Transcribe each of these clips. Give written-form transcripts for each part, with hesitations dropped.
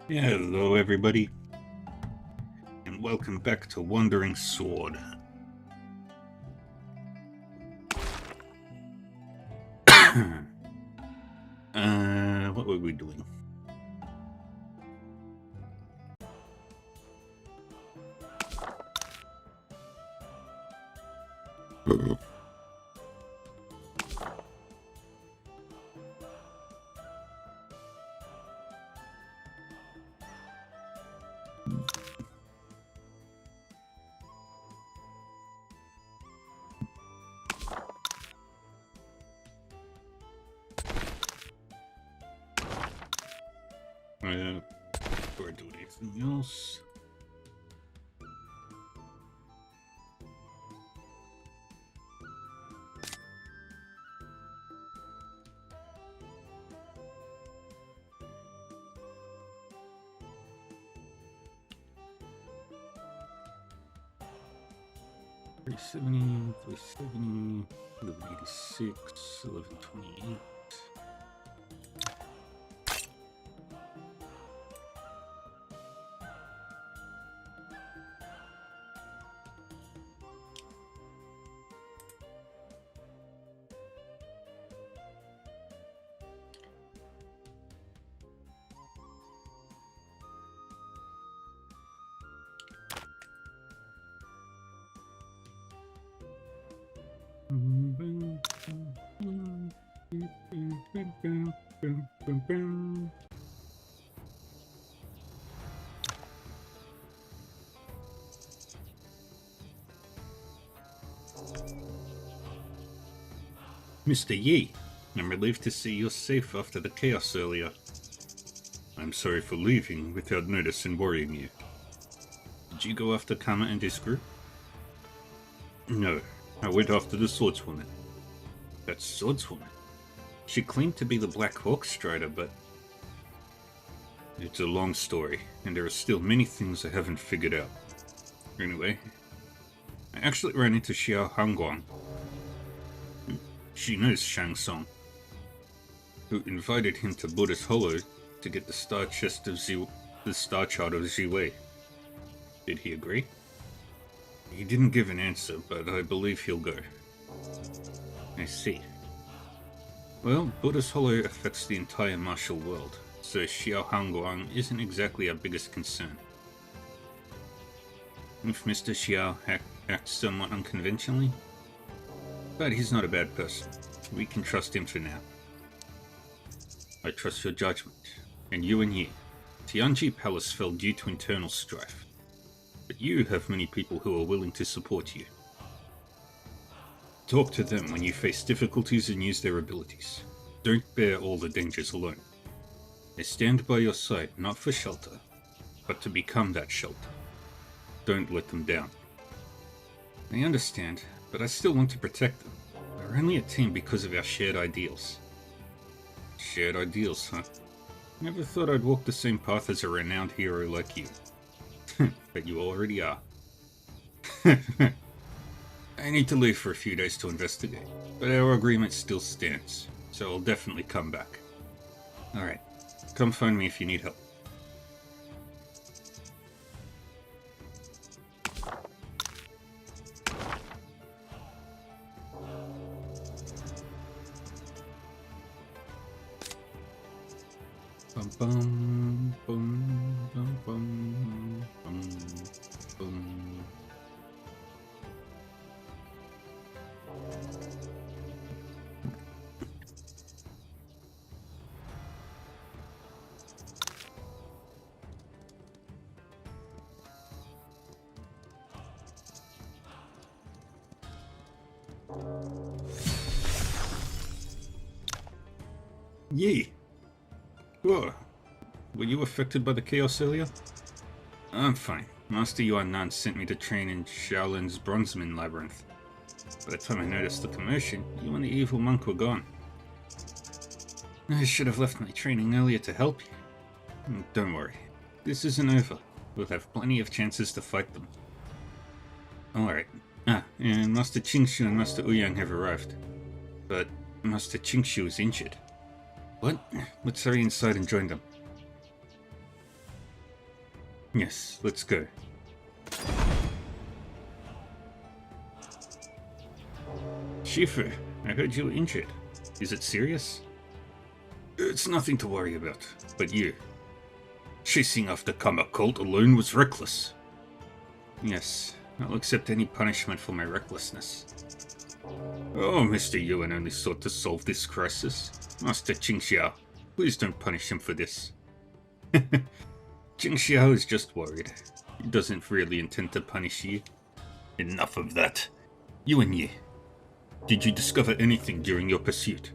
Hello, everybody, and welcome back to Wandering Sword. What were we doing? Before I do anything else. $370, $370, $1186, $1128. Mr. Yi, I'm relieved to see you're safe after the chaos earlier. I'm sorry for leaving without notice and worrying you. Did you go after Kama and his group? No, I went after the swordswoman. That swordswoman? She claimed to be the Black Hawk Strider, but... It's a long story, and there are still many things I haven't figured out. Anyway, I actually ran into Xiao Hangguang. She knows Shang Tsung, who invited him to Buddha's Hollow to get the Star Chest of the Star Child of Ziwei. Did he agree? He didn't give an answer, but I believe he'll go. I see. Well, Buddha's Hollow affects the entire martial world, so Xiao Hangguang isn't exactly our biggest concern. If Mr. Xiao acts somewhat unconventionally, but he's not a bad person. We can trust him for now. I trust your judgment, and you and Yi. Tianji Palace fell due to internal strife, but you have many people who are willing to support you. Talk to them when you face difficulties and use their abilities. Don't bear all the dangers alone. They stand by your side not for shelter, but to become that shelter. Don't let them down. I understand, but I still want to protect them. We're only a team because of our shared ideals. Shared ideals, huh? Never thought I'd walk the same path as a renowned hero like you. But you already are. I need to leave for a few days to investigate, but our agreement still stands, so I'll definitely come back. Alright, come find me if you need help. Bum bum bum bum bum bum bum. Yi! Whoa. Were you affected by the chaos earlier? I'm fine. Master Yuan Nan sent me to train in Shaolin's Bronzeman Labyrinth. By the time I noticed the commotion, you and the evil monk were gone. I should have left my training earlier to help you. Don't worry. This isn't over. We'll have plenty of chances to fight them. Alright. And Master Qingshu and Master Ouyang have arrived. But Master Qingshu is injured. What? Let's hurry inside and join them. Yes, let's go. Shifu, I heard you were injured. Is it serious? It's nothing to worry about, but you. Chasing after Kama Cult alone was reckless. Yes, I'll accept any punishment for my recklessness. Oh, Mr. Yuan only sought to solve this crisis. Master Qingxiao, please don't punish him for this. Qingxiao is just worried. He doesn't really intend to punish you. Enough of that. Yuan Yi, did you discover anything during your pursuit?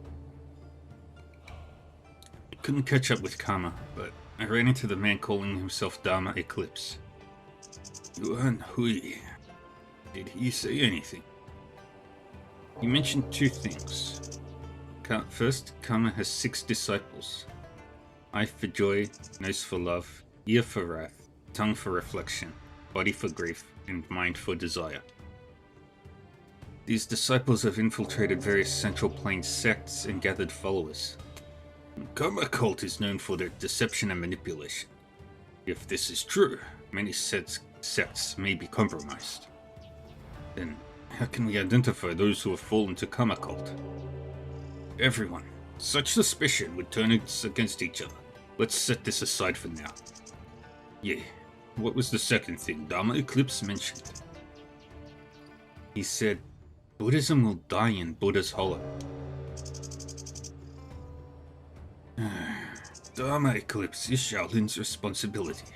I couldn't catch up with Kama, but I ran into the man calling himself Dharma Eclipse. Yuan Hui. Did he say anything? He mentioned two things. First, Kama has 6 disciples. Eye for joy, nose for love, ear for wrath, tongue for reflection, body for grief, and mind for desire. These disciples have infiltrated various Central Plains sects and gathered followers. Kama Cult is known for their deception and manipulation. If this is true, many sects may be compromised. Then, how can we identify those who have fallen to Kama Cult? Everyone. Such suspicion would turn us against each other. Let's set this aside for now. Yeah, what was the second thing Dharma Eclipse mentioned? He said, Buddhism will die in Buddha's hollow. Dharma Eclipse is Shaolin's responsibility.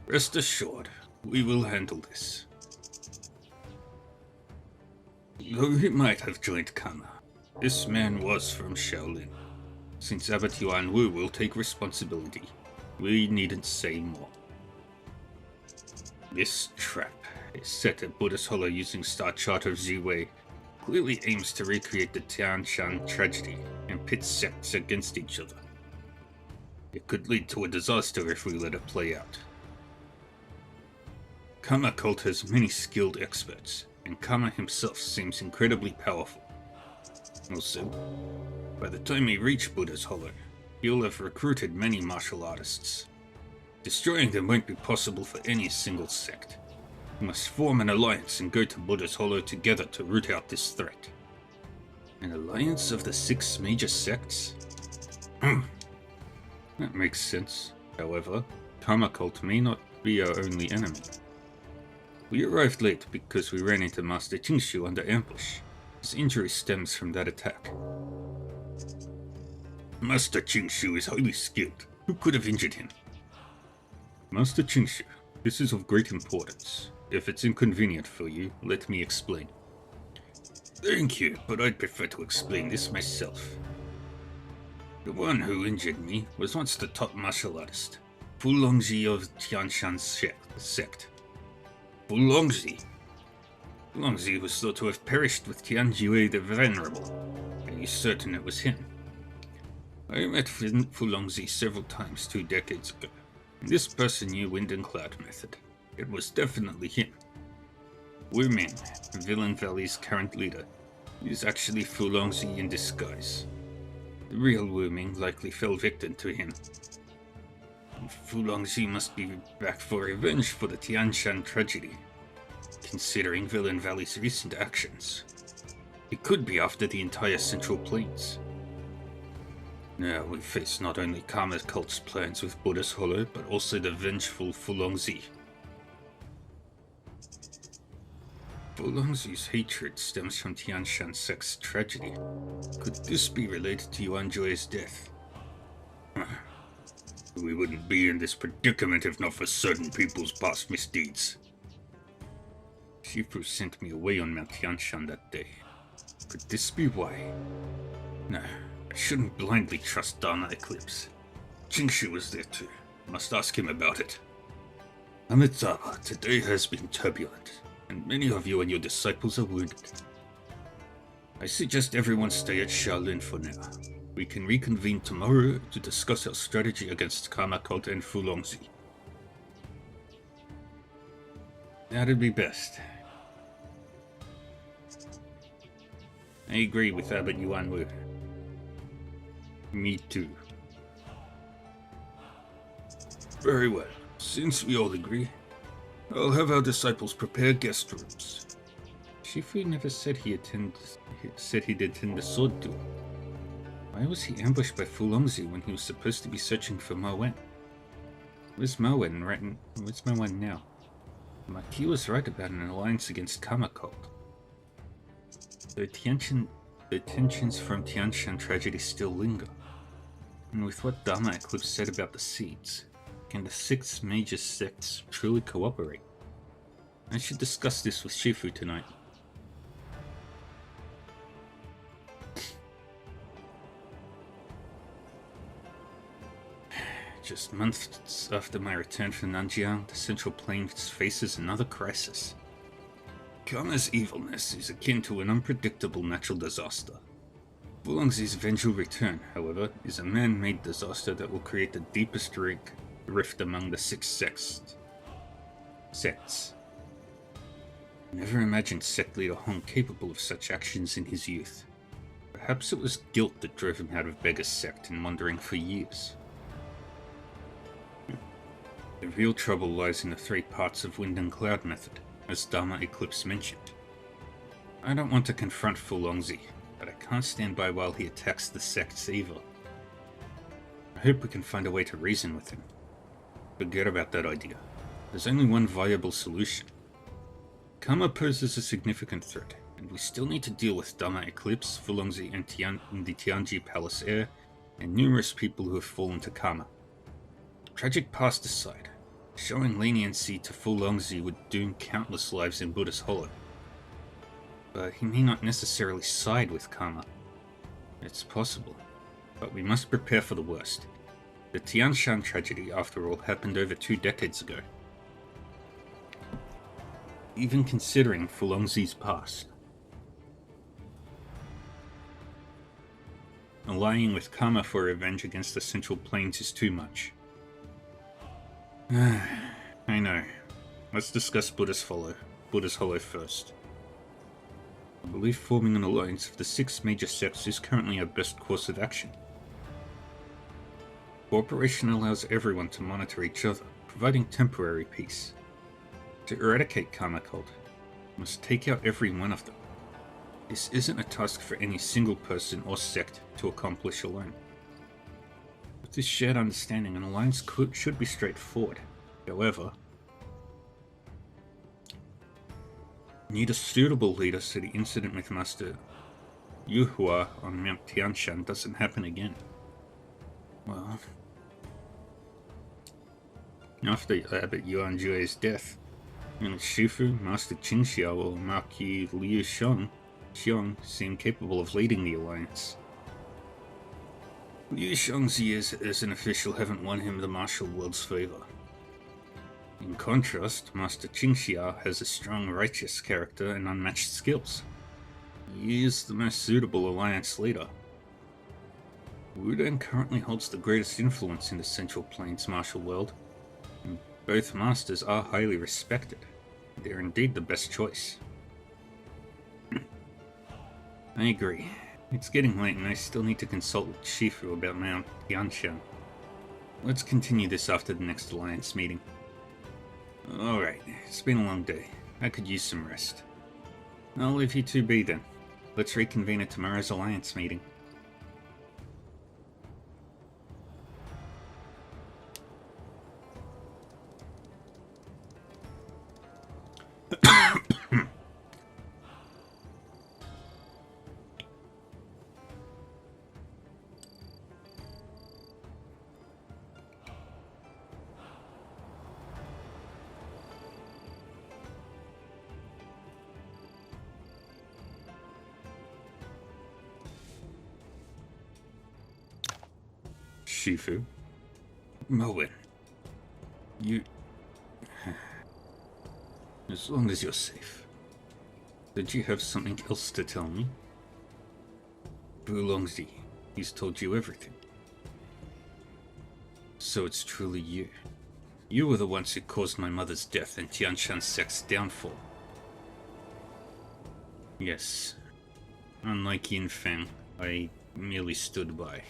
Rest assured, we will handle this. Though he might have joined Kama, this man was from Shaolin. Since Abbot Yuan Wu will take responsibility, we needn't say more. This trap is set at Buddha's Hollow using Star Chart of Ziwei clearly aims to recreate the Tianshan tragedy and pit sects against each other. It could lead to a disaster if we let it play out. Kama Cult has many skilled experts, and Kama himself seems incredibly powerful. Also, by the time we reach Buddha's Hollow, he'll have recruited many martial artists. Destroying them won't be possible for any single sect. We must form an alliance and go to Buddha's Hollow together to root out this threat. An alliance of the 6 major sects? That makes sense. However, Kama Cult may not be our only enemy. We arrived late because we ran into Master Qingshu under ambush. His injury stems from that attack. Master Qingshu is highly skilled. Who could have injured him? Master Qingshu, this is of great importance. If it's inconvenient for you, let me explain. Thank you, but I'd prefer to explain this myself. The one who injured me was once the top martial artist, Fu Longzhi of Tianshan sect. Fu Longzhi? Longzhi was thought to have perished with Tianjue the Venerable. Are you certain it was him? I met Fu Longzhi several times 2 decades ago. This person knew Wind and Cloud method. It was definitely him. Wu Ming, Villain Valley's current leader, is actually Fu Longzhi in disguise. The real Wu Ming likely fell victim to him. Fu Longzhi must be back for revenge for the Tianshan tragedy, considering Villain Valley's recent actions. It could be after the entire Central Plains. Now we face not only Kama Cult's plans with Buddha's Hollow, but also the vengeful Fu Longzhi. Fu Longzhi's hatred stems from Tianshan sect's tragedy. Could this be related to Yuan Jue's death? We wouldn't be in this predicament if not for certain people's past misdeeds. Shifu sent me away on Mount Tianshan that day. Could this be why? No, I shouldn't blindly trust Dharma Eclipse. Qingshu was there too. Must ask him about it. Amitabha, today has been turbulent, and many of you and your disciples are wounded. I suggest everyone stay at Shaolin for now. We can reconvene tomorrow to discuss our strategy against Kama Cult and Fu Longzhi. That'd be best. I agree with Abbot Yuan Wu. Me too. Very well. Since we all agree, I'll have our disciples prepare guest rooms. Shifu never said he'd attend the sword duel. Why was he ambushed by Fu Longzi when he was supposed to be searching for Ma Wen? Where's Ma Wen now? Maki was right about an alliance against Kama cult. The tensions from Tianshan tragedy still linger. And with what Dharma Eclipse said about the seeds, can the 6 major sects truly cooperate? I should discuss this with Shifu tonight. Just months after my return from Nanjiang, the Central Plains faces another crisis. Kama's evilness is akin to an unpredictable natural disaster. Fu Longzi's vengeful return, however, is a man-made disaster that will create the deepest rift among the 6 sects. Never imagined sect leader Hong capable of such actions in his youth. Perhaps it was guilt that drove him out of Beggar's sect and wandering for years. The real trouble lies in the 3 parts of wind and cloud method, as Dharma Eclipse mentioned. I don't want to confront Fu Longzi, but I can't stand by while he attacks the sects either. I hope we can find a way to reason with him. Forget about that idea. There's only one viable solution. Kama poses a significant threat, and we still need to deal with Dharma Eclipse, Fu Longzi, and the Tianji Palace heir, and numerous people who have fallen to Kama. Tragic past aside, showing leniency to Fu Longzi would doom countless lives in Buddha's Hollow. But he may not necessarily side with Kama. It's possible, but we must prepare for the worst. The Tianshan tragedy, after all, happened over 2 decades ago. Even considering Fu Longzi's past, allying with Kama for revenge against the Central Plains is too much. I know. Let's discuss Buddha's Hollow first. I believe forming an alliance of the 6 major sects is currently our best course of action. Cooperation allows everyone to monitor each other, providing temporary peace. To eradicate Kama cult, we must take out every one of them. This isn't a task for any single person or sect to accomplish alone. With this shared understanding, an alliance should be straightforward. However, we need a suitable leader so the incident with Master Yuhua on Mount Tianshan doesn't happen again. Well, after Abbot Yuan Jue's death, and Shifu, Master Qingxiao, or Marquis Liu Xiong seem capable of leading the alliance. Liu Xiong's years as an official haven't won him the martial world's favor. In contrast, Master Qingxiao has a strong righteous character and unmatched skills. He is the most suitable alliance leader. Wudang currently holds the greatest influence in the Central Plains martial world, and both masters are highly respected. They're indeed the best choice. I agree. It's getting late and I still need to consult with Shifu about Mount Tianshan. Let's continue this after the next alliance meeting. Alright, it's been a long day. I could use some rest. I'll leave you 2 be then. Let's reconvene at tomorrow's alliance meeting. Shifu. Ma Wen. You... As long as you're safe. Did you have something else to tell me? Fu Longzi, he's told you everything. So it's truly you. You were the ones who caused my mother's death and Tianshan sect's downfall. Yes. Unlike Yin Feng, I merely stood by,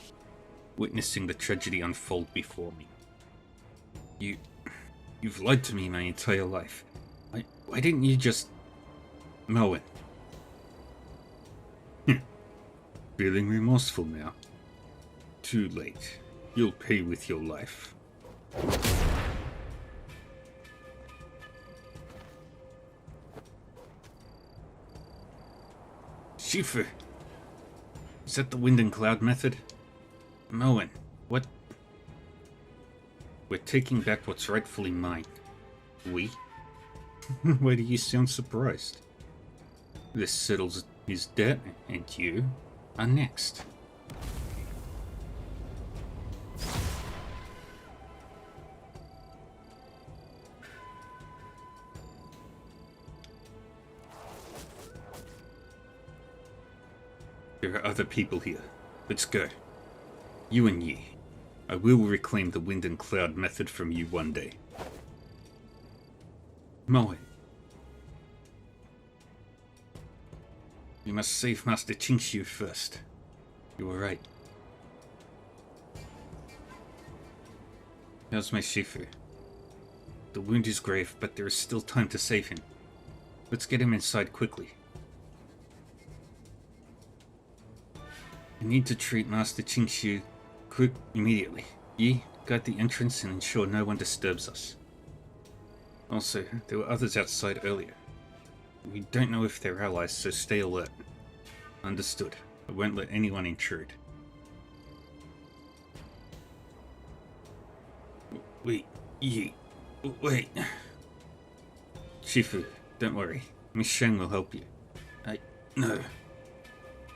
witnessing the tragedy unfold before me. You've lied to me my entire life. Why didn't you just... Melwin. Feeling remorseful now. Too late. You'll pay with your life. Shifu! Is that the wind and cloud method? Melwin, what? We're taking back what's rightfully mine. We? Why do you sound surprised? This settles his debt, and you are next. There are other people here. Let's go. You and Yi. I will reclaim the wind and cloud method from you one day. Melwin. You must save Master Qingxiu first. You were right. How's my Shifu? The wound is grave, but there is still time to save him. Let's get him inside quickly. I need to treat Master Qingxiu quick immediately. Yi, guard the entrance and ensure no one disturbs us. Also, there were others outside earlier. We don't know if they're allies, so stay alert. Understood. I won't let anyone intrude. Wait, Yi. Wait. Shifu, don't worry. Miss Shang will help you. No.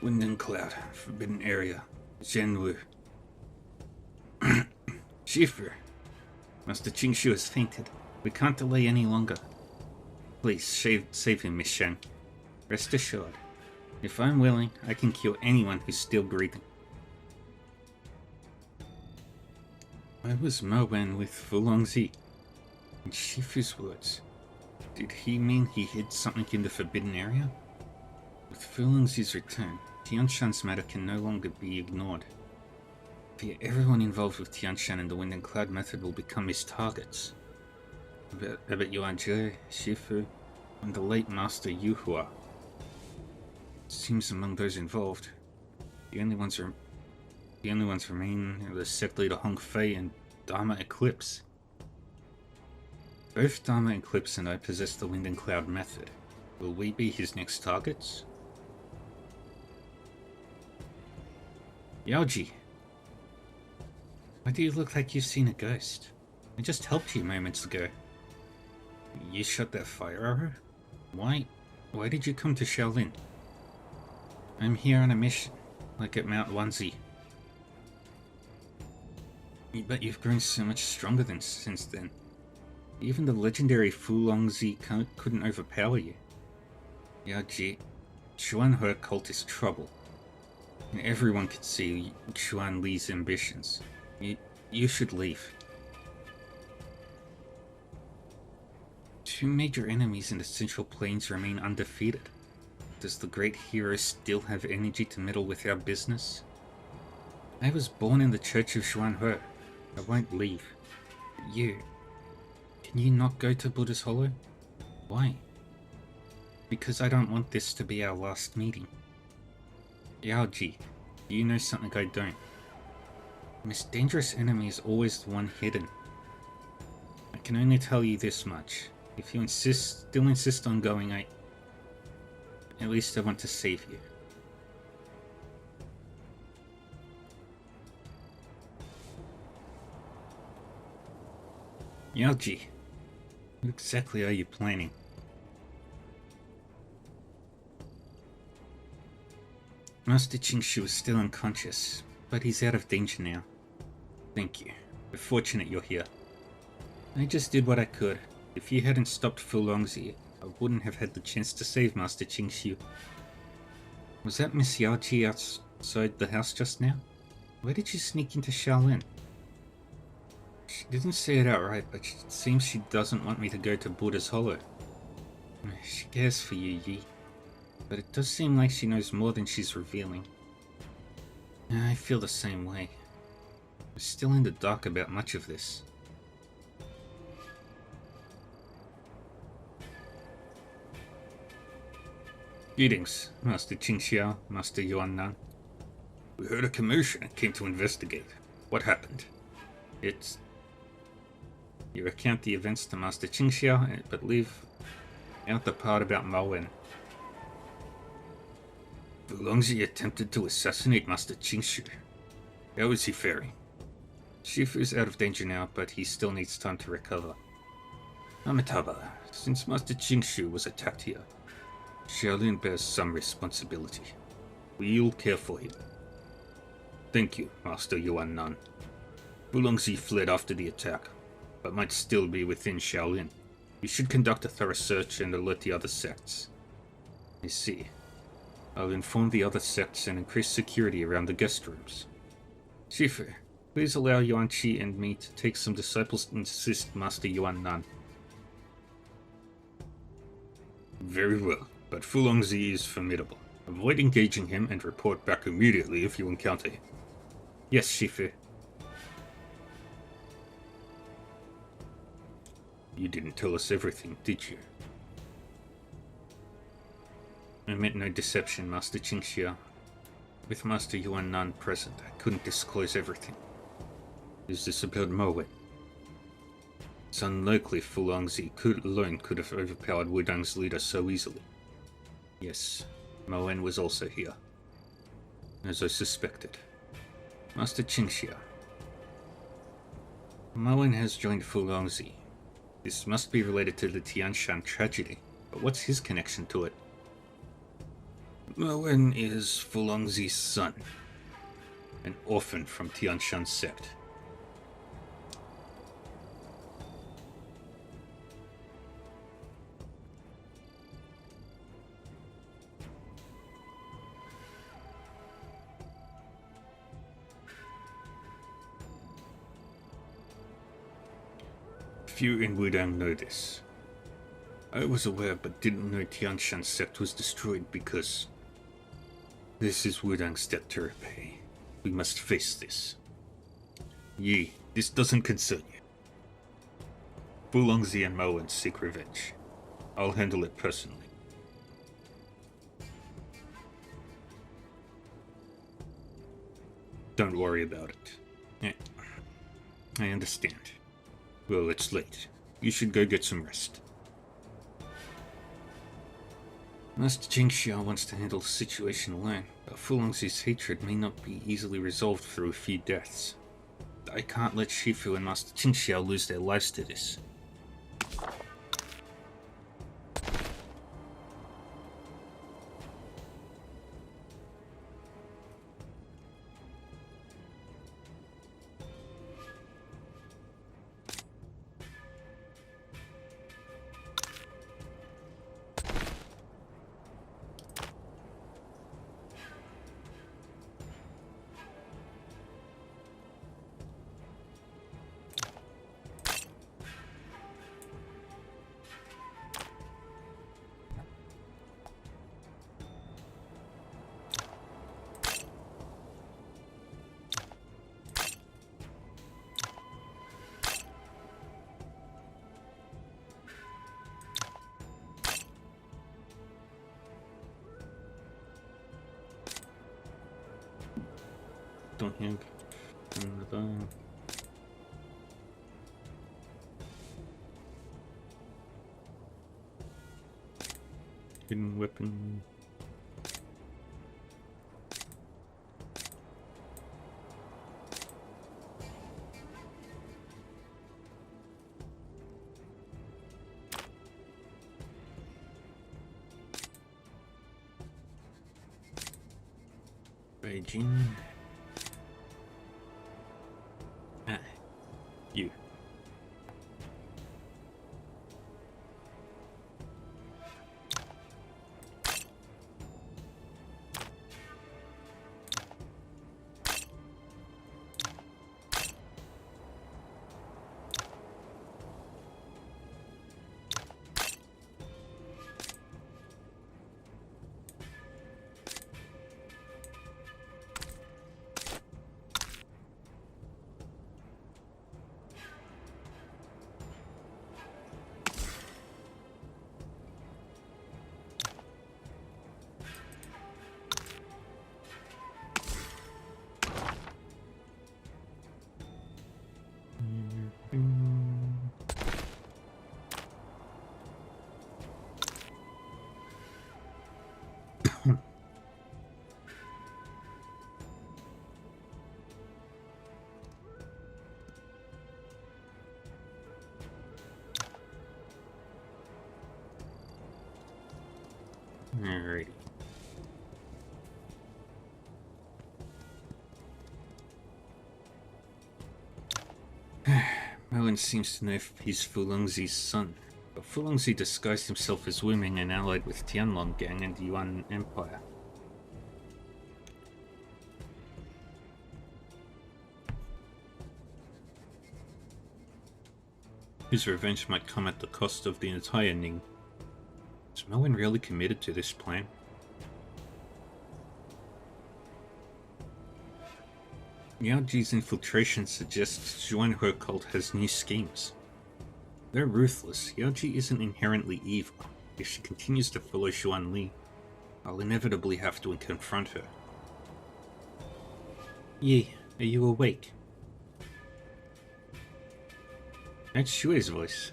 Wind and Cloud, Forbidden Area, Zhenwu. Shifu. Master Qingxiu has fainted. We can't delay any longer. Please, save him, Miss Shang. Rest assured, if I'm willing, I can cure anyone who's still breathing. Why was Melwen with Fulongzi? In Shifu's words, did he mean he hid something in the Forbidden Area? With Fulongzi's return, Tianshan's matter can no longer be ignored. Via everyone involved with Tianshan and the Wind and Cloud method will become his targets. I bet Yuan Jie, Shifu, and the late Master Yuhua. Seems among those involved, the only ones remain are the sect leader Hong Fei and Dharma Eclipse. Both Dharma Eclipse and I possess the Wind and Cloud method. Will we be his next targets? Yaoji, why do you look like you've seen a ghost? I just helped you moments ago. You shot that fire arrow? Why did you come to Shaolin? I'm here on a mission, like at Mount Wanzi. But you've grown so much stronger since then. Even the legendary Fulongzi couldn't overpower you. Yaoji, Xuanhe cult is trouble. And everyone can see Xuan Li's ambitions. You should leave. Two major enemies in the Central Plains remain undefeated. Does the great hero still have energy to meddle with our business? I was born in the Church of Xuanhe. I won't leave. You... Can you not go to Buddha's Hollow? Why? Because I don't want this to be our last meeting. Yaoji, you know something I don't. The most dangerous enemy is always the one hidden. I can only tell you this much. If you still insist on going, at least I want to save you. Yaoji, what exactly are you planning? Master Qingxiu is still unconscious, but he's out of danger now. Thank you. We're fortunate you're here. I just did what I could. If you hadn't stopped Fulongzi, I wouldn't have had the chance to save Master Qingxiu. Was that Miss Yaoji outside the house just now? Why did you sneak into Shaolin? She didn't say it outright, but it seems she doesn't want me to go to Buddha's Hollow. She cares for you, Yi. But it does seem like she knows more than she's revealing. I feel the same way. We're still in the dark about much of this. Greetings, Master Qingxiao, Master Yuan Nan. We heard a commotion and came to investigate. What happened? It's... You recount the events to Master Qingxiao, but leave out the part about Mowen. Fulongzi attempted to assassinate Master Qingshu. How is he faring? Shifu is out of danger now, but he still needs time to recover. Amitabha, since Master Qingshu was attacked here, Shaolin bears some responsibility. We'll care for him. Thank you, Master Yuan Nan. Fulongzi fled after the attack, but might still be within Shaolin. We should conduct a thorough search and alert the other sects. I see. I'll inform the other sects and increase security around the guest rooms. Shifu, please allow Yuan Qi and me to take some disciples and assist Master Yuan Nan. Very well, but Fulongzi is formidable. Avoid engaging him and report back immediately if you encounter him. Yes, Shifu. You didn't tell us everything, did you? I meant no deception, Master Qingxiao. With Master Yuan Nan present, I couldn't disclose everything. Is this about Mowen? It's unlikely Fulongzi alone could have overpowered Wudang's leader so easily. Yes, Mowen was also here. As I suspected. Master Qingxiao. Mowen has joined Fulongzi. This must be related to the Tianshan tragedy, but what's his connection to it? Mowen is Fulongzi's son, an orphan from Tianshan sect. Few in Wudang know this. I was aware but didn't know Tianshan sect was destroyed because... This is Wudang's debt to repay. We must face this. Yi, this doesn't concern you. Fulongzi and Mowen seek revenge. I'll handle it personally. Don't worry about it. I understand. Well, it's late. You should go get some rest. Master Qingxiao wants to handle the situation alone, but Fulongzi's hatred may not be easily resolved through a few deaths. I can't let Shifu and Master Qingxiao lose their lives to this. Don't yank. Hidden weapon. Beijing. You. Alrighty. Merlin seems to know if he's Fulongzi's son, but Fulongzi disguised himself as women and allied with Tianlong Gang and the Yuan Empire. His revenge might come at the cost of the entire Ning. Is Merlin really committed to this plan? Yaoji's infiltration suggests Zhuan He cult has new schemes. They're ruthless. Yaoji isn't inherently evil. If she continues to follow Xuan Li, I'll inevitably have to confront her. Yi, are you awake? That's Shue's voice.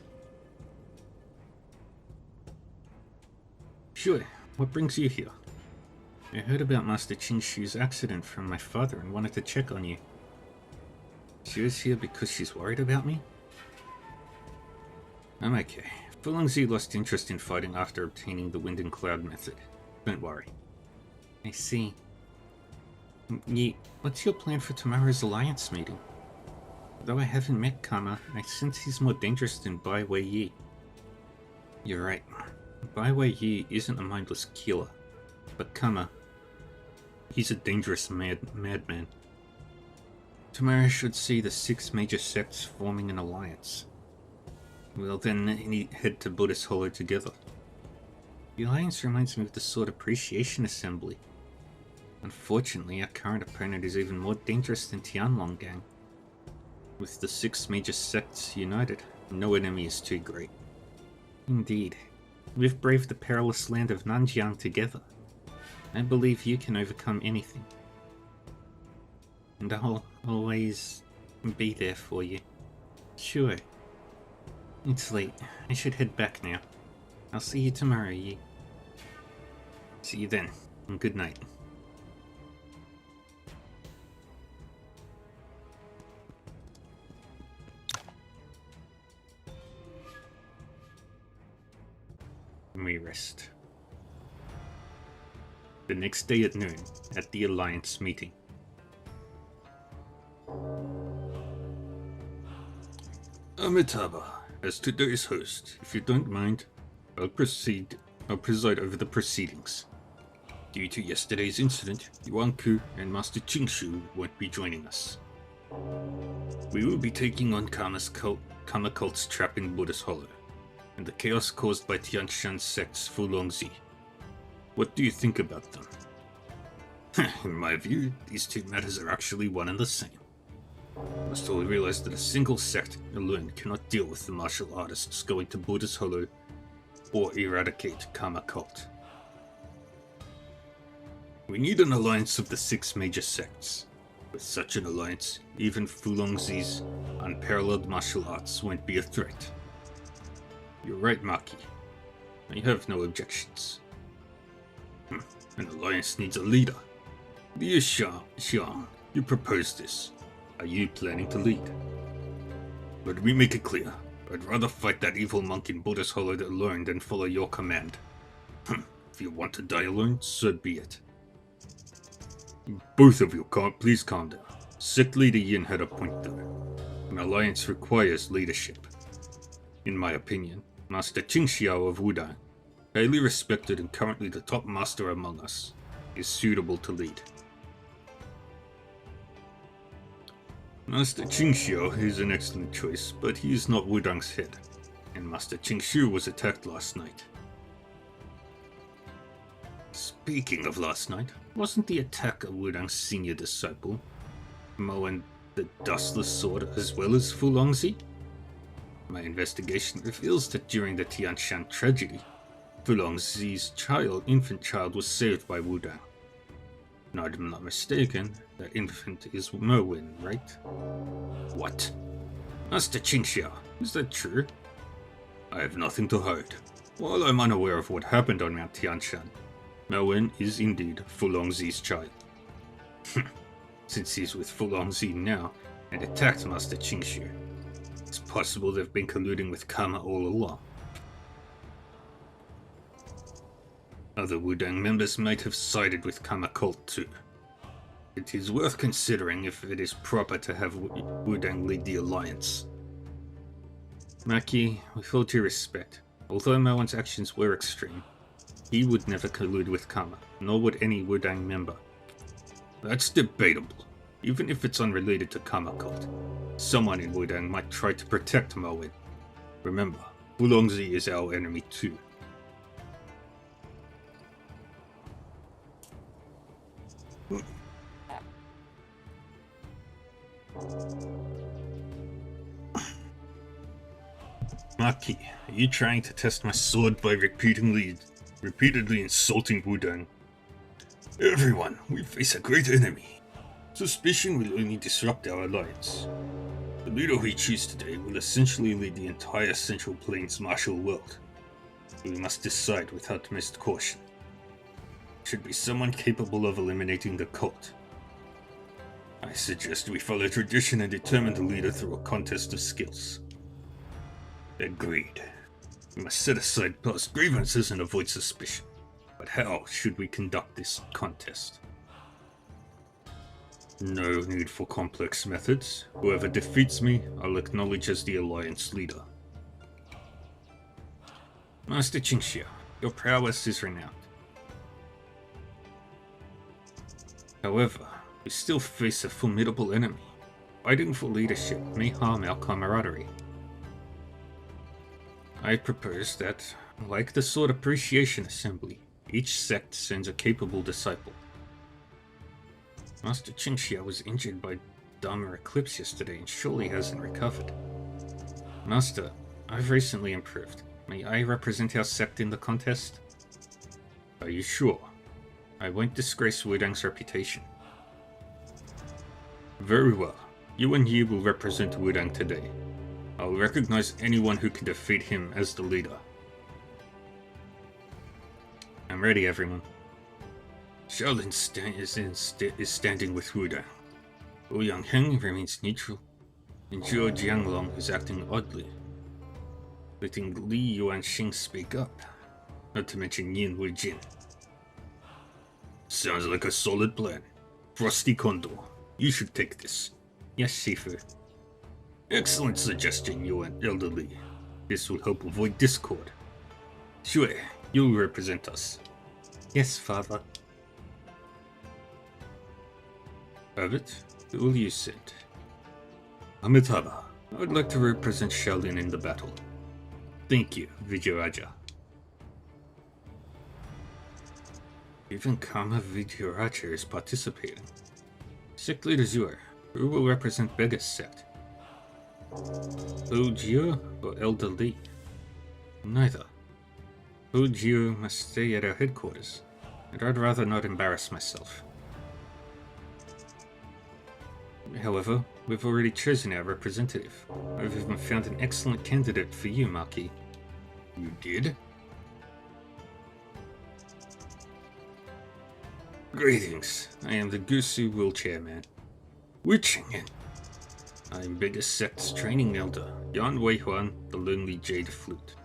Shue, what brings you here? I heard about Master Qingshu's accident from my father and wanted to check on you. Shue's here because she's worried about me? I'm okay. Fulongzi lost interest in fighting after obtaining the Wind and Cloud method. Don't worry. I see. Yi, what's your plan for tomorrow's alliance meeting? Though I haven't met Kama, I sense he's more dangerous than Bai Weiyi. You're right. Bai Weiyi isn't a mindless killer, but Kama, he's a dangerous madman. Tomorrow should see the 6 major sects forming an alliance. We'll then head to Buddhist Hollow together. The alliance reminds me of the Sword Appreciation Assembly. Unfortunately, our current opponent is even more dangerous than Tianlong Gang. With the 6 major sects united, no enemy is too great. Indeed. We've braved the perilous land of Nanjiang together. I believe you can overcome anything. And I'll always be there for you. Sure. It's late. I should head back now. I'll see you tomorrow, Yi. See you then, and good night. We rest. The next day at noon, at the Alliance meeting. Amitabha, as today's host, if you don't mind, I'll preside over the proceedings. Due to yesterday's incident, Yuan Ku and Master Qingshu won't be joining us. We will be taking on Kama cult's trap in Buddhist Hollow, and the chaos caused by Tianshan sect's Fulongzi. What do you think about them? In my view, these two matters are actually one and the same. Must all realize that a single sect alone cannot deal with the martial artists going to Buddhist Hollow or eradicate Kama cult. We need an alliance of the 6 major sects. With such an alliance, even Fulongzi's unparalleled martial arts won't be a threat. You're right, Maki. I have no objections. An alliance needs a leader. Liu Xiang, you proposed this. Are you planning to lead? Let me make it clear. I'd rather fight that evil monk in Buddhist Hollow alone than follow your command. If you want to die alone, so be it. Both of you, please calm down. Sect leader Yin had a point though. An alliance requires leadership. In my opinion, Master Qingxiao of Wudang, highly respected and currently the top master among us, is suitable to lead. Master Qingxiao is an excellent choice, but he is not Wudang's head, and Master Qingshu was attacked last night. Speaking of last night, wasn't the attacker Wudang's senior disciple, Moen the Dustless Sword, as well as Fulongzi? My investigation reveals that during the Tianshan tragedy, Fulongzi's infant child was saved by Wudang. And I'm not mistaken, that infant is Merwin, right? What? Master Qingxiao, is that true? I have nothing to hide. While I'm unaware of what happened on Mount Tianshan, Merwin is indeed Fulongzi's child. Since he's with Fulongzi now and attacked Master Qingshu, it's possible they've been colluding with Kama all along. Other Wudang members might have sided with Kama cult too. It is worth considering if it is proper to have Wudang lead the alliance. Maki, with all due respect, although Mowen's actions were extreme, he would never collude with Kama, nor would any Wudang member. That's debatable. Even if it's unrelated to Kama cult, someone in Wudang might try to protect Mowen. Remember, Wulongzi is our enemy too. Maki, are you trying to test my sword by repeatedly insulting Wudang? Everyone, we face a great enemy. Suspicion will only disrupt our alliance. The leader we choose today will essentially lead the entire Central Plains martial world. We must decide with utmost caution. It should be someone capable of eliminating the cult. I suggest we follow tradition and determine the leader through a contest of skills. Agreed. We must set aside past grievances and avoid suspicion. But how should we conduct this contest? No need for complex methods. Whoever defeats me, I'll acknowledge as the Alliance leader. Master Qingxia, your prowess is renowned. However, we still face a formidable enemy. Fighting for leadership may harm our camaraderie. I propose that, like the Sword Appreciation Assembly, each sect sends a capable disciple. Master Qingxia was injured by Dharma Eclipse yesterday and surely hasn't recovered. Master, I've recently improved. May I represent our sect in the contest? Are you sure? I won't disgrace Wudang's reputation. Very well. You and Yi will represent Wudang today. I'll recognize anyone who can defeat him as the leader. I'm ready, everyone. Shaolin is standing with Wudang. Ouyang Heng remains neutral, and Zhuo Jianglong is acting oddly, letting Li Yuanxing speak up, not to mention Yin Weijin. Sounds like a solid plan. Frosty Condor, you should take this. Yes, Shifu. Excellent suggestion, you and Elder Li. This will help avoid discord. Shui, you'll represent us. Yes, Father. Abbot, who will you send? Amitabha, I would like to represent Shaolin in the battle. Thank you, Vijayaraja. Even Kama Vijayaraja is participating. Sect Leader Zhuo, who will represent Bega's sect? Hu Jie or Elder Li? Neither. Hu Jie must stay at our headquarters, and I'd rather not embarrass myself. However, we've already chosen our representative. I've even found an excellent candidate for you, Maki. You did? Greetings, I am the Gusu Wheelchairman. Wuchingen. I am Bega Sect's training elder, Yan Weihuan, the Lonely Jade Flute.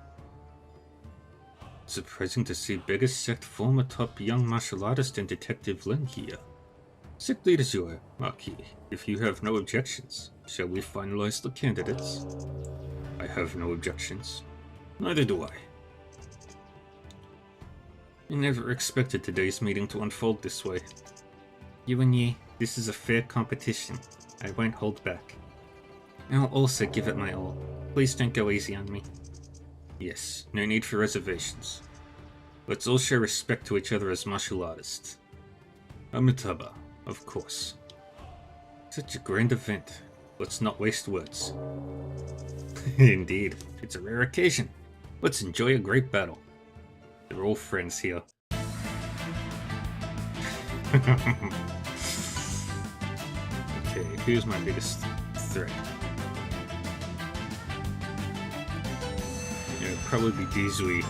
Surprising to see Bega Sect former top young martial artist and detective Len here. Sect Leader Zhuo, Maki, if you have no objections, shall we finalize the candidates? I have no objections. Neither do I. I never expected today's meeting to unfold this way. You and Yi, this is a fair competition. I won't hold back. I'll also give it my all. Please don't go easy on me. Yes, no need for reservations. Let's all show respect to each other as martial artists. Amitabha, of course. Such a grand event. Let's not waste words. Indeed, it's a rare occasion. Let's enjoy a great battle. They're all friends here. Okay, who's my biggest threat? It would probably be Dizui.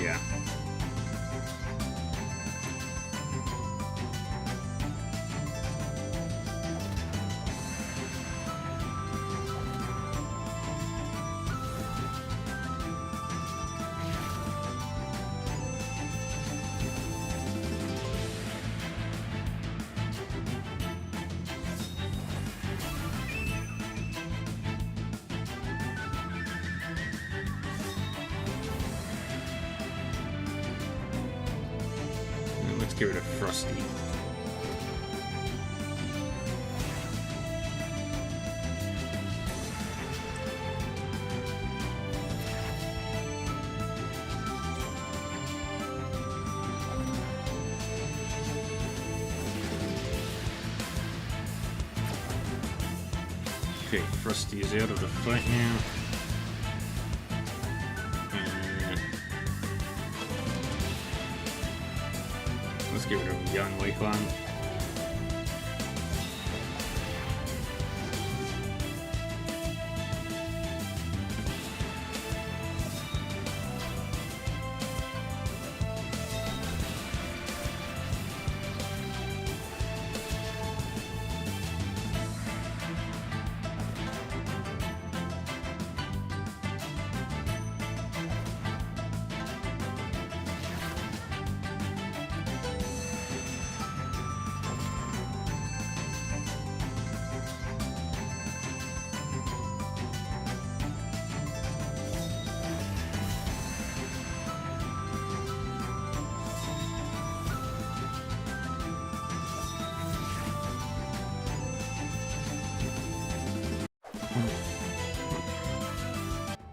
Yeah. get rid of Frosty. Okay, Frosty is out of the fight now. Let's get rid of Young Wakeland.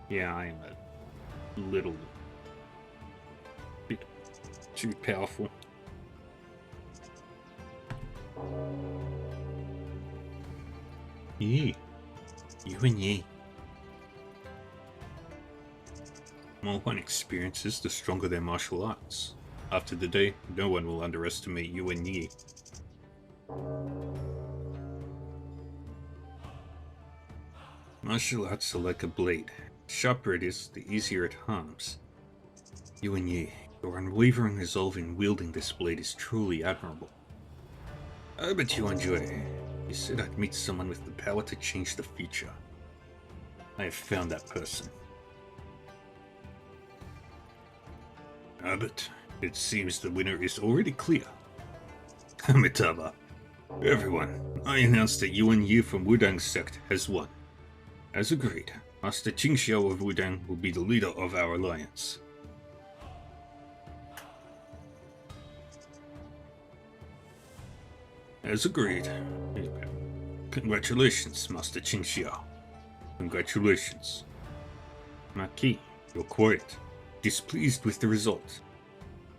Yeah, I am a little bit too powerful. Yeah, you and ye. The more one experiences, the stronger their martial arts. After the day, no one will underestimate you and ye. Martial arts are like a blade. The sharper it is, the easier it harms. You and ye, your unwavering resolve in wielding this blade is truly admirable. I bet you enjoy it. You said I'd meet someone with the power to change the future. I have found that person. Abbott, it seems the winner is already clear. Amitabha. Everyone, I announce that Yuan Yi from Wudang sect has won. As agreed, Master Qingxiao of Wudang will be the leader of our alliance. As agreed. Congratulations, Master Qingxiao. Congratulations. Maki, you're quiet. Displeased with the result.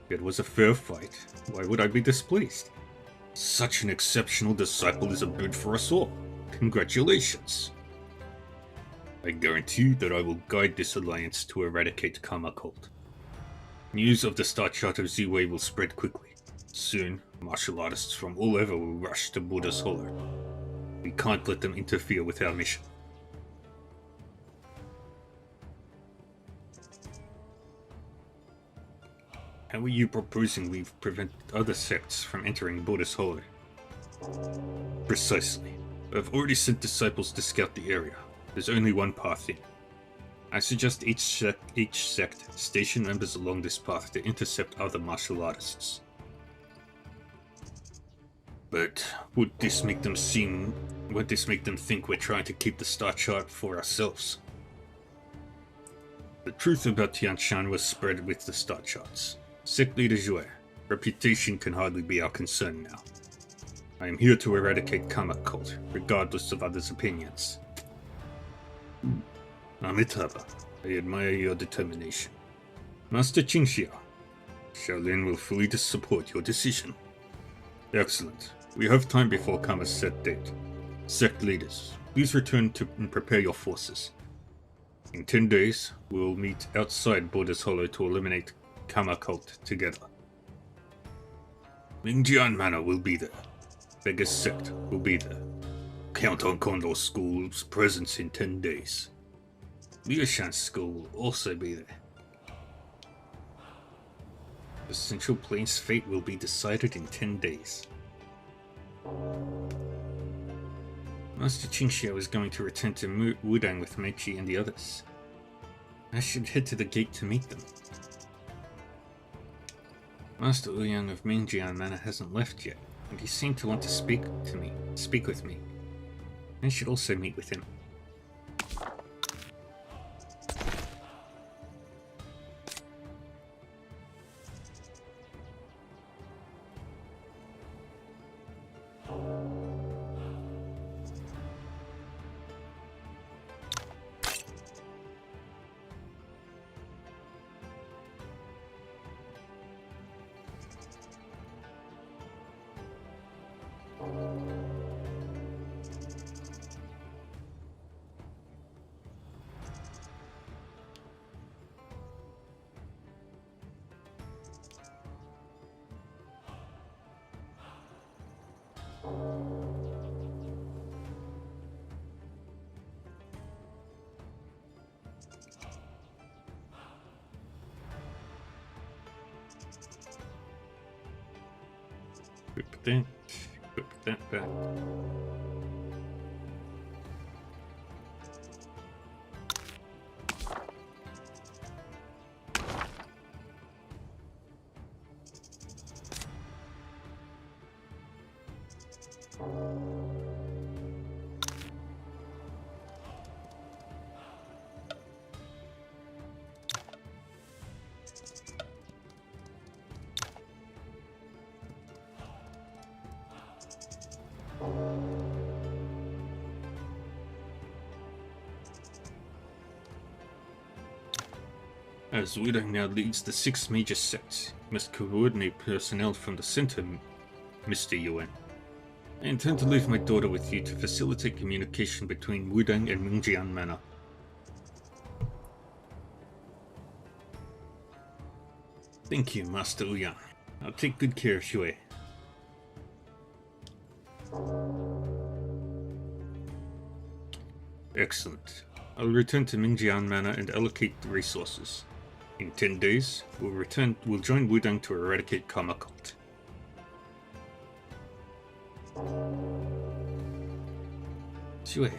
It was a fair fight. Why would I be displeased? Such an exceptional disciple is a boon for us all. Congratulations. I guarantee that I will guide this alliance to eradicate Karma Cult. News of the Star Chart of Z-Way will spread quickly. Soon, martial artists from all over will rush to Buddha's Hollow. We can't let them interfere with our mission. How are you proposing we prevent other sects from entering Buddha's Hollow? Precisely. I've already sent disciples to scout the area. There's only one path in. I suggest each sect station members along this path to intercept other martial artists. But would this make them think we're trying to keep the Star Chart for ourselves? The truth about Tianshan was spread with the Star Charts. Sect Leader Zhuai, reputation can hardly be our concern now. I am here to eradicate Karma Cult, regardless of others' opinions. Amitabha, I admire your determination. Master Qingxiao, Shaolin will fully support your decision. Excellent. We have time before Karma's set date. Sect leaders, please return and prepare your forces. In 10 days, we will meet outside Buddha's Hollow to eliminate Karma Cult together. Mingjian Manor will be there. Vegas Sect will be there. Count on Condor School's presence in 10 days. Liushan's school will also be there. The Central Plains' fate will be decided in 10 days. Master Qingxiao is going to return to Wudang with Meichi and the others. I should head to the gate to meet them. Master Ouyang of Mingjian Manor hasn't left yet, and he seemed to want to speak with me. I should also meet with him. Put that back. As Wudang now leads the 6 major sects, you must coordinate personnel from the center, Mr. Yuan. I intend to leave my daughter with you to facilitate communication between Wudang and Mingjian Manor. Thank you, Master Ouyang. I'll take good care of Xue. Excellent. I'll return to Mingjian Manor and allocate the resources. In 10 days, we'll join Wudang to eradicate Karma Cult. Xue,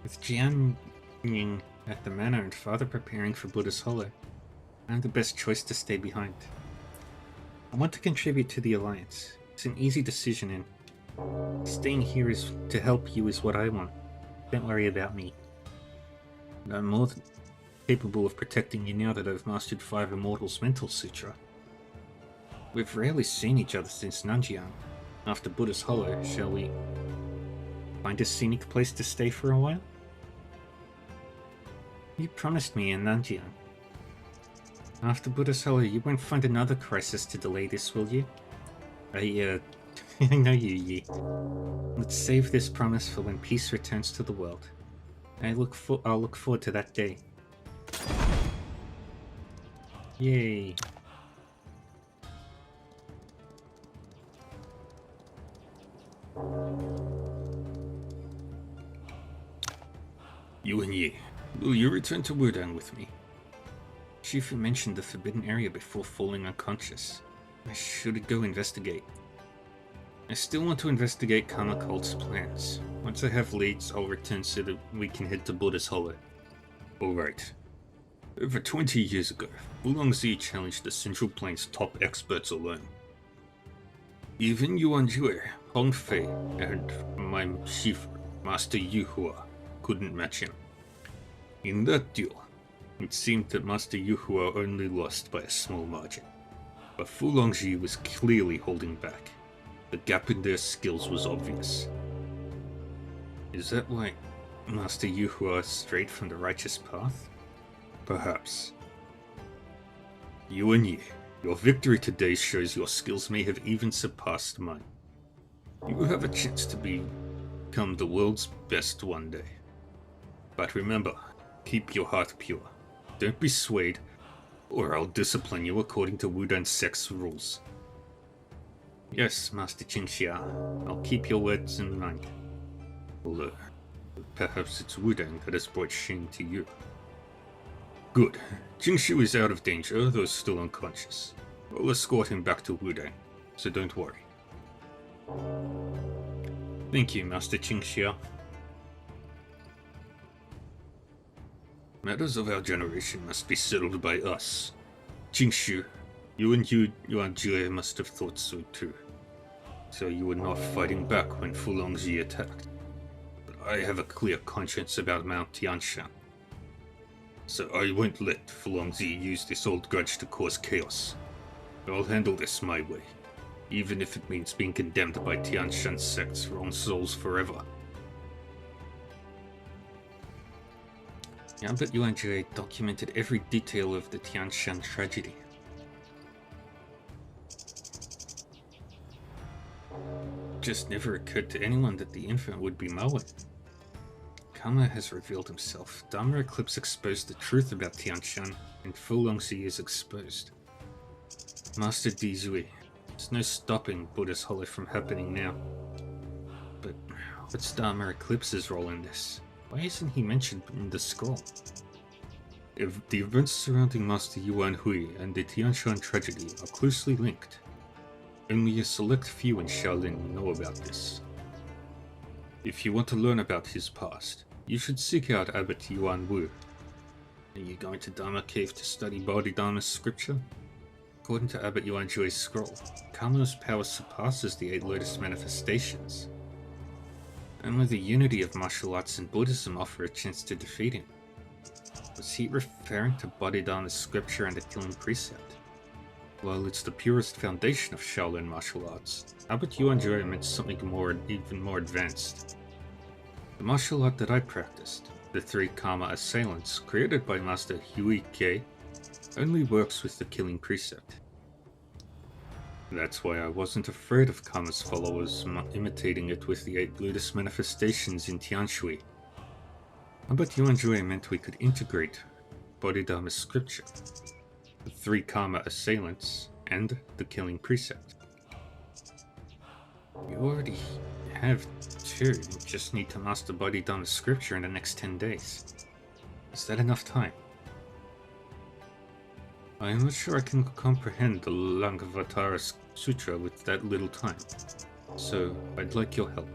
with Jian Ying at the manor and father preparing for Buddha's Hollow, I'm the best choice to stay behind. I want to contribute to the Alliance. It's an easy decision, and staying here is to help you is what I want. Don't worry about me. I'm more than capable of protecting you now that I've mastered 5 Immortals Mental Sutra. We've rarely seen each other since Nanjiang. After Buddha's Hollow, shall we find a scenic place to stay for a while? You promised me in Nanjiang. After Buddha's Hollow, you won't find another crisis to delay this, will you? I know you, Yi. Let's save this promise for when peace returns to the world. I'll look forward to that day. Yay. Yuan Yi, will you return to Wudang with me? Shifu mentioned the forbidden area before falling unconscious. I should go investigate. I still want to investigate Karma Cult's plans. Once I have leads, I'll return so that we can head to Buddha's Hollow. Alright. Over 20 years ago, Wulongzi challenged the Central Plains' top experts alone. Even Yuan Jue, Hong Fei, and my Shifu, Master Yu Hua, couldn't match him. In that duel, it seemed that Master Yu Hua only lost by a small margin, but Fu Longzhi was clearly holding back. The gap in their skills was obvious. Is that why Master Yu Hua strayed from the righteous path? Perhaps. Yuan Yi, your victory today shows your skills may have even surpassed mine. You have a chance to become the world's best one day. But remember, keep your heart pure. Don't be swayed, or I'll discipline you according to Wudang sect's rules. Yes, Master Qingxia, I'll keep your words in mind. Although, perhaps it's Wudang that has brought shame to you. Good. Jingshu is out of danger, though still unconscious. I'll escort him back to Wudang, so don't worry. Thank you, Master Qingxia. Matters of our generation must be settled by us. Jingshu, you and Yuan Jue must have thought so too. So you were not fighting back when Fu Longzhi attacked. But I have a clear conscience about Mount Tianshan. So I won't let Fu Longzhi use this old grudge to cause chaos. I'll handle this my way, even if it means being condemned by Tianshan sect's wrong souls forever. I bet Yuan Jue documented every detail of the Tianshan tragedy. Just never occurred to anyone that the infant would be Mawen. Karma has revealed himself. Dharma Eclipse exposed the truth about Tianshan, and Fu Longzhi is exposed. Master Di Zui, there's no stopping Buddha's Hollow from happening now. But what's Dharma Eclipse's role in this? Why isn't he mentioned in the scroll? If the events surrounding Master Yuan Hui and the Tianshan tragedy are closely linked, only a select few in Shaolin know about this. If you want to learn about his past, you should seek out Abbot Yuan Wu. Are you going to Dharma Cave to study Bodhidharma's scripture? According to Abbot Yuan Jui's scroll, Kama's power surpasses the 8 Lotus manifestations. Only the unity of martial arts and Buddhism offer a chance to defeat him. Was he referring to Bodhidharma's scripture and the killing precept? While it's the purest foundation of Shaolin martial arts, Abbot Yuan Jui meant something even more advanced. The martial art that I practiced, the 3 Karma Assailants created by Master Hui Kei, only works with the killing precept. That's why I wasn't afraid of Kama's followers imitating it with the 8 Lotus manifestations in Tianshui. Abbot Yuan Jui meant we could integrate Bodhidharma's scripture, the 3 Karma Assailants, and the killing precept. You already have 2, you just need to master Bodhidharma's scripture in the next 10 days. Is that enough time? I am not sure I can comprehend the Lankavatara Sutra with that little time, so I'd like your help.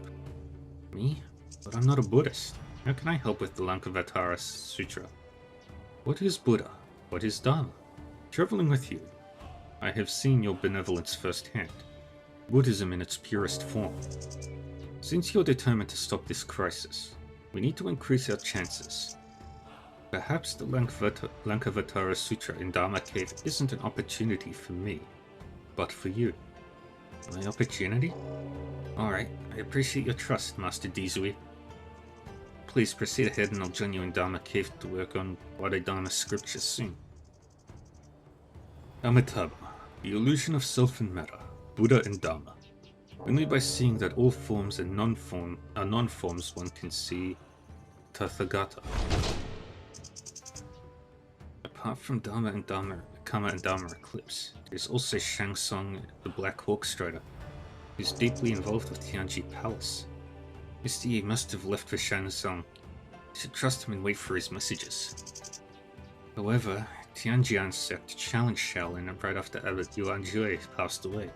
Me? But I'm not a Buddhist. How can I help with the Lankavatara Sutra? What is Buddha? What is Dharma? Traveling with you, I have seen your benevolence firsthand. Buddhism in its purest form. Since you're determined to stop this crisis, we need to increase our chances. Perhaps the Lankavatara Sutra in Dharma Cave isn't an opportunity for me, but for you. My opportunity? Alright, I appreciate your trust, Master Dizui. Please proceed ahead and I'll join you in Dharma Cave to work on Bodhidharma scripture soon. Amitabha, the illusion of self and matter, Buddha and Dharma. Only by seeing that all forms are non-forms one can see Tathagata. Apart from Kama and Dharma Eclipse, there's also Shang Tsung, the Black Hawk Strider, who's deeply involved with Tianji Palace. Mr. Yi must have left for Shang Tsung. You should trust him and wait for his messages. However, Tianjian sect challenged Shaolin right after Abbot Yuan Jui passed away.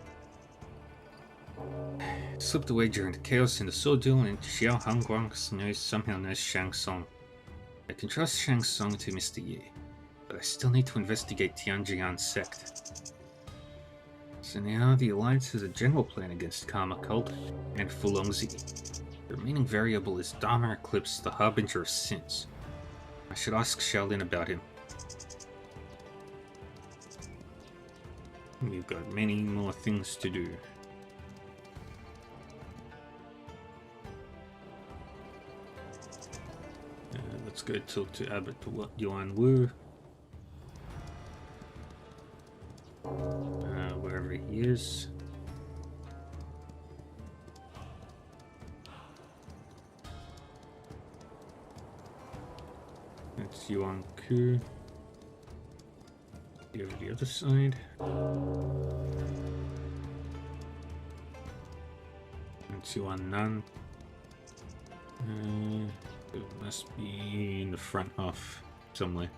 Slipped away during the chaos in the Sword Duel, and Xiao Hangguang somehow knows Shang Tsung. I can trust Shang Tsung to Mr. Yi, but I still need to investigate Tianjian sect. So now the Alliance has a general plan against Karma Cult and Fulongzi. The remaining variable is Dharma Eclipse, the Harbinger of Sins. I should ask Shaolin about him. We've got many more things to do. Let's go talk to Abbot Yuan Wu. Wherever he is. That's Yuan Ku. Over the other side. That's Yuan Nan. It must be in the front half somewhere.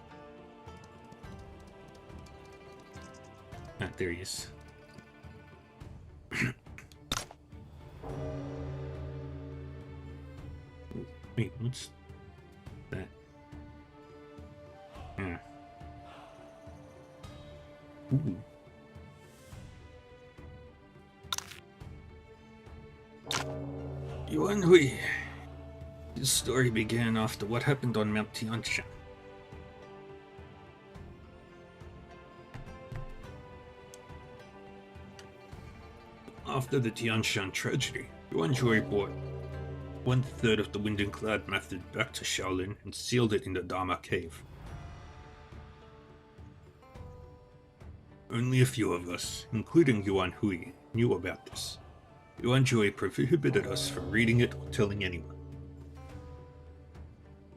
Ah, there he is. Wait, what's that? Yeah. Ooh. Yuan Hui. His story began after what happened on Mount Tianshan. After the Tianshan tragedy, Yuan Jui brought 1/3 of the Wind and Cloud method back to Shaolin and sealed it in the Dharma Cave. Only a few of us, including Yuan Hui, knew about this. Yuan Jui prohibited us from reading it or telling anyone.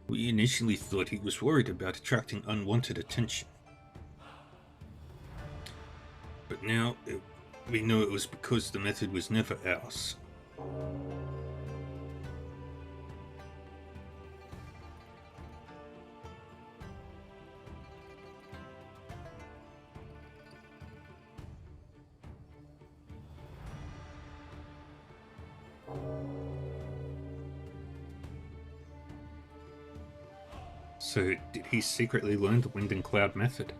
We initially thought he was worried about attracting unwanted attention. But now, we know it was because the method was never ours. So, did he secretly learn the Wind and Cloud method?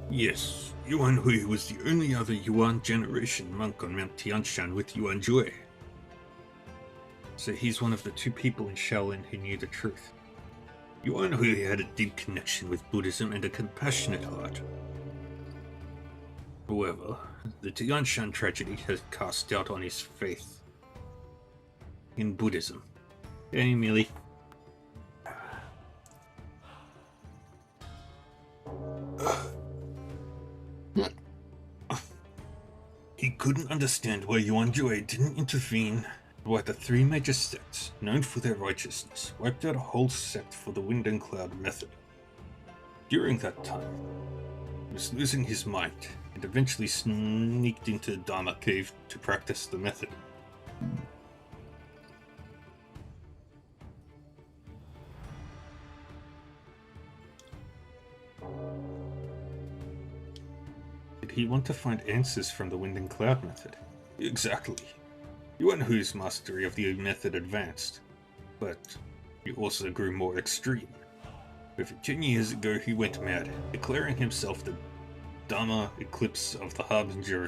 Yes, Yuan Hui was the only other Yuan generation monk on Mount Tianshan with Yuan Jue. So he's one of the two people in Shaolin who knew the truth. Yuan Hui had a deep connection with Buddhism and a compassionate heart. However, the Tianshan tragedy has cast doubt on his faith in Buddhism. Hey, Millie. He couldn't understand why Yuan Jue didn't intervene, why the three major sects, known for their righteousness, wiped out a whole sect for the Wind and Cloud method. During that time, he was losing his mind, and eventually sneaked into the Dharma Cave to practice the method. Did he want to find answers from the Wind and Cloud method? Exactly. Yuan Hui's mastery of the method advanced, but he also grew more extreme. Over 10 years ago he went mad, declaring himself the Dharma Eclipse the Harbinger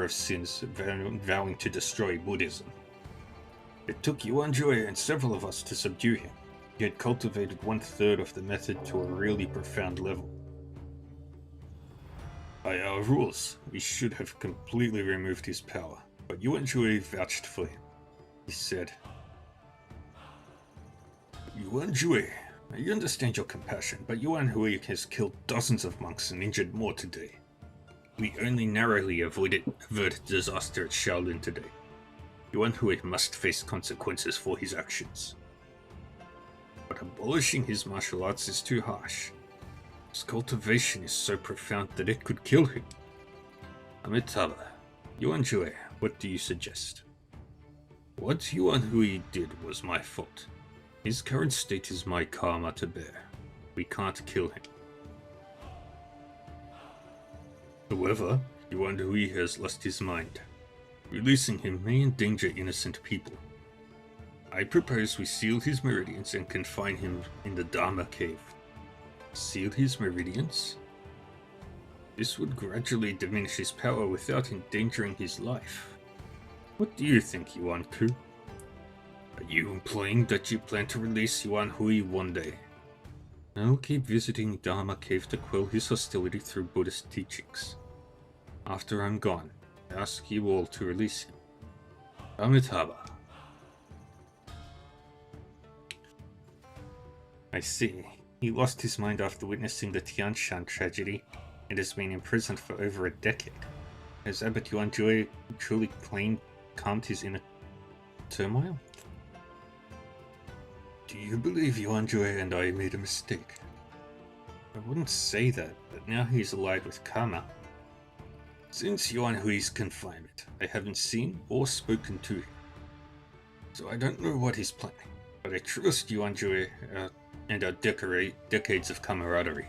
of Sins, vowing to destroy Buddhism. It took Yuan Jue and several of us to subdue him. He had cultivated 1/3 of the method to a really profound level. By our rules, we should have completely removed his power, but Yuan Jue vouched for him. He said, Yuan Jue, I understand your compassion, but Yuan Hui has killed dozens of monks and injured more today. We only narrowly averted disaster at Shaolin today. Yuan Hui must face consequences for his actions. But abolishing his martial arts is too harsh. His cultivation is so profound that it could kill him. Amitabha, Yuan Jue, what do you suggest? What Yuan Hui did was my fault. His current state is my karma to bear. We can't kill him. However, Yuan Hui has lost his mind. Releasing him may endanger innocent people. I propose we seal his meridians and confine him in the Dharma Cave. Seal his meridians? This would gradually diminish his power without endangering his life. What do you think, Yuan Ku? Are you implying that you plan to release Yuan Hui one day? I'll keep visiting Dharma Cave to quell his hostility through Buddhist teachings. After I'm gone, I ask you all to release him. Amitabha. I see. He lost his mind after witnessing the Tianshan tragedy and has been imprisoned for over a decade. Has Abbot Yuan Jue truly calmed his inner turmoil? Do you believe Yuan Jue and I made a mistake? I wouldn't say that, but now he's allied with karma. Since Yuan Hui's confinement, I haven't seen or spoken to him. So I don't know what he's planning, but I trust Yuan Jue and our decades of camaraderie.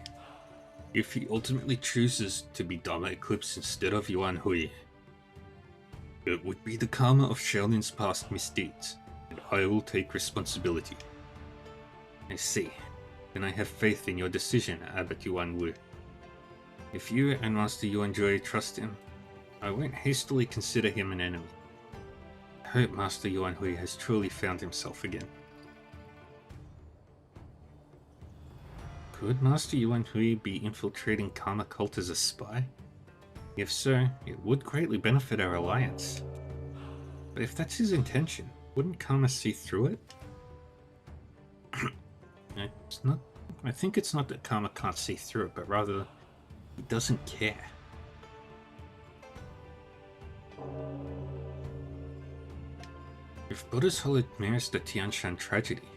If he ultimately chooses to be Dharma Eclipse instead of Yuan Hui, it would be the karma of Shaolin's past misdeeds, and I will take responsibility. I see. Then I have faith in your decision, Abbot Yuan Wu. If you and Master Yuan Jue trust him, I won't hastily consider him an enemy. I hope Master Yuan Hui has truly found himself again. Could Master Yuan Hui be infiltrating Karma Cult as a spy? If so, it would greatly benefit our alliance. But if that's his intention, wouldn't Karma see through it? I think it's not that Karma can't see through it, but rather he doesn't care. If Buddha's Hall admires the Tianshan tragedy,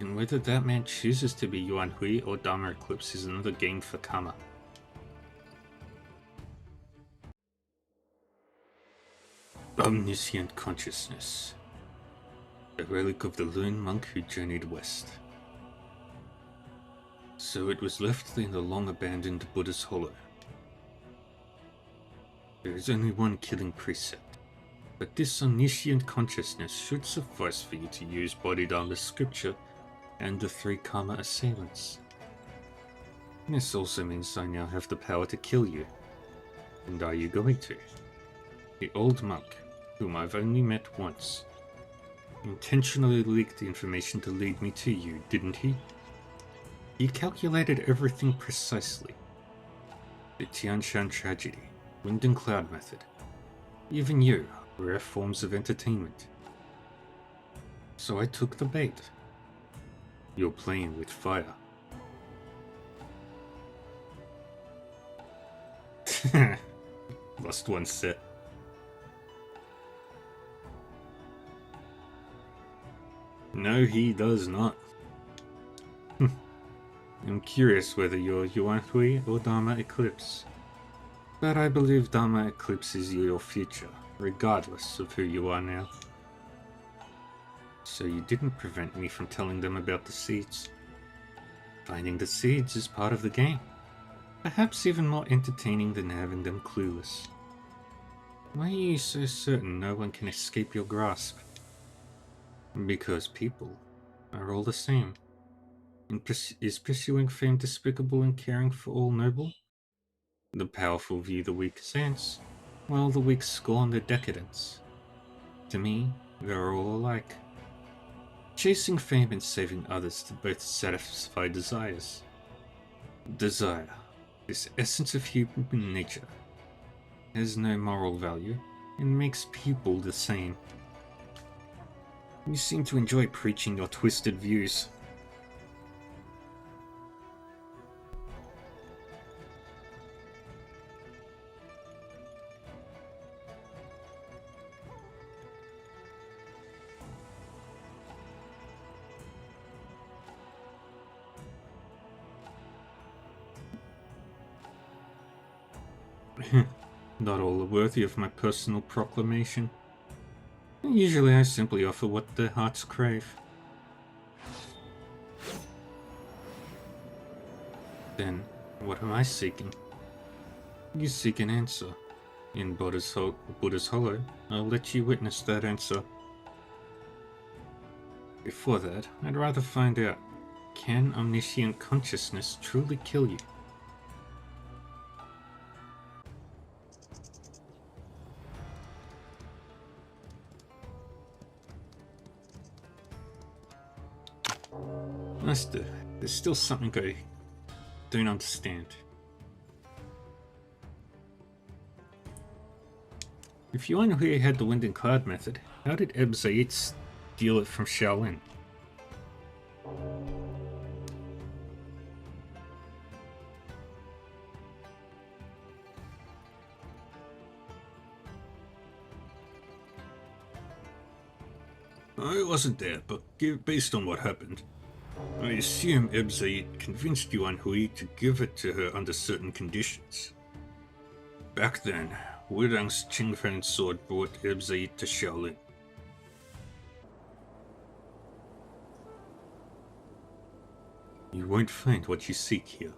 and whether that man chooses to be Yuan Hui or Dharma Eclipse is another game for Karma. Omniscient consciousness. A relic of the lone monk who journeyed west. So it was left in the long abandoned Buddha's Hollow. There is only one killing precept, but this omniscient consciousness should suffice for you to use Bodhidharma's scripture and the 3 karma assailants. This also means I now have the power to kill you. And are you going to? The old monk, whom I've only met once, intentionally leaked the information to lead me to you, didn't he? He calculated everything precisely. The Tianshan tragedy, wind and cloud method, even you, rare forms of entertainment. So I took the bait. You're playing with fire. Lost one set. No, he does not. I'm curious whether you're Yuan Hui or Dharma Eclipse. But I believe Dharma Eclipse is your future, regardless of who you are now. So you didn't prevent me from telling them about the seeds. Finding the seeds is part of the game. Perhaps even more entertaining than having them clueless. Why are you so certain no one can escape your grasp? Because people are all the same. Is pursuing fame despicable and caring for all noble? The powerful view the weak as ants, while the weak scorn their decadence. To me, they're all alike. Chasing fame and saving others to both satisfy desires. Desire, this essence of human nature, has no moral value and makes people the same. You seem to enjoy preaching your twisted views. Not all are worthy of my personal proclamation. Usually I simply offer what their hearts crave. Then, what am I seeking? You seek an answer. In Buddha's Hollow, I'll let you witness that answer. Before that, I'd rather find out, can omniscient consciousness truly kill you? Master, there's still something I don't understand. If Yuan Hui had the wind and cloud method, how did Eb Zaid steal it from Shaolin? I wasn't there, but based on what happened, I assume Eb Zaid convinced Yuan Hui to give it to her under certain conditions. Back then, Wudang's Qingfen sword brought Eb Zaid to Shaolin. You won't find what you seek here.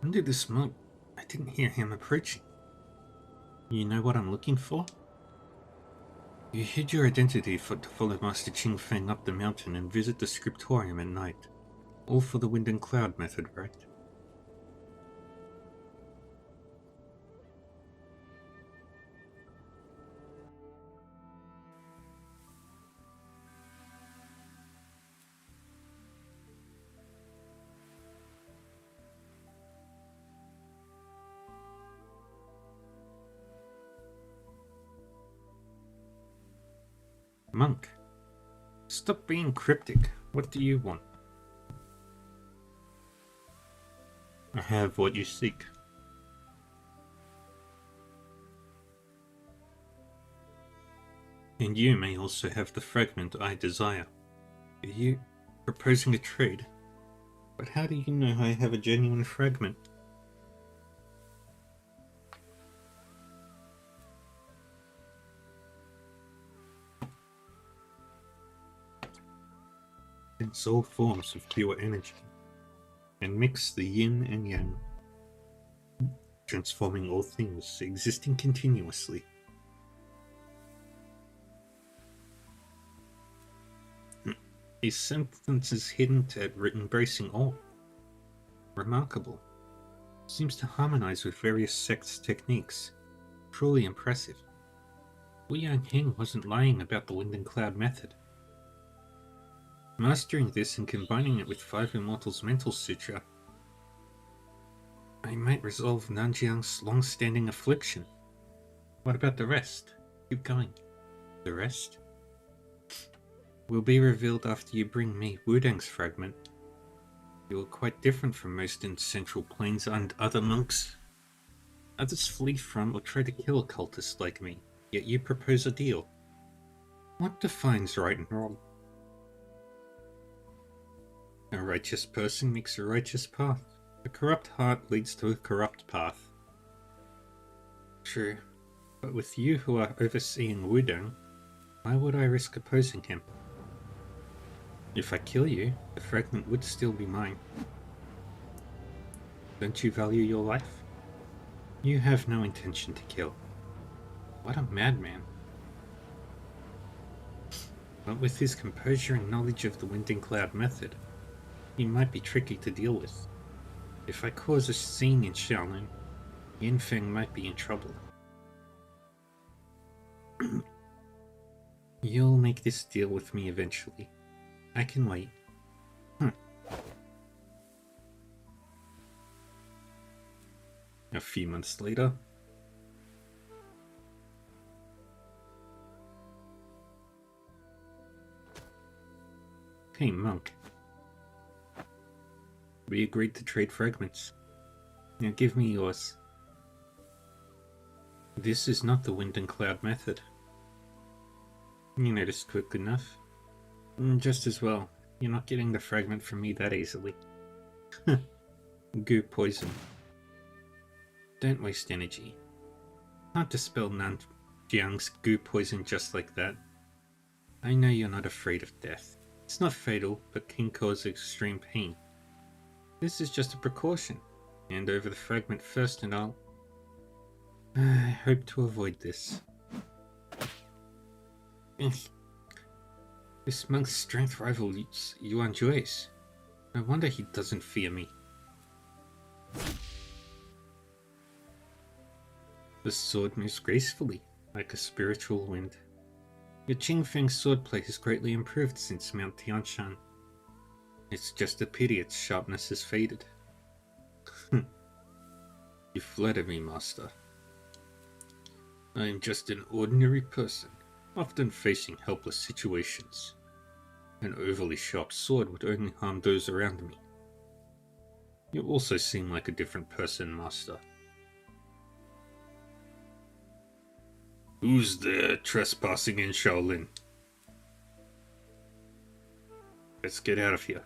Under this monk, I didn't hear him approaching. You know what I'm looking for? You hid your identity to follow Master Qingfen up the mountain and visit the scriptorium at night. All for the wind and cloud method, right? Monk, stop being cryptic. What do you want? I have what you seek. And you may also have the fragment I desire. Are you proposing a trade? But how do you know I have a genuine fragment? It's all forms of pure energy, and mix the yin and yang. transforming all things, existing continuously. A sentence is hidden at embracing all. Remarkable. Seems to harmonize with various sects' techniques. Truly impressive. Wu Yang Heng wasn't lying about the Wind and Cloud method. Mastering this and combining it with Five Immortals' Mental Sutra, I might resolve Nanjiang's long-standing affliction. What about the rest? Keep going. The rest? Will be revealed after you bring me Wudang's fragment. You are quite different from most in Central Plains and other monks. Others flee from or try to kill a cultist like me, yet you propose a deal. What defines right and wrong? A righteous person makes a righteous path. A corrupt heart leads to a corrupt path. True, but with you who are overseeing Wudang, why would I risk opposing him? If I kill you, the fragment would still be mine. Don't you value your life? You have no intention to kill. What a madman. But with his composure and knowledge of the Wind and Cloud method, he might be tricky to deal with. If I cause a scene in Shaolin, Yanfeng might be in trouble. You'll make this deal with me eventually. I can wait. A few months later. Hey, monk. We agreed to trade fragments. Now give me yours. This is not the Wind and Cloud method. You noticed quick enough. Just as well. You're not getting the fragment from me that easily. Goo poison. Don't waste energy. Can't dispel Nanjiang's goo poison just like that. I know you're not afraid of death. It's not fatal, but can cause extreme pain. This is just a precaution. Hand over the fragment first and I'll... I hope to avoid this. This monk's strength rivals Yuan Jue's. No wonder he doesn't fear me. The sword moves gracefully, like a spiritual wind. Your Qingfeng swordplay has greatly improved since Mount Tianshan. It's just a pity its sharpness has faded. You flatter me, master. I am just an ordinary person, often facing helpless situations. An overly sharp sword would only harm those around me. You also seem like a different person, master. Who's there trespassing in Shaolin? Let's get out of here.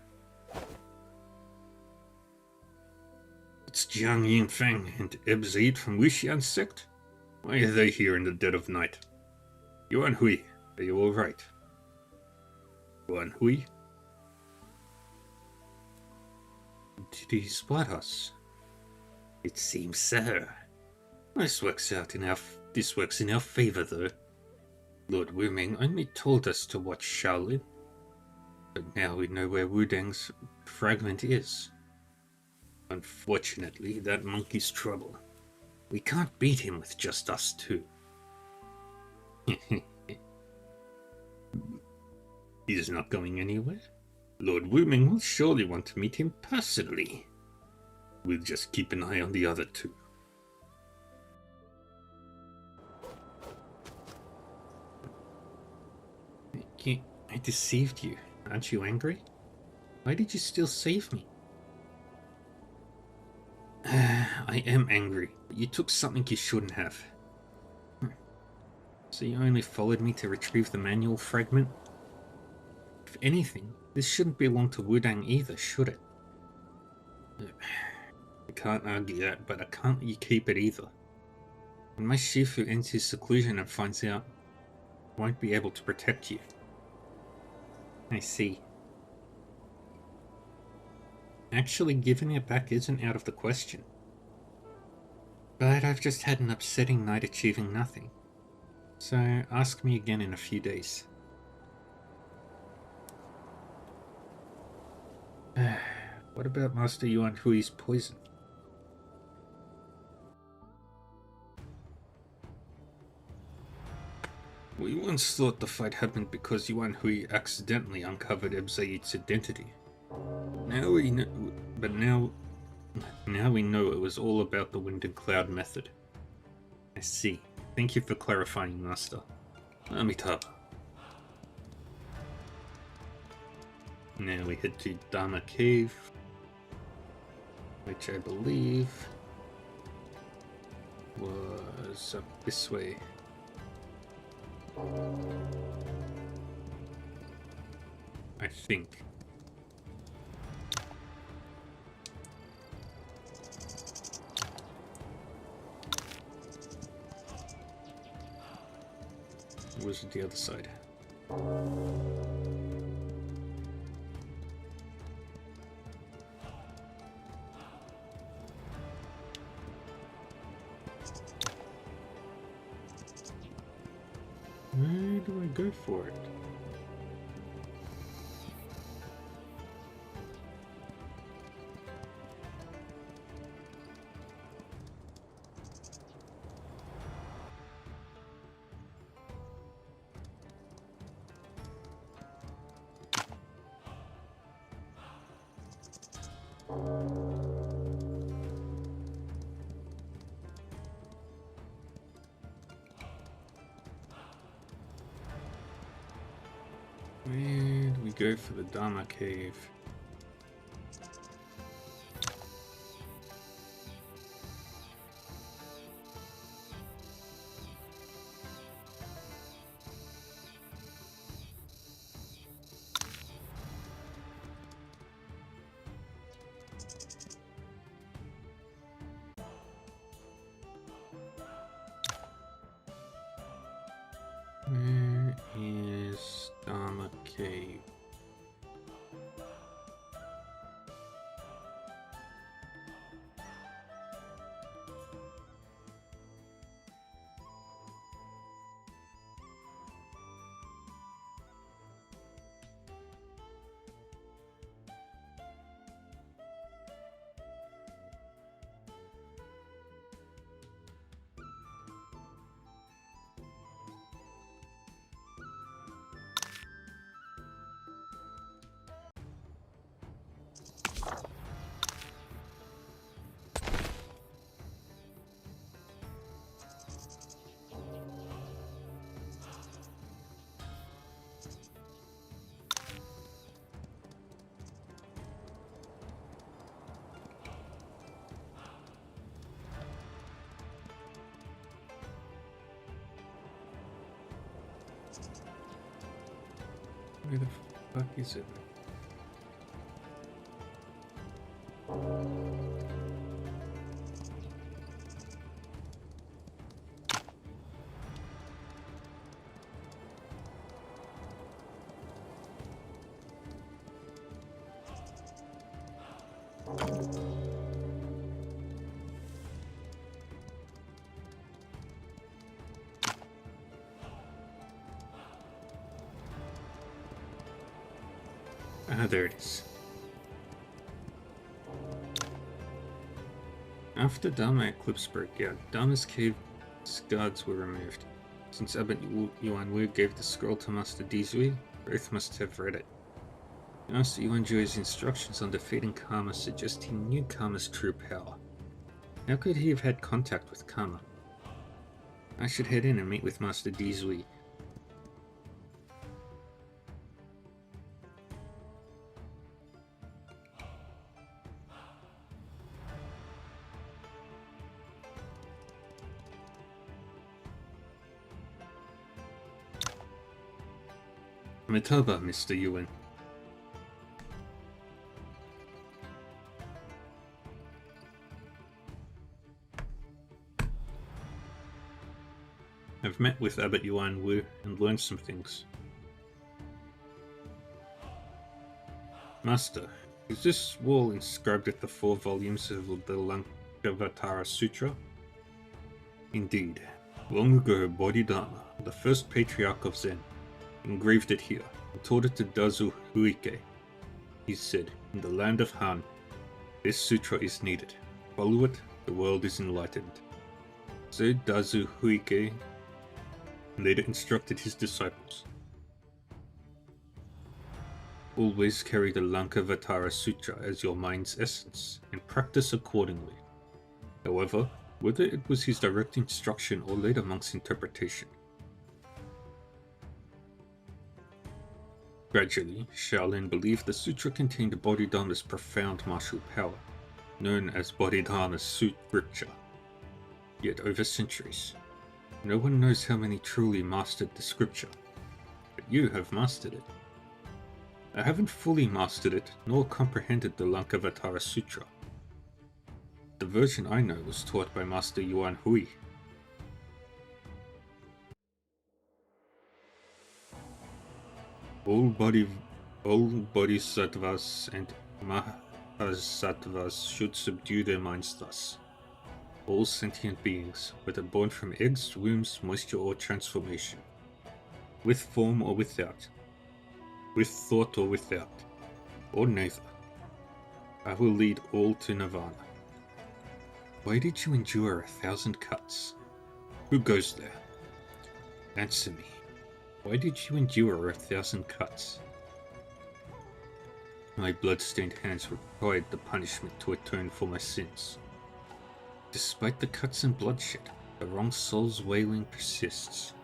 It's Jiang Yinfeng and Ebzaid from Wuxian sect? Why are they here in the dead of night? Yuan Hui, are you alright? Yuan Hui? Did he spot us? It seems so. This works in our favor, though. Lord Wuming only told us to watch Shaolin. But now we know where Wudang's fragment is. Unfortunately, that monkey's trouble. We can't beat him with just us two. He's not going anywhere. Lord Wuming will surely want to meet him personally. We'll just keep an eye on the other two. I deceived you. Aren't you angry? Why did you still save me? I am angry, but you took something you shouldn't have. So you only followed me to retrieve the manual fragment? If anything, this shouldn't belong to Wudang either, should it? I can't argue that, but I can't let you keep it either. When my Shifu ends his seclusion and finds out, I won't be able to protect you. I see. Actually, giving it back isn't out of the question. But I've just had an upsetting night achieving nothing. So ask me again in a few days. What about Master Yuan Hui's poison? We once thought the fight happened because Yuan Hui accidentally uncovered Ebsaid's identity. Now we know, but now we know it was all about the wind and cloud method. I see. Thank you for clarifying, Master. Amitabha. Now we head to Dharma Cave, which I believe was up this way. I think. Or was it the other side? Where do I go for it? Where do we go for the Dharma Cave? Where is Dharma Cave? Where the fuck is it? Ah, there it is. After Dharma Eclipse broke out, Dharma's cave's guards were removed. Since Abbot Yuan Wu gave the scroll to Master Dizui, both must have read it. Master Yuan Jui's instructions on defeating Karma suggest he knew Karma's true power. How could he have had contact with Karma? I should head in and meet with Master Dizui. Amitabha, Mr. Yuan. I've met with Abbot Yuan Wu and learned some things. Master, is this wall inscribed with the 4 volumes of the Lankavatara Sutra? Indeed. Long ago, Bodhidharma, the first patriarch of Zen, engraved it here and taught it to Dazu Huike. He said, in the land of Han, this sutra is needed. Follow it, the world is enlightened. So Dazu Huike later instructed his disciples. Always carry the Lankavatara Sutra as your mind's essence and practice accordingly. However, whether it was his direct instruction or later monk's interpretation. Gradually, Shaolin believed the sutra contained Bodhidharma's profound martial power, known as Bodhidharma's Scripture. Yet over centuries, no one knows how many truly mastered the scripture, but you have mastered it. I haven't fully mastered it, nor comprehended the Lankavatara Sutra. The version I know was taught by Master Yuan Hui. All bodhisattvas and mahasattvas should subdue their minds thus. All sentient beings, whether born from eggs, wombs, moisture, or transformation, with form or without, with thought or without, or neither, I will lead all to Nirvana. Why did you endure 1,000 cuts? Who goes there? Answer me. Why did you endure 1,000 cuts? My blood-stained hands required the punishment to atone for my sins. Despite the cuts and bloodshed, the wrong soul's wailing persists.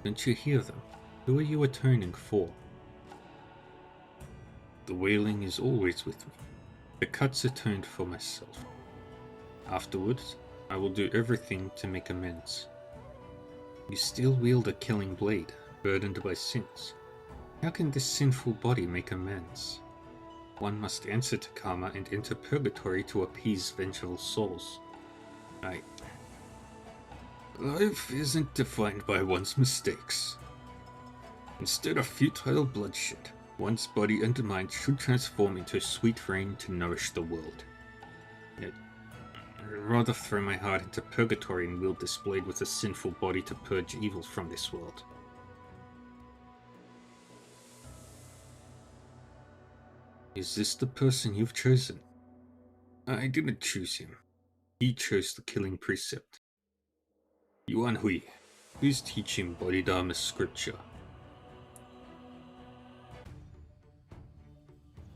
Don't you hear them? Who are you atoning for? The wailing is always with me. The cuts atoned for myself. Afterwards, I will do everything to make amends. You still wield a killing blade, burdened by sins. How can this sinful body make amends? One must answer to karma and enter purgatory to appease vengeful souls. Life isn't defined by one's mistakes. Instead of futile bloodshed, one's body and mind should transform into sweet rain to nourish the world. Yet, I'd rather throw my heart into purgatory and wield this blade with a sinful body to purge evil from this world. Is this the person you've chosen? I didn't choose him. He chose the killing precept. Yuan Hui, who's teaching Bodhidharma's scripture?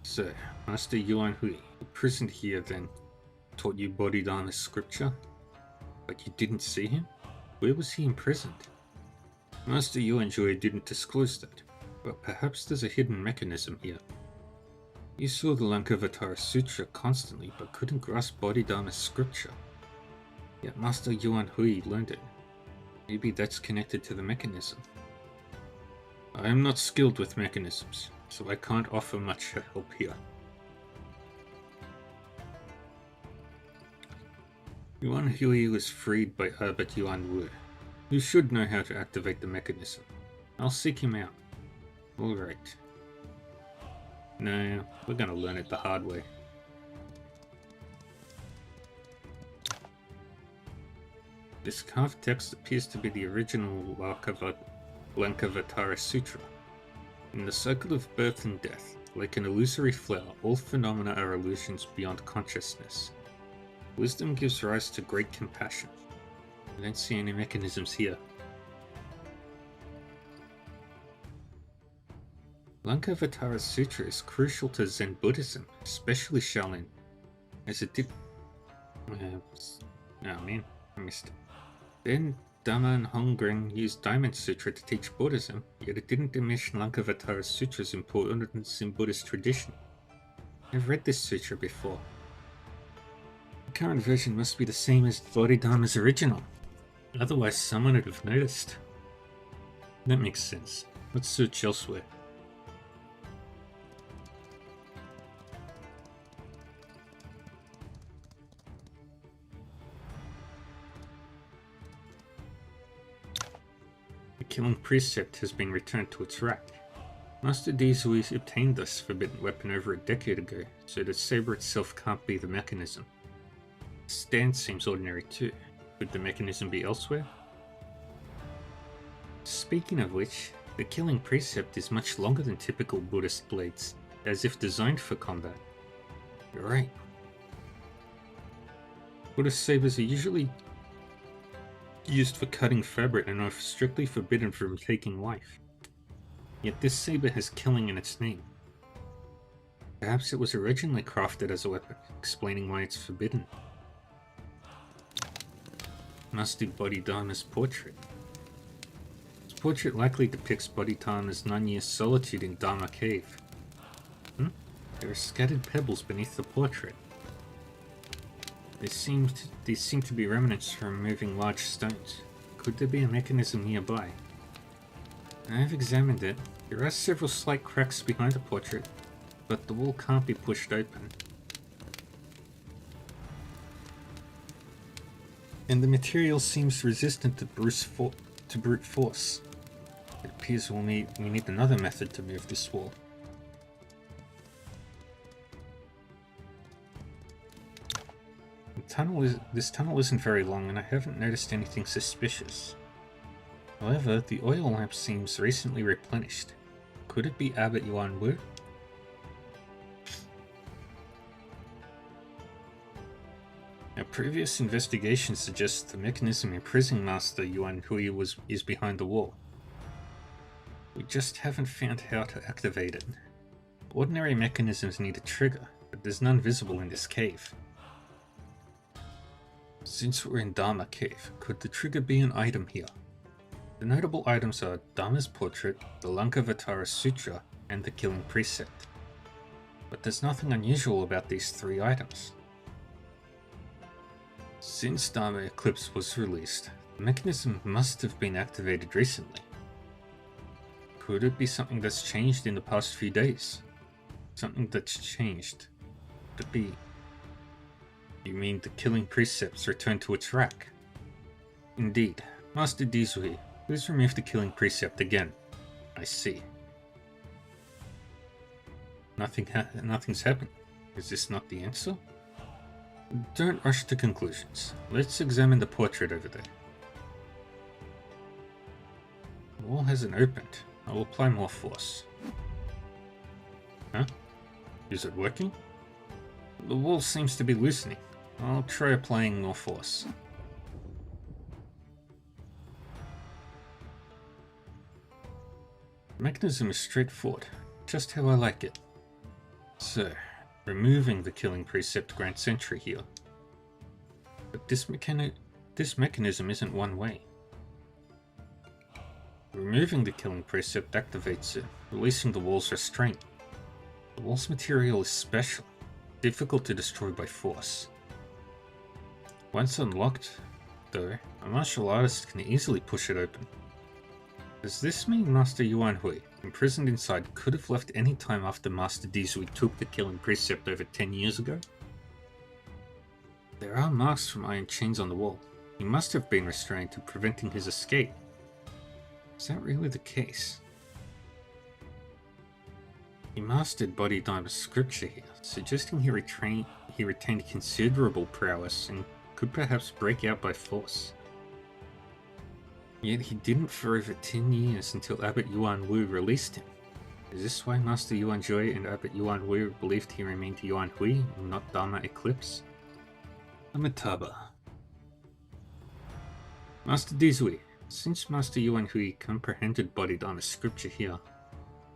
So, Master Yuan Hui, imprisoned here then, taught you Bodhidharma's scripture? But you didn't see him? Where was he imprisoned? Master Yuan Hui didn't disclose that, but perhaps there's a hidden mechanism here. You saw the Lankavatara Sutra constantly, but couldn't grasp Bodhidharma's scripture. Yet Master Yuan Hui learned it. Maybe that's connected to the mechanism. I am not skilled with mechanisms, so I can't offer much help here. Yuan Hui was freed by Herbert Yuan Wu, who should know how to activate the mechanism. I'll seek him out. Alright. No, we're gonna learn it the hard way. This carved text appears to be the original Lankavatara Sutra. In the cycle of birth and death, like an illusory flower, all phenomena are illusions beyond consciousness. Wisdom gives rise to great compassion. I don't see any mechanisms here. Lankavatara Sutra is crucial to Zen Buddhism, especially Shaolin, as it did... Oh man, I missed it. Then Dhamma and Hongreng used Diamond Sutra to teach Buddhism, yet it didn't diminish Lankavatara Sutra's importance in Buddhist tradition. I've read this sutra before. The current version must be the same as Bodhidharma's original. Otherwise someone would have noticed. That makes sense. Let's search elsewhere. The killing precept has been returned to its rack. Master Dizui obtained this forbidden weapon over a decade ago, so the saber itself can't be the mechanism. The stance seems ordinary too. Could the mechanism be elsewhere? Speaking of which, the killing precept is much longer than typical Buddhist blades, as if designed for combat. You're right. Buddhist sabers are usually used for cutting fabric and are strictly forbidden from taking life. Yet this saber has killing in its name. Perhaps it was originally crafted as a weapon, explaining why it's forbidden. Master Bodhidharma's portrait. This portrait likely depicts Bodhidharma's 9 years solitude in Dharma Cave. There are scattered pebbles beneath the portrait. These seem to be remnants from moving large stones. Could there be a mechanism nearby? I have examined it. There are several slight cracks behind the portrait, but the wall can't be pushed open. And the material seems resistant to brute force. It appears we need another method to move this wall. This tunnel isn't very long, and I haven't noticed anything suspicious. However, the oil lamp seems recently replenished. Could it be Abbot Yuan Wu? Our previous investigation suggests the mechanism imprisoning Master Yuan Hui is behind the wall. We just haven't found how to activate it. Ordinary mechanisms need a trigger, but there's none visible in this cave. Since we're in Dharma Cave, could the trigger be an item here? The notable items are Dharma's portrait, the Lankavatara Sutra, and the Killing Precept. But there's nothing unusual about these three items. Since Dharma Eclipse was released, the mechanism must have been activated recently. Could it be something that's changed in the past few days? Something that's changed. Could it be? You mean the Killing Precepts returned to its rack? Indeed. Master Dizui, please remove the Killing Precept again. I see. Nothing's happened. Is this not the answer? Don't rush to conclusions. Let's examine the portrait over there. The wall hasn't opened. I will apply more force. Huh? Is it working? The wall seems to be loosening. I'll try applying more force. The mechanism is straightforward, just how I like it. So, removing the Killing Precept grants entry here. But this mechanism isn't one way. Removing the Killing Precept activates it, releasing the wall's restraint. The wall's material is special, difficult to destroy by force. Once unlocked, though, a martial artist can easily push it open. Does this mean Master Yuan Hui, imprisoned inside, could have left any time after Master Dizui took the Killing Precept over 10 years ago? There are marks from iron chains on the wall. He must have been restrained to preventing his escape. Is that really the case? He mastered Bodhidharma's scripture here, suggesting he retained considerable prowess and could perhaps break out by force. Yet he didn't for over 10 years until Abbot Yuan Wu released him. Is this why Master Yuan Jue and Abbot Yuan Wu believed he remained Yuan Hui and not Dharma Eclipse? Amitabha. Master Dizui, since Master Yuan Hui comprehended Bodhidharma's scripture here,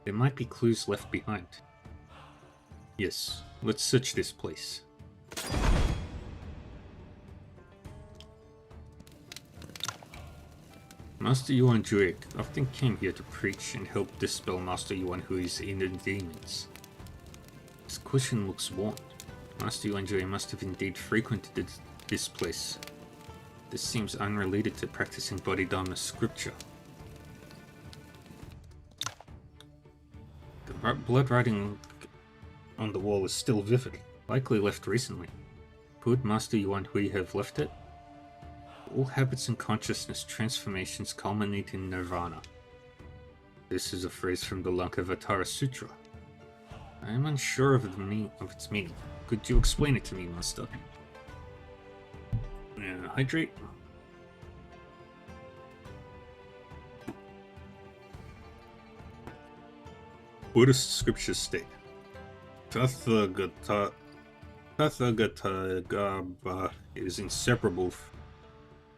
there might be clues left behind. Yes, let's search this place. Master Yuan Jue often came here to preach and help dispel Master Yuan Hui's inner demons. This cushion looks worn. Master Yuan Jue must have indeed frequented this place. This seems unrelated to practicing Bodhidharma's scripture. The blood writing on the wall is still vivid, likely left recently. Could Master Yuan Hui have left it? All habits and consciousness transformations culminate in nirvana. This is a phrase from the Lankavatara Sutra. I am unsure of its meaning. Could you explain it to me, Master? Hydrate? Buddhist scriptures state, Tathagata is inseparable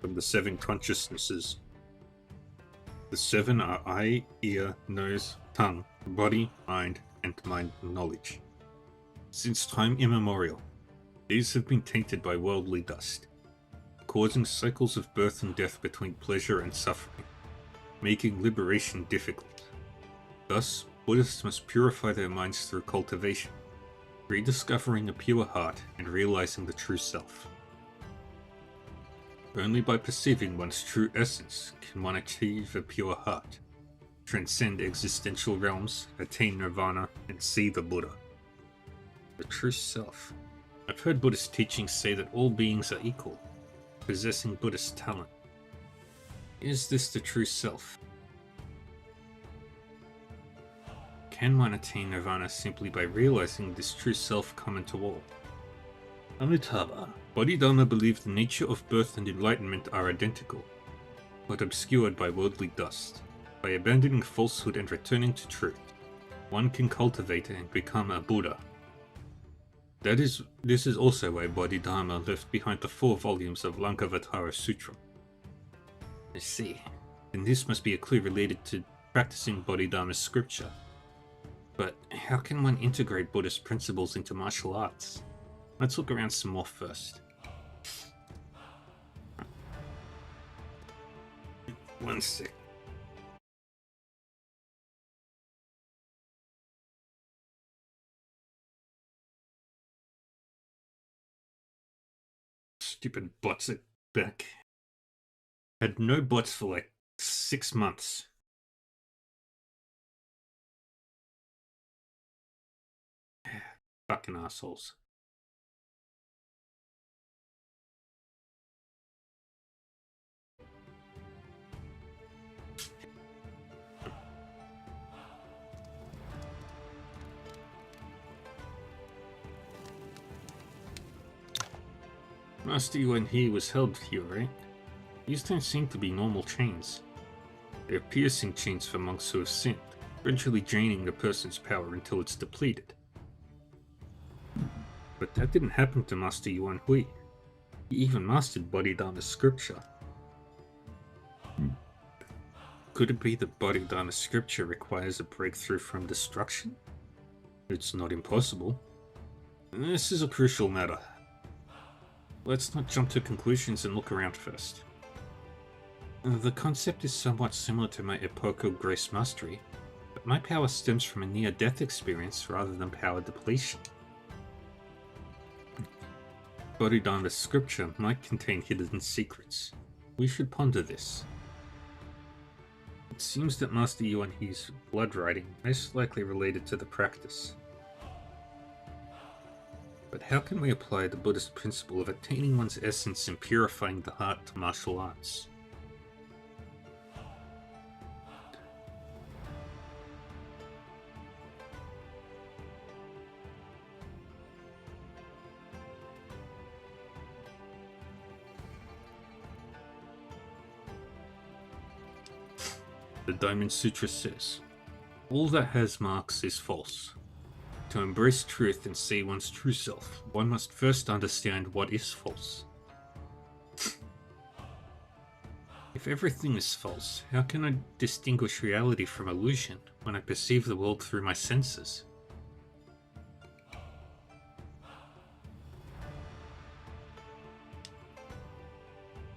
from the seven consciousnesses. The seven are eye, ear, nose, tongue, body, mind, and mind knowledge. Since time immemorial, these have been tainted by worldly dust, causing cycles of birth and death between pleasure and suffering, making liberation difficult. Thus, Buddhists must purify their minds through cultivation, rediscovering a pure heart and realizing the true self. Only by perceiving one's true essence can one achieve a pure heart, transcend existential realms, attain nirvana, and see the Buddha. The true self. I've heard Buddhist teachings say that all beings are equal, possessing Buddhist talent. Is this the true self? Can one attain nirvana simply by realizing this true self common to all? Amitabha. Bodhidharma believed the nature of birth and enlightenment are identical, but obscured by worldly dust. By abandoning falsehood and returning to truth, one can cultivate and become a Buddha. This is also why Bodhidharma left behind the 4 volumes of Lankavatara Sutra. I see. Then this must be a clue related to practicing Bodhidharma's scripture. But how can one integrate Buddhist principles into martial arts? Let's look around some more first. One sec. Stupid bots at back. Had no bots for like 6 months. Fucking assholes. Master Yuan He was held here, right? These don't seem to be normal chains. They're piercing chains for monks who have sinned, gradually draining a person's power until it's depleted. But that didn't happen to Master Yuan Hui. He even mastered Bodhidharma's scripture. Could it be that Bodhidharma's scripture requires a breakthrough from destruction? It's not impossible. This is a crucial matter. Let's not jump to conclusions and look around first. The concept is somewhat similar to my Epochal Grace Mastery, but my power stems from a near-death experience rather than power depletion. Bodhidharma's scripture might contain hidden secrets. We should ponder this. It seems that Master Yuan He's blood writing most likely related to the practice. But how can we apply the Buddhist principle of attaining one's essence and purifying the heart to martial arts? The Diamond Sutra says, all that has marks is false. To embrace truth and see one's true self, one must first understand what is false. If everything is false, how can I distinguish reality from illusion when I perceive the world through my senses?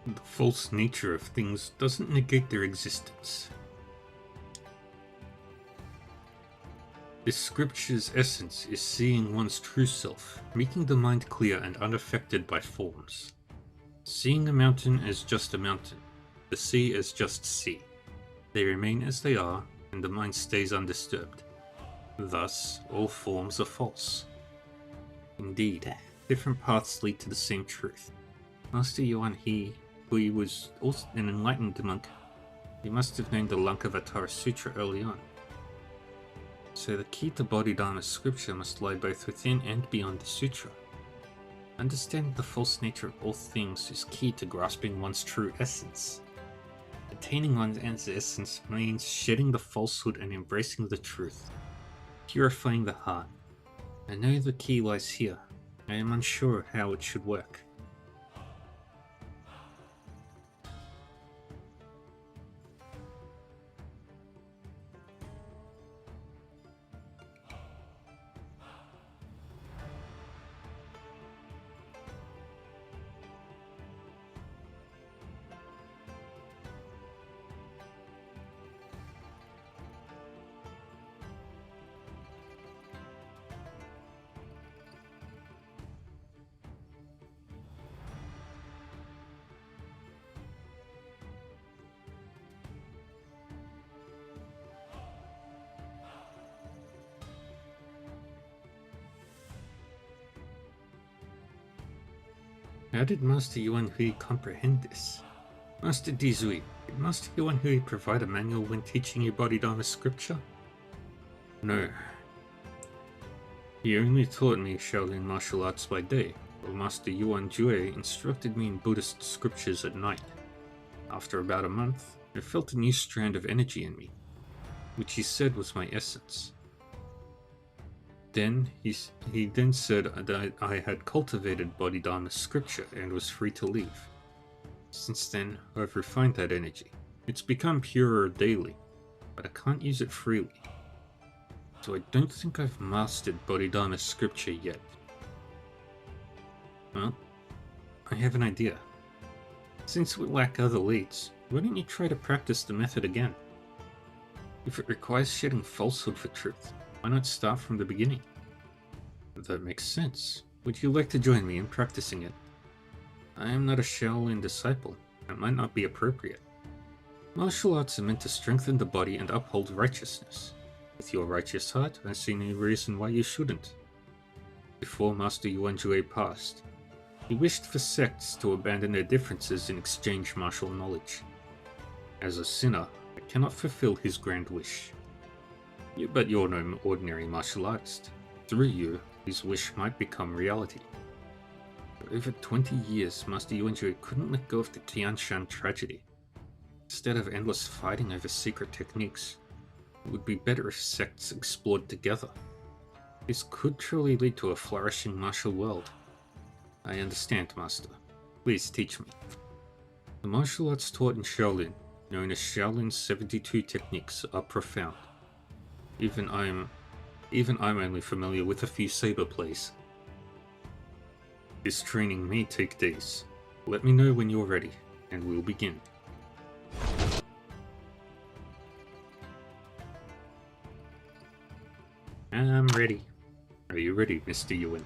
The false nature of things doesn't negate their existence. This scripture's essence is seeing one's true self, making the mind clear and unaffected by forms. Seeing a mountain as just a mountain, the sea as just sea. They remain as they are, and the mind stays undisturbed. Thus, all forms are false. Indeed, different paths lead to the same truth. Master Yuan He, who was also an enlightened monk, he must have known the Lankavatara Sutra early on. So the key to Bodhidharma's scripture must lie both within and beyond the sutra. Understanding the false nature of all things is key to grasping one's true essence. Attaining one's essence means shedding the falsehood and embracing the truth. Purifying the heart. I know the key lies here. I am unsure how it should work. How did Master Yuan Hui comprehend this? Master Dizui, did Master Yuan Hui provide a manual when teaching you Bodhidharma scripture? No. He only taught me Shaolin martial arts by day, while Master Yuan Jue instructed me in Buddhist scriptures at night. After about a month, I felt a new strand of energy in me, which he said was my essence. Then he then said that I had cultivated Bodhidharma scripture and was free to leave. Since then, I've refined that energy. It's become purer daily, but I can't use it freely. So I don't think I've mastered Bodhidharma scripture yet. Well, I have an idea. Since we lack other leads, why don't you try to practice the method again? If it requires shedding falsehood for truth, why not start from the beginning? That makes sense. Would you like to join me in practicing it? I am not a Shaolin disciple. It might not be appropriate. Martial arts are meant to strengthen the body and uphold righteousness. With your righteous heart, I see no reason why you shouldn't. Before Master Yuan Jue passed, he wished for sects to abandon their differences and exchange martial knowledge. As a sinner, I cannot fulfill his grand wish. But you're no ordinary martial artist. Through you, his wish might become reality. For over 20 years, Master Yuan Jue couldn't let go of the Tianshan tragedy. Instead of endless fighting over secret techniques, it would be better if sects explored together. This could truly lead to a flourishing martial world. I understand, Master. Please teach me. The martial arts taught in Shaolin, known as Shaolin's 72 techniques, are profound. Even I'm only familiar with a few saber plays. This training may take days. Let me know when you're ready, and we'll begin. I'm ready. Are you ready, Mr. Yuan?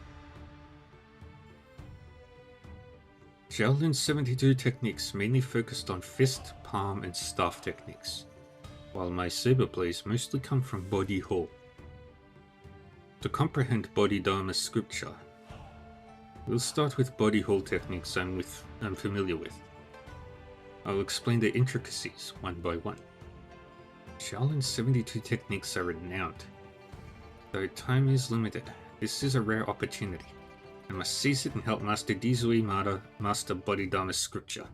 Shaolin's 72 techniques mainly focused on fist, palm, and staff techniques, while my saber plays mostly come from Bodhi-ho. To comprehend Bodhidharma scripture, we'll start with Bodhi-ho techniques I'm familiar with. I'll explain the intricacies one by one. Shaolin's 72 techniques are renowned. Though time is limited, this is a rare opportunity. I must seize it and help Master Dizui master Bodhidharma scripture.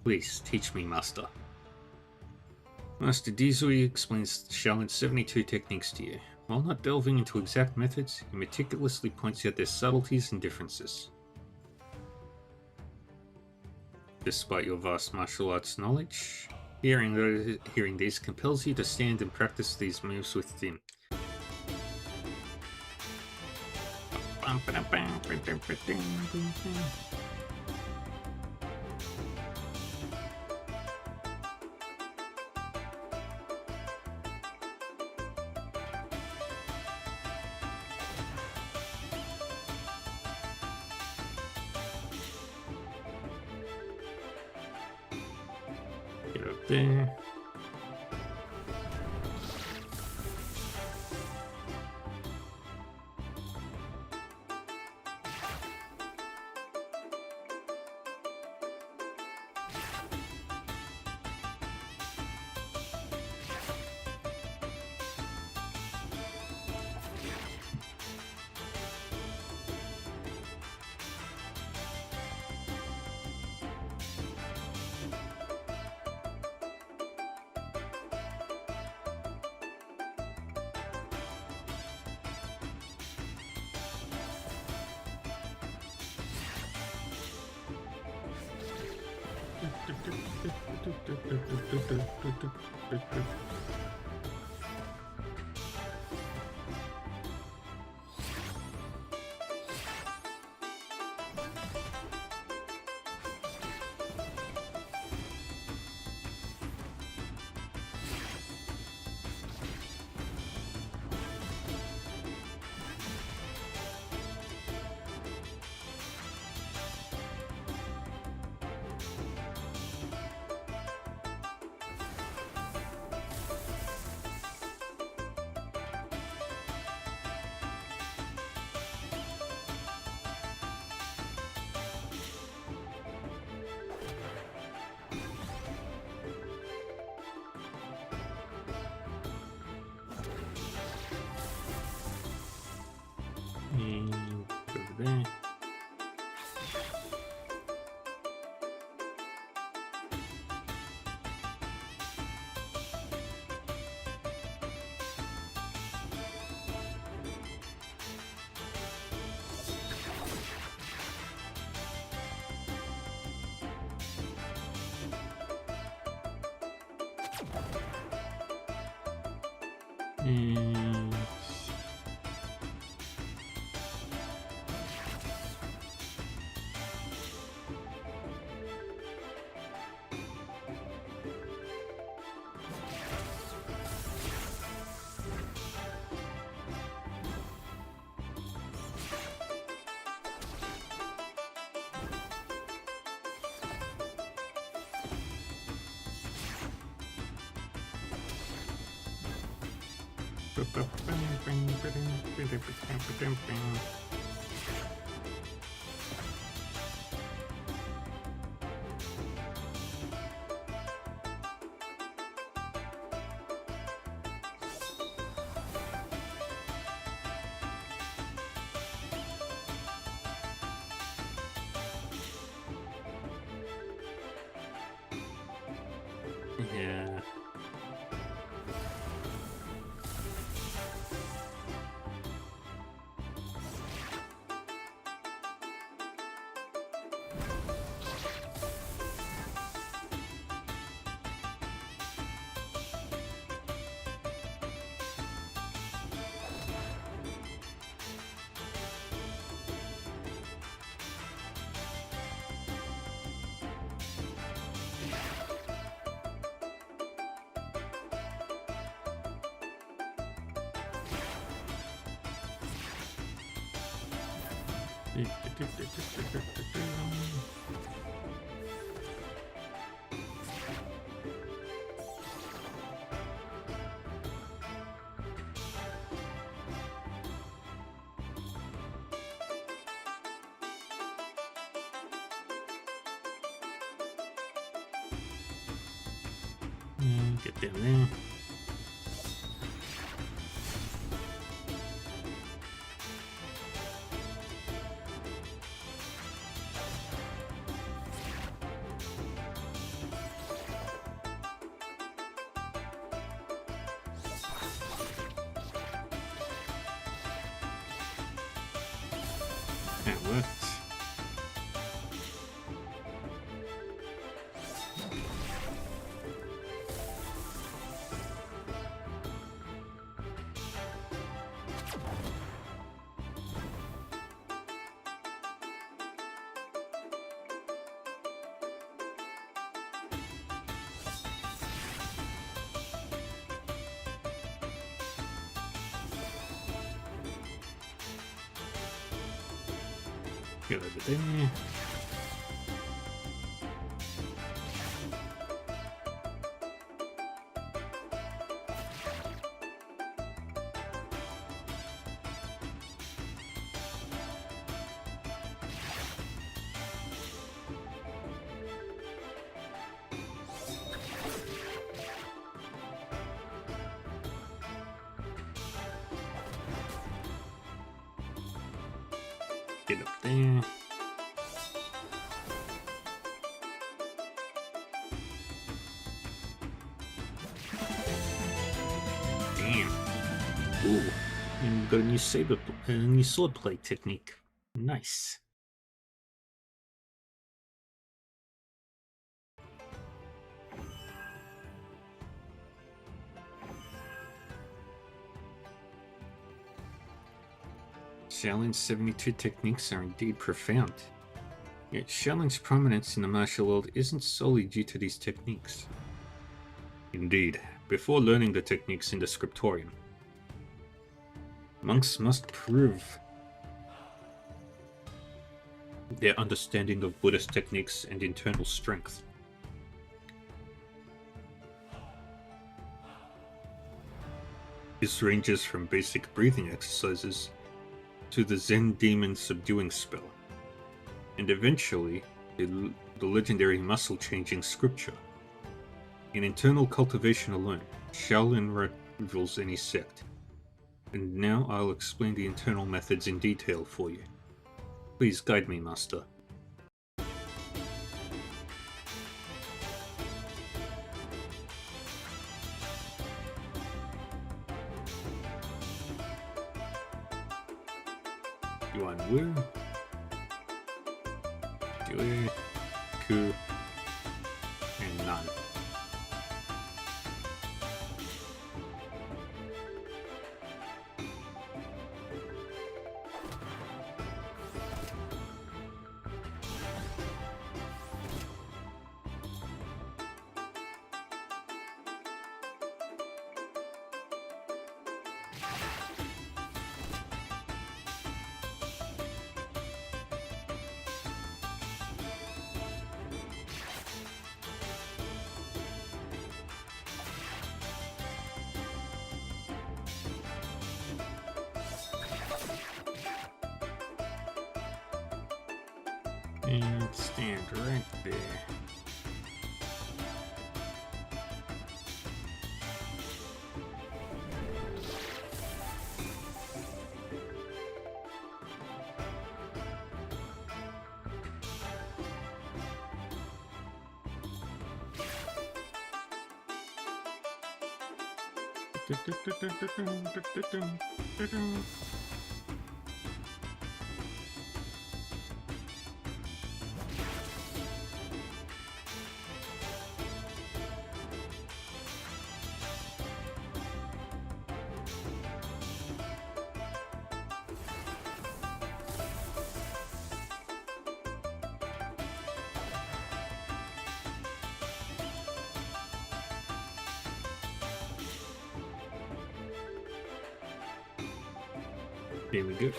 Please teach me, Master. Master Dizui explains Shaolin's 72 techniques to you. While not delving into exact methods, he meticulously points out their subtleties and differences. Despite your vast martial arts knowledge, hearing these compels you to stand and practice these moves with him. Get up there. And go to there. And yeah. Get down there. That worked. Get over there. Get up there. Damn. Ooh. And we've got a new sword play technique. Nice. Shaolin's 72 techniques are indeed profound. Yet Shaolin's prominence in the martial world isn't solely due to these techniques. Indeed, before learning the techniques in the scriptorium, monks must prove their understanding of Buddhist techniques and internal strength. This ranges from basic breathing exercises to the Zen demon subduing spell, and eventually the legendary muscle-changing scripture. In internal cultivation alone, Shaolin rivals any sect. And now I'll explain the internal methods in detail for you. Please guide me, Master. Yuan Wu, Jue, Ku, and Nan. And stand right there. Here we go.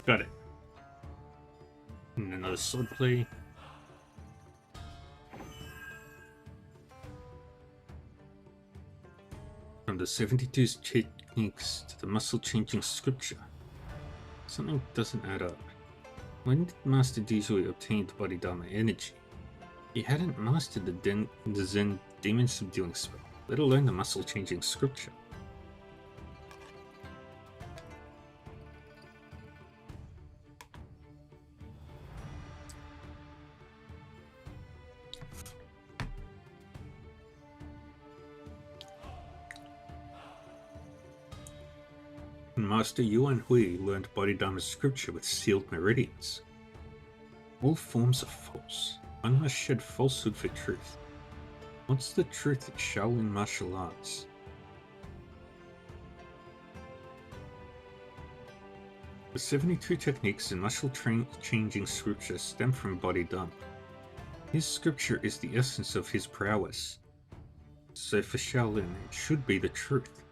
Got it. And another sword play. From the 72 techniques to the muscle-changing scripture, something doesn't add up. When did Master Dizui obtain the Bodhidharma energy? He hadn't mastered the Zen demon subduing spell, let alone the muscle-changing scripture. Master Yuan Hui learned Bodhidharma scripture with sealed meridians. All forms are false. One must shed falsehood for truth. What's the truth in Shaolin martial arts? The 72 techniques in muscle-changing scripture stem from Bodhidharma. His scripture is the essence of his prowess. So for Shaolin, it should be the truth.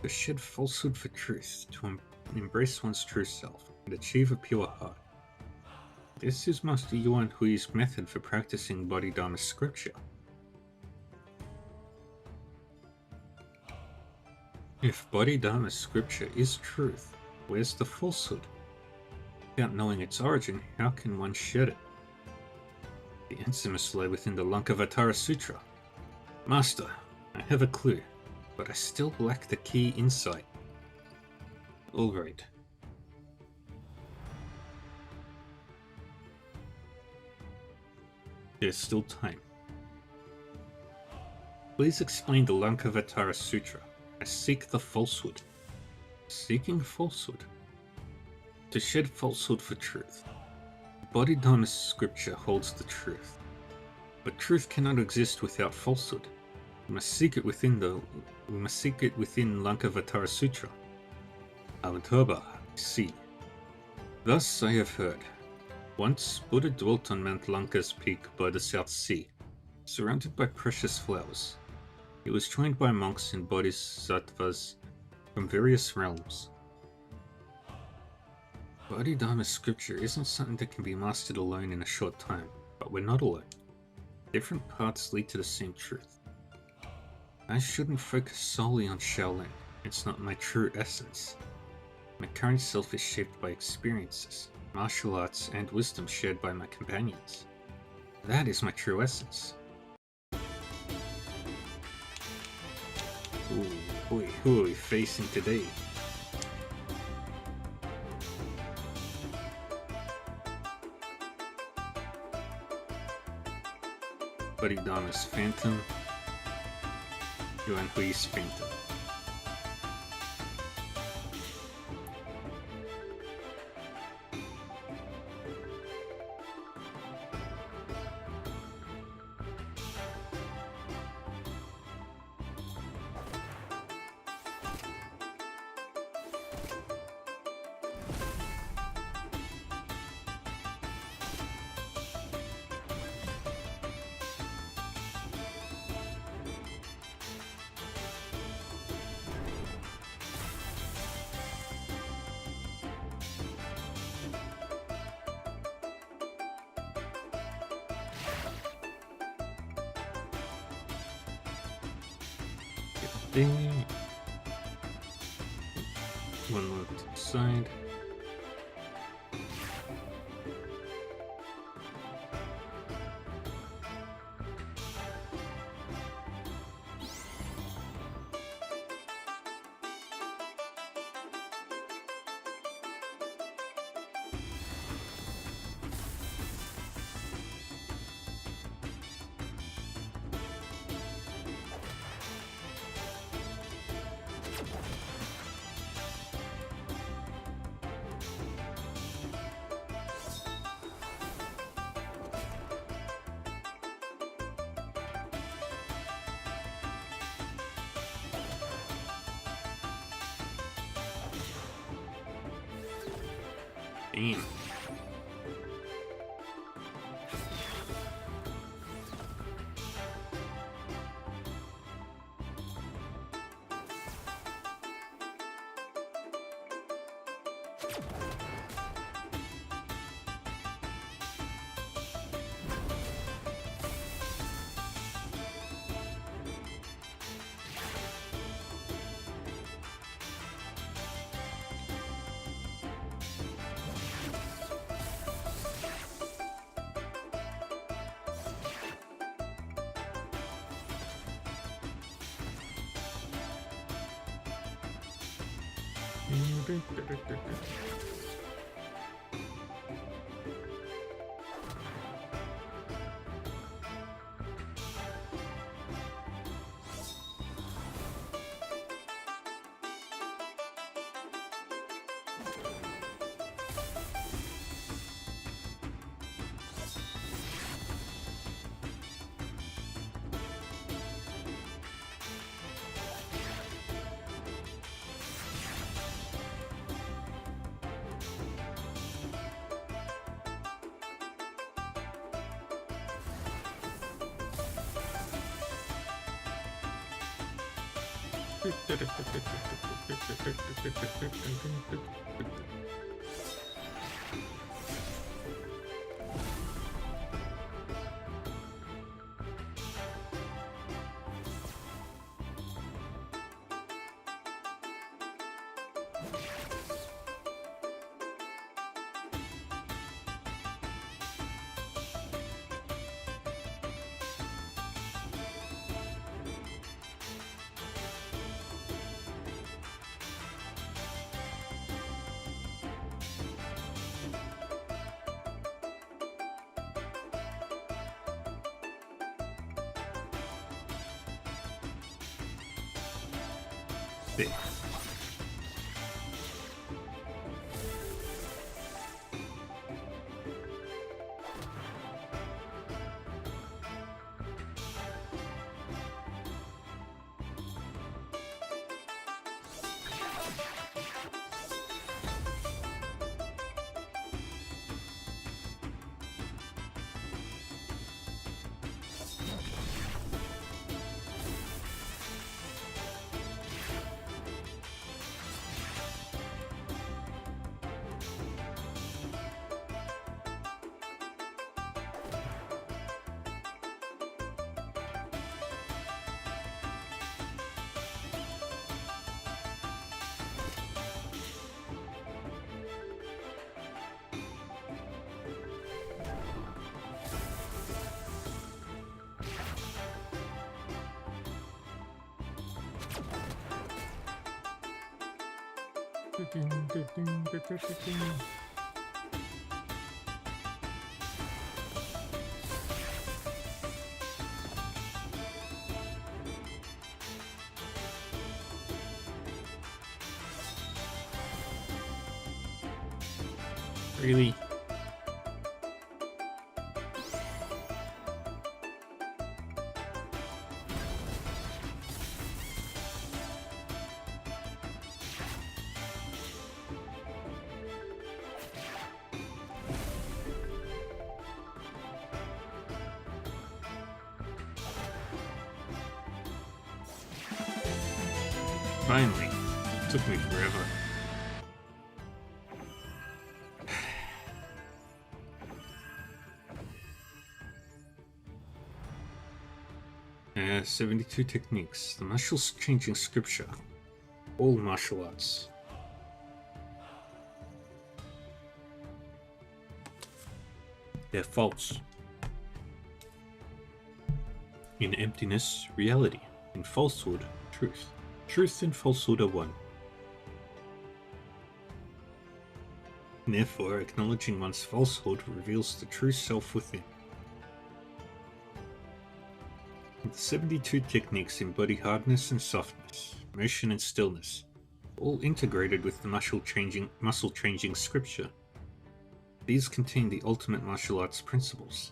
To shed falsehood for truth, to embrace one's true self, and achieve a pure heart. This is Master Yuan Hui's method for practicing Bodhidharma scripture. If Bodhidharma scripture is truth, where's the falsehood? Without knowing its origin, how can one shed it? The answer must lie within the Lankavatara Sutra. Master, I have a clue. but I still lack the key insight. Alright. There's still time. Please explain the Lankavatara Sutra. I seek the falsehood. Seeking falsehood? To shed falsehood for truth. Bodhidharma scripture holds the truth. But truth cannot exist without falsehood. We must seek it within Lankavatara Sutra. Amitabha, see. Thus I have heard. Once Buddha dwelt on Mount Lanka's peak by the South Sea, surrounded by precious flowers. He was joined by monks and bodhisattvas from various realms. Bodhidharma scripture isn't something that can be mastered alone in a short time, but we're not alone. Different paths lead to the same truth. I shouldn't focus solely on Shaolin. It's not my true essence. My current self is shaped by experiences, martial arts, and wisdom shared by my companions. That is my true essence. Ooh, boy, who are we facing today? Bodhidharma's Phantom, Yuan Hui's Phantom. Ding. One more to the side. Damn. There. Really? Finally. It took me forever. Uh, 72 techniques. The martial changing scripture. All martial arts. They're false. In emptiness, reality. In falsehood, truth. Truth and falsehood are one. Therefore, acknowledging one's falsehood reveals the true self within. The 72 techniques embody hardness and softness, motion and stillness, all integrated with the muscle changing scripture. These contain the ultimate martial arts principles.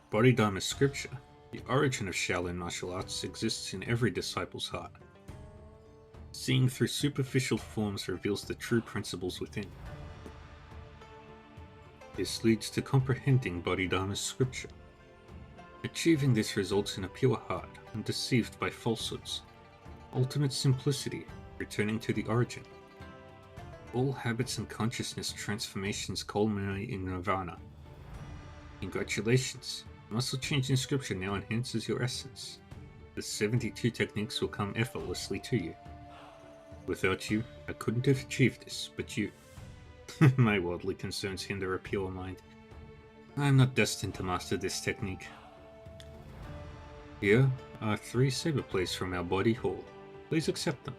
Bodhidharma scripture, the origin of Shaolin martial arts, exists in every disciple's heart. Seeing through superficial forms reveals the true principles within. This leads to comprehending Bodhidharma's scripture. Achieving this results in a pure heart, undeceived by falsehoods. Ultimate simplicity, returning to the origin. All habits and consciousness transformations culminate in nirvana. Congratulations, muscle changing scripture now enhances your essence. The 72 techniques will come effortlessly to you. Without you, I couldn't have achieved this, but you. My worldly concerns hinder a pure mind. I am not destined to master this technique. Here are 3 saber plates from our body hall. Please accept them.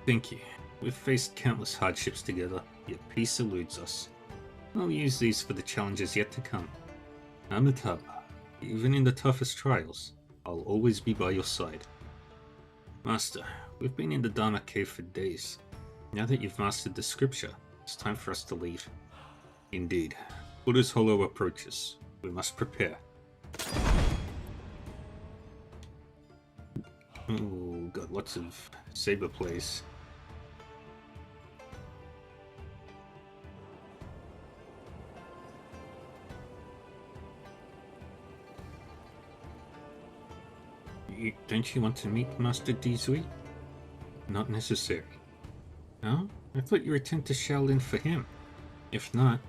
Thank you. We've faced countless hardships together, yet peace eludes us. I'll use these for the challenges yet to come. Amitabha, even in the toughest trials, I'll always be by your side. Master, we've been in the Dharma cave for days. Now that you've mastered the scripture, it's time for us to leave. Indeed. Buddha's Hollow approaches. We must prepare. Oh, got lots of saber plays. Don't you want to meet Master Dizui? Not necessary. No? I thought you returned to Shaolin for him. If not...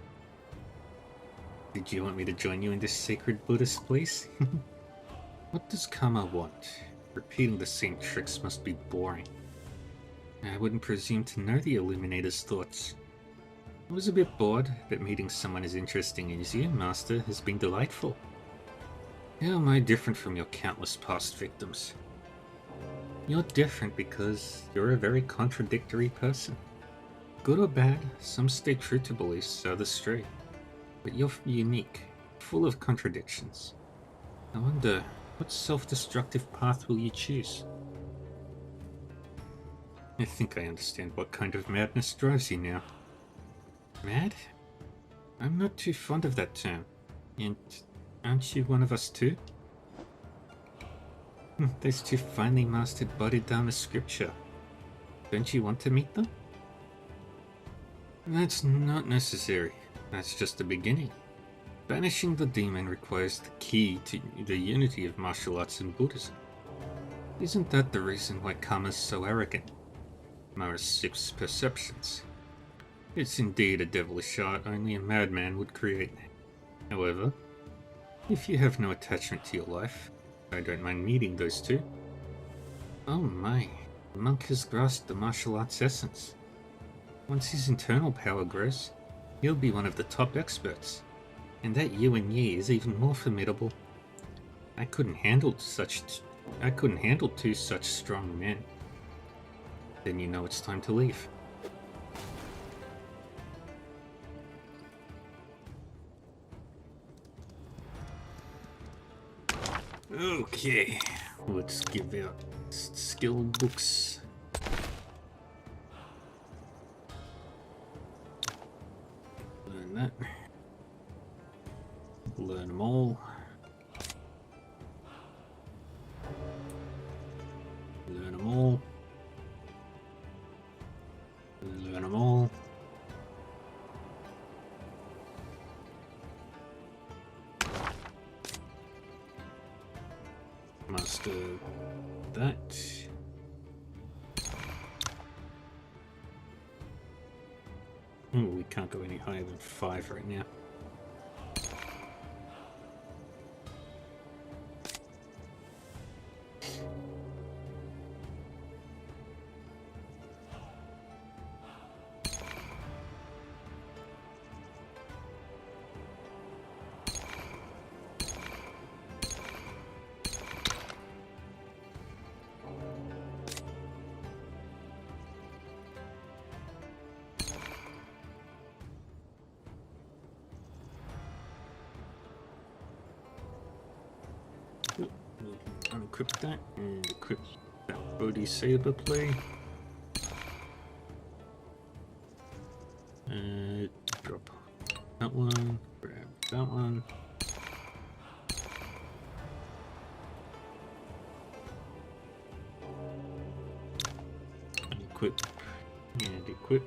Did you want me to join you in this sacred Buddhist place? What does Kama want? Repeating the same tricks must be boring. I wouldn't presume to know the Illuminator's thoughts. I was a bit bored, but meeting someone as interesting as you, Master, has been delightful. How am I different from your countless past victims? You're different because you're a very contradictory person. Good or bad, some stay true to beliefs, others stray. But you're unique, full of contradictions. I wonder, What self-destructive path will you choose? I think I understand what kind of madness drives you now. Mad? I'm not too fond of that term. And aren't you one of us too? Those two finely mastered Bodhidharma scripture. Don't you want to meet them? That's not necessary. That's just the beginning. Banishing the demon requires the key to the unity of martial arts and Buddhism. Isn't that the reason why Karma's so arrogant? Mara's 6 perceptions. It's indeed a devilish art only a madman would create. However, if you have no attachment to your life, I don't mind meeting those two. Oh my, the monk has grasped the martial arts essence. Once his internal power grows, he'll be one of the top experts. And that Yuan Yi is even more formidable. I couldn't handle 2 such strong men. Then you know it's time to leave. Okay, let's give out skill books. Learn that. Learn them all. Learn them all. Learn them all. Master that. Oh, we can't go any higher than 5 right now. Unequip that and equip that Bodhi Saber play. Drop that one, grab that one. Unequip and equip.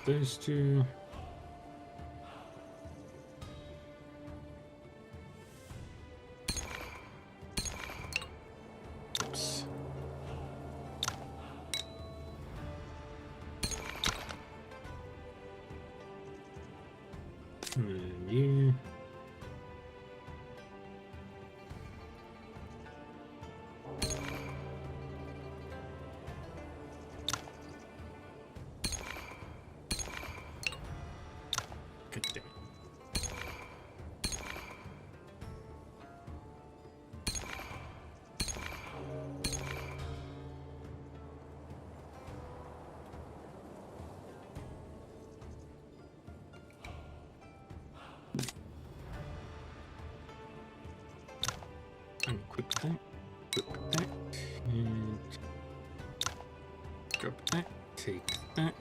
Those two. Oops. And you. God damn it. Unequip that, equip that, and drop that, take that.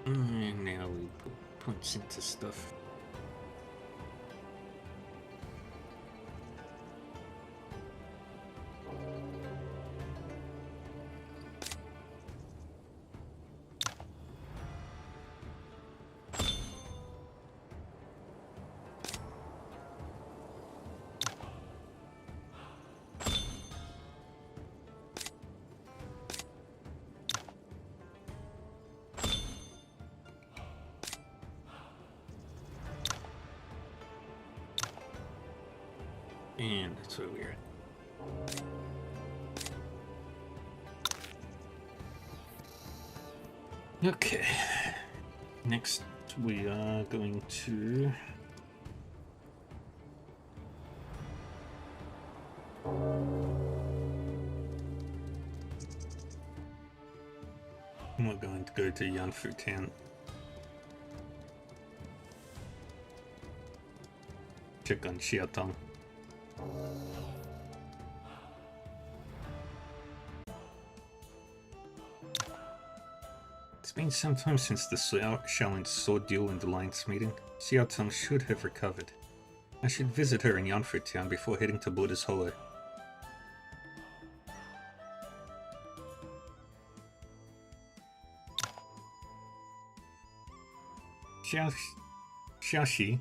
And now we put points into stuff. And that's where we're at. Okay. Next, we are going to... We're going to go to Yanfu Town. Check on Xiaotong. It's been some time since the Shaolin sword duel and alliance meeting. Xiaotong should have recovered. I should visit her in Yanfu Town before heading to Buddha's Hollow. Xiaoxi,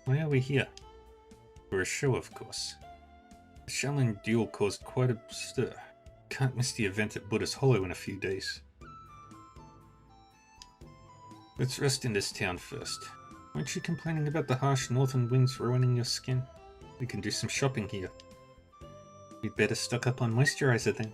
why are we here? For a show, of course. The Shaolin duel caused quite a stir. Can't miss the event at Buddha's Hollow in a few days. Let's rest in this town first. Weren't you complaining about the harsh northern winds ruining your skin? We can do some shopping here. You'd better stock up on moisturizer then.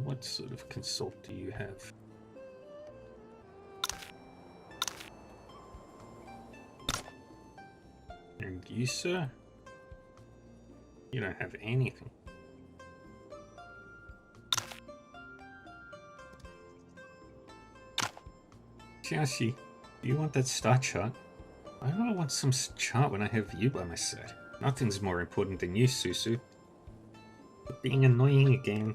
What sort of consult do you have? And you, sir? You don't have anything. Xiaoxi, do you want that star chart? Why do I want some chart when I have you by my side? Nothing's more important than you, Susu. But being annoying again.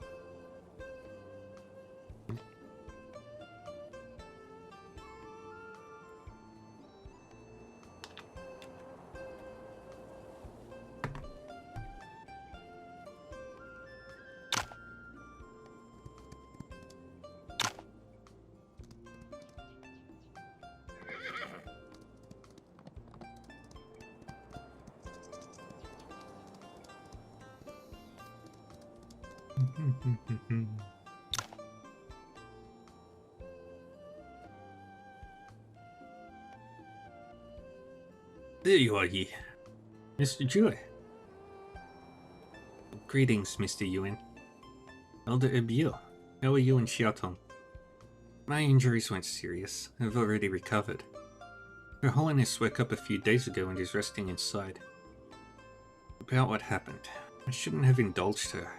There you are, Yi. Mr. Jue. Greetings, Mr. Yuan. Elder Ebiel, how are you and Xiaotong? My injuries weren't serious. I've already recovered. Her Holiness woke up a few days ago and is resting inside. About what happened. I shouldn't have indulged her.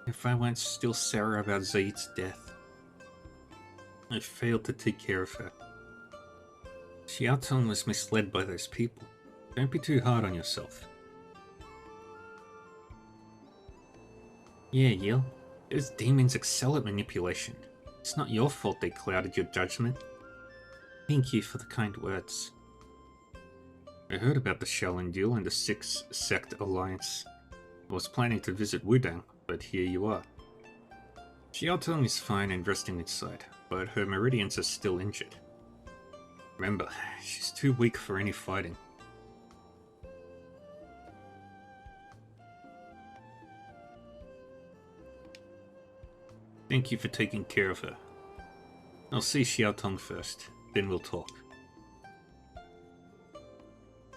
If I weren't still sour about Zaid's death. I failed to take care of her. Xiaotong was misled by those people. Don't be too hard on yourself. Yeah, Yil. Those demons excel at manipulation. It's not your fault they clouded your judgment. Thank you for the kind words. I heard about the Shaolin duel and the Six Sect Alliance. I was planning to visit Wudang, but here you are. Xiaotong is fine and resting inside, but her meridians are still injured. Remember, she's too weak for any fighting. Thank you for taking care of her. I'll see Xiaotong first, then we'll talk.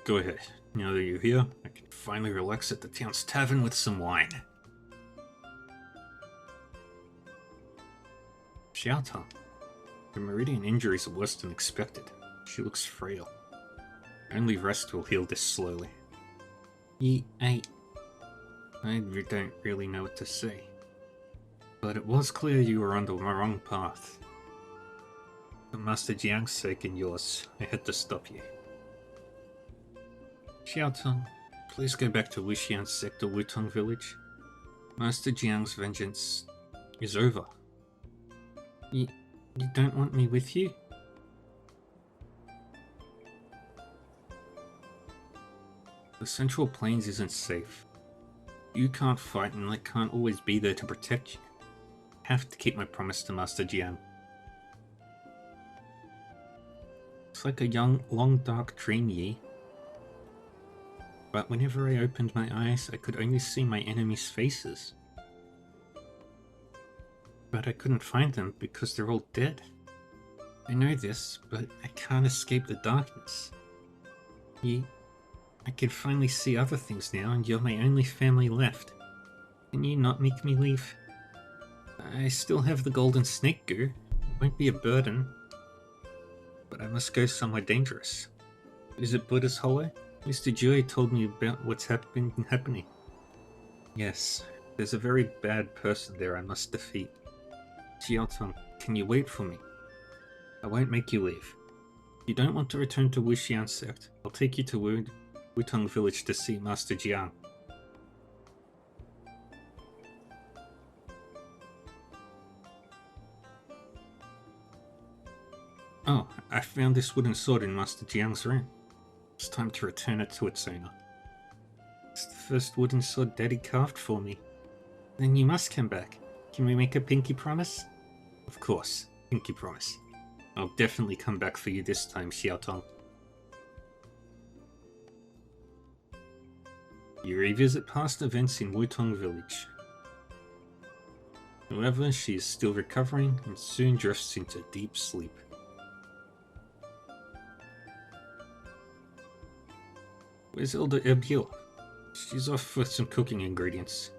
Go ahead. Now that you're here, I can finally relax at the town's tavern with some wine. Xiaotong. Her meridian injuries are worse than expected. She looks frail. Only rest will heal this slowly. I don't really know what to say. But it was clear you were on the wrong path. For Master Jiang's sake and yours, I had to stop you. Xiaotong, please go back to Wuxian's sector Wutong village. Master Jiang's vengeance is over. You don't want me with you? The Central Plains isn't safe. You can't fight and I can't always be there to protect you. I have to keep my promise to Master Jiang. It's like a young, long dark dream, Yi. but whenever I opened my eyes, I could only see my enemies' faces. But I couldn't find them because they're all dead. I know this, but I can't escape the darkness. I can finally see other things now, and you're my only family left. Can you not make me leave? I still have the golden snake goo. It won't be a burden. But I must go somewhere dangerous. Is it Buddha's Hollow? Mr. Jue told me about what's been happening. Yes, there's a very bad person there I must defeat. Xiaotong, can you wait for me? I won't make you leave. If you don't want to return to Wuxian sect, I'll take you to Wutong village to see Master Jiang. Oh, I found this wooden sword in Master Jiang's room. It's time to return it to its owner. It's the first wooden sword Daddy carved for me. Then you must come back. Can we make a pinky promise? Of course, pinky promise. I'll definitely come back for you this time, Xiaotong. You revisit past events in Wutong village. However, she is still recovering and soon drifts into deep sleep. Where's Elder Ebgil? She's off with some cooking ingredients.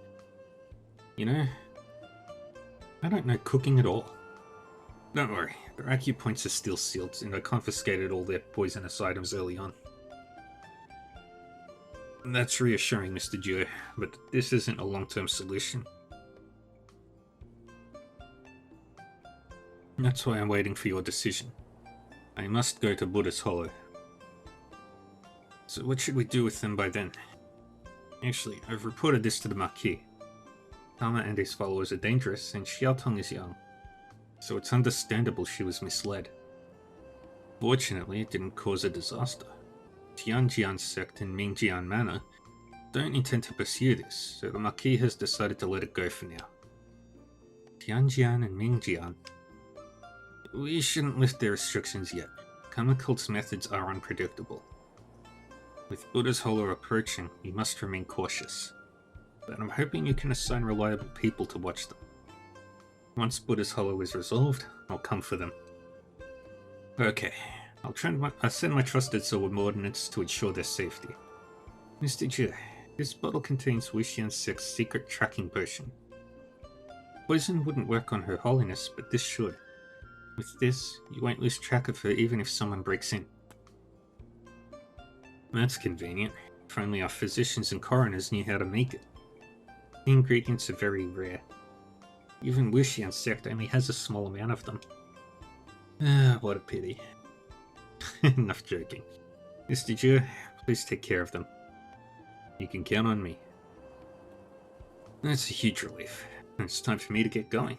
You know, I don't know cooking at all. Don't worry, their acupoints are still sealed, and I confiscated all their poisonous items early on. That's reassuring, Mr. Jue, but this isn't a long-term solution. That's why I'm waiting for your decision. I must go to Buddha's Hollow. So what should we do with them by then? Actually, I've reported this to the Marquis. Tama and his followers are dangerous, and Xiaotong is young. So it's understandable she was misled. Fortunately, it didn't cause a disaster. Tianjian sect and Mingjian Manor don't intend to pursue this, so the Marquis has decided to let it go for now. Tianjian and Mingjian. We shouldn't lift their restrictions yet. Karma Cult's methods are unpredictable. With Buddha's Hollow approaching, we must remain cautious. But I'm hoping you can assign reliable people to watch them. Once Buddha's Hollow is resolved, I'll come for them. Okay, I'll send my trusted subordinates to ensure their safety. Mr. Jue, this bottle contains Wuxian Sect's secret tracking potion. Poison wouldn't work on Her Holiness, but this should. With this, you won't lose track of her even if someone breaks in. That's convenient. If only our physicians and coroners knew how to make it. The ingredients are very rare. Even Wuxian sect only has a small amount of them. Ah, what a pity. Enough joking. Mr. Jue, please take care of them. You can count on me. That's a huge relief. It's time for me to get going.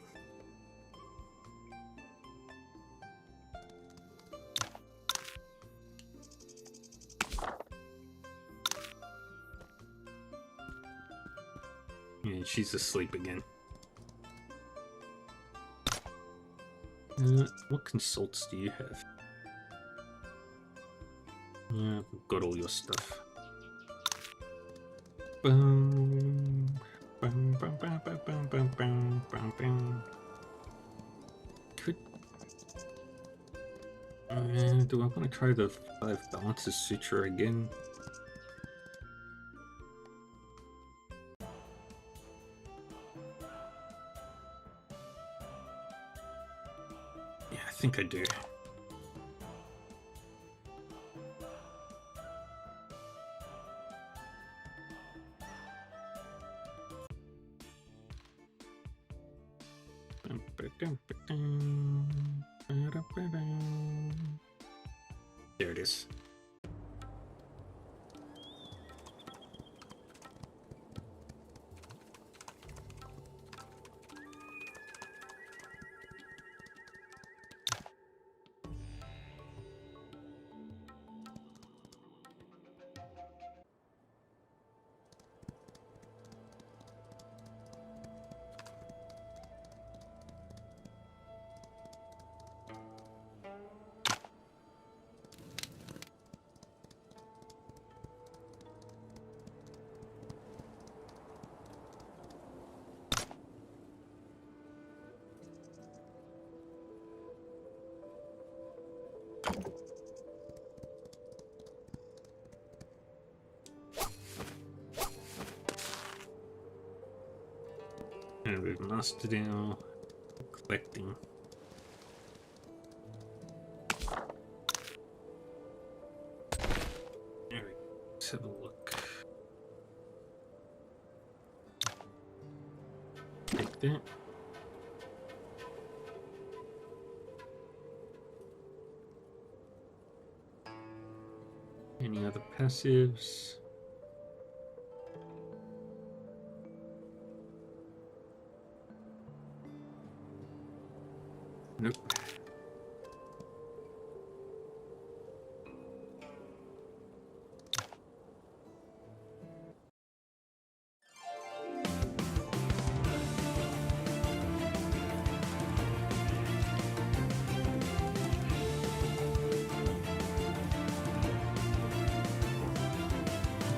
Yeah, she's asleep again. What consults do you have? Yeah, I've got all your stuff. Boom. Bum, bum, bum, bum, bum, bum, bum, bum, bum. Do I want to try the 5 Balances Sutra again? Yeah, I think I do. There it is. And we've mastered our collecting. There we go. Let's have a look. Take that. Any other passives? Nope.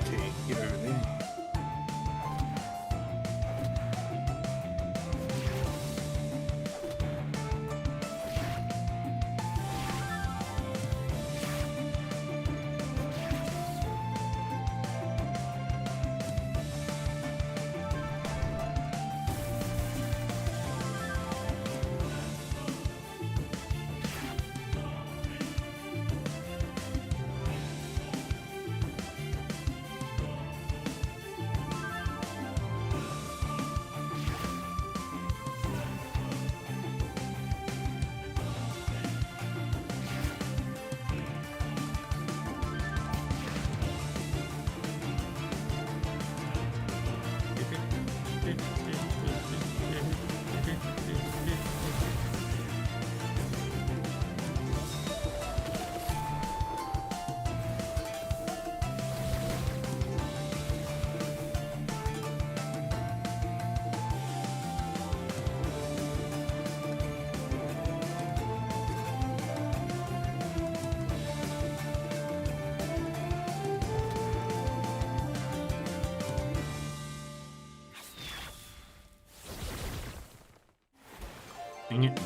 Okay, get over there. Dang it.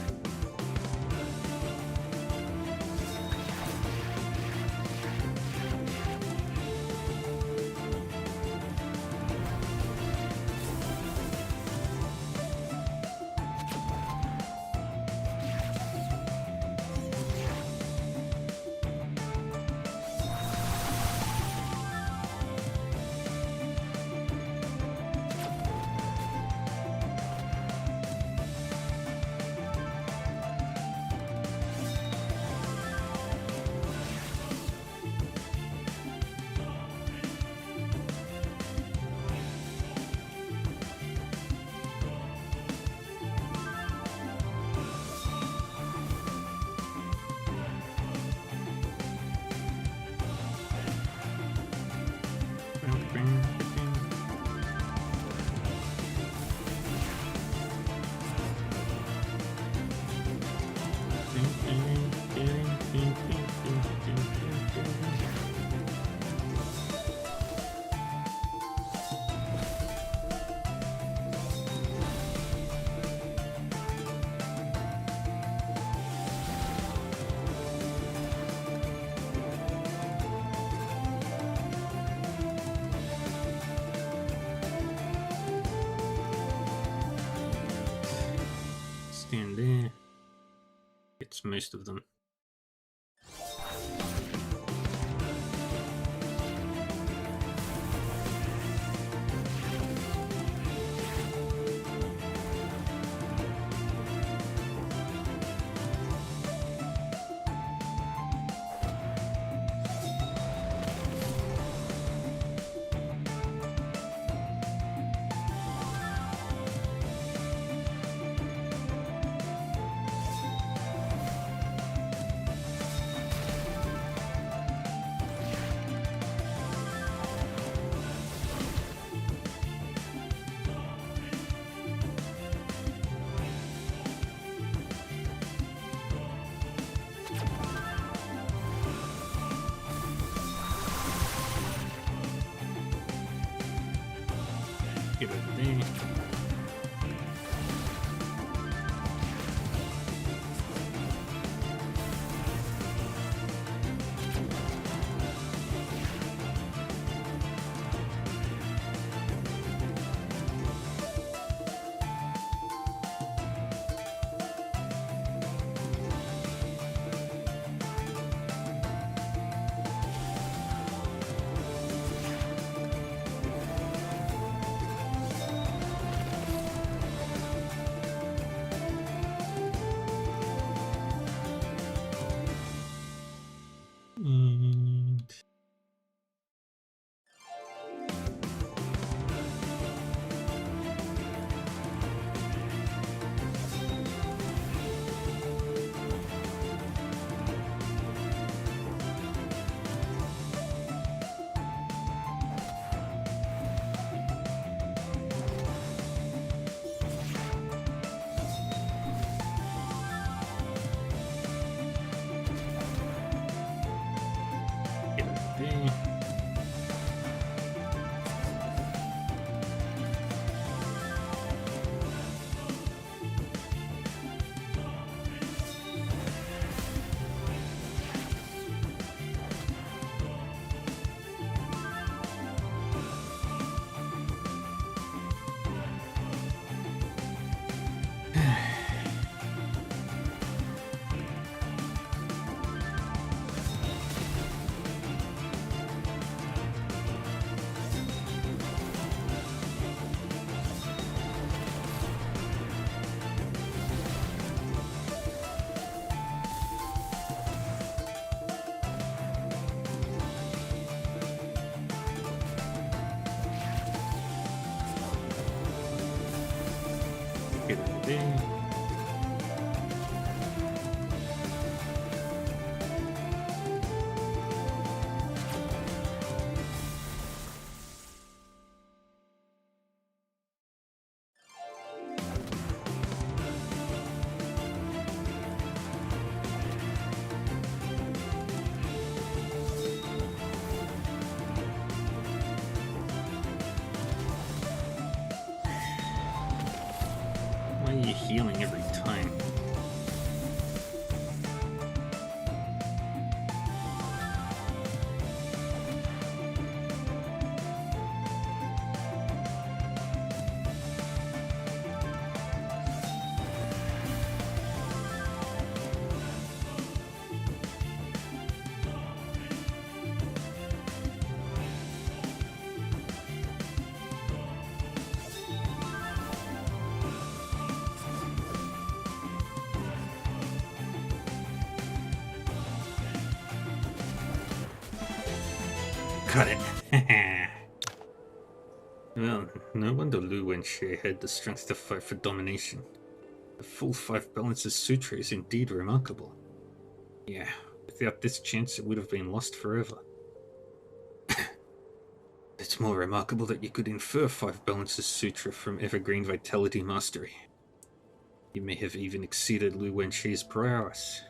Stand there. Gets most of them. Get over there. Why are you healing every time? Got it. Well, no wonder Lu Wenxie had the strength to fight for domination. The full 5 balances sutra is indeed remarkable. Yeah, without this chance it would have been lost forever. It's more remarkable that you could infer 5 balances sutra from Evergreen Vitality Mastery. You may have even exceeded Lu Wenxie's prowess.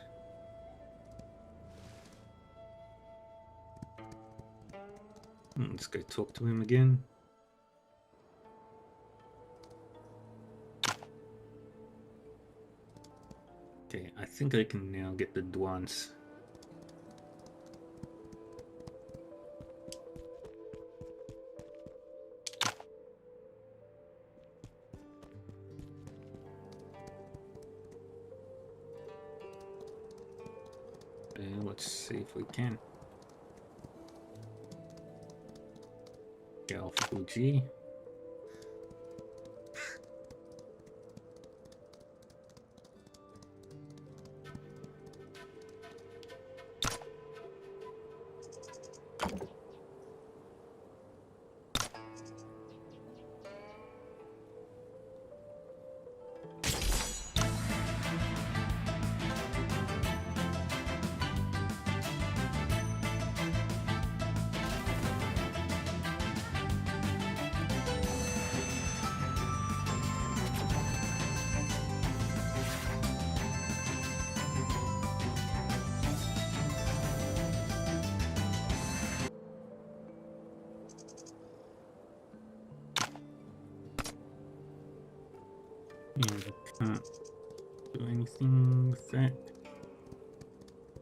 Let's go talk to him again. Okay, I think I can now get the Duans. Let's see if we can. Gal Fuji. And I can't do anything with that.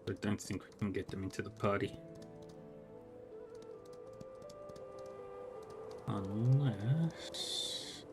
I don't think we can get them into the party. Unless...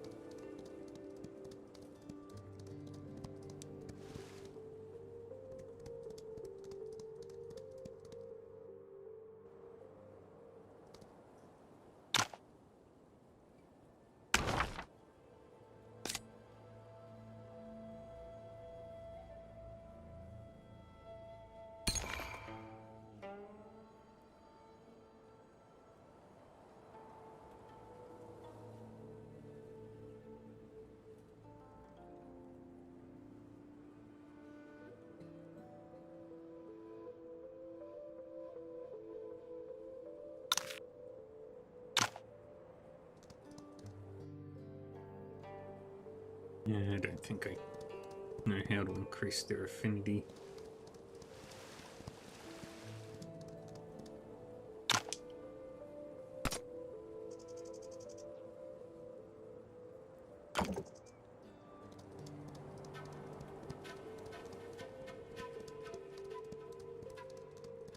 Yeah, I don't think I know how to increase their affinity.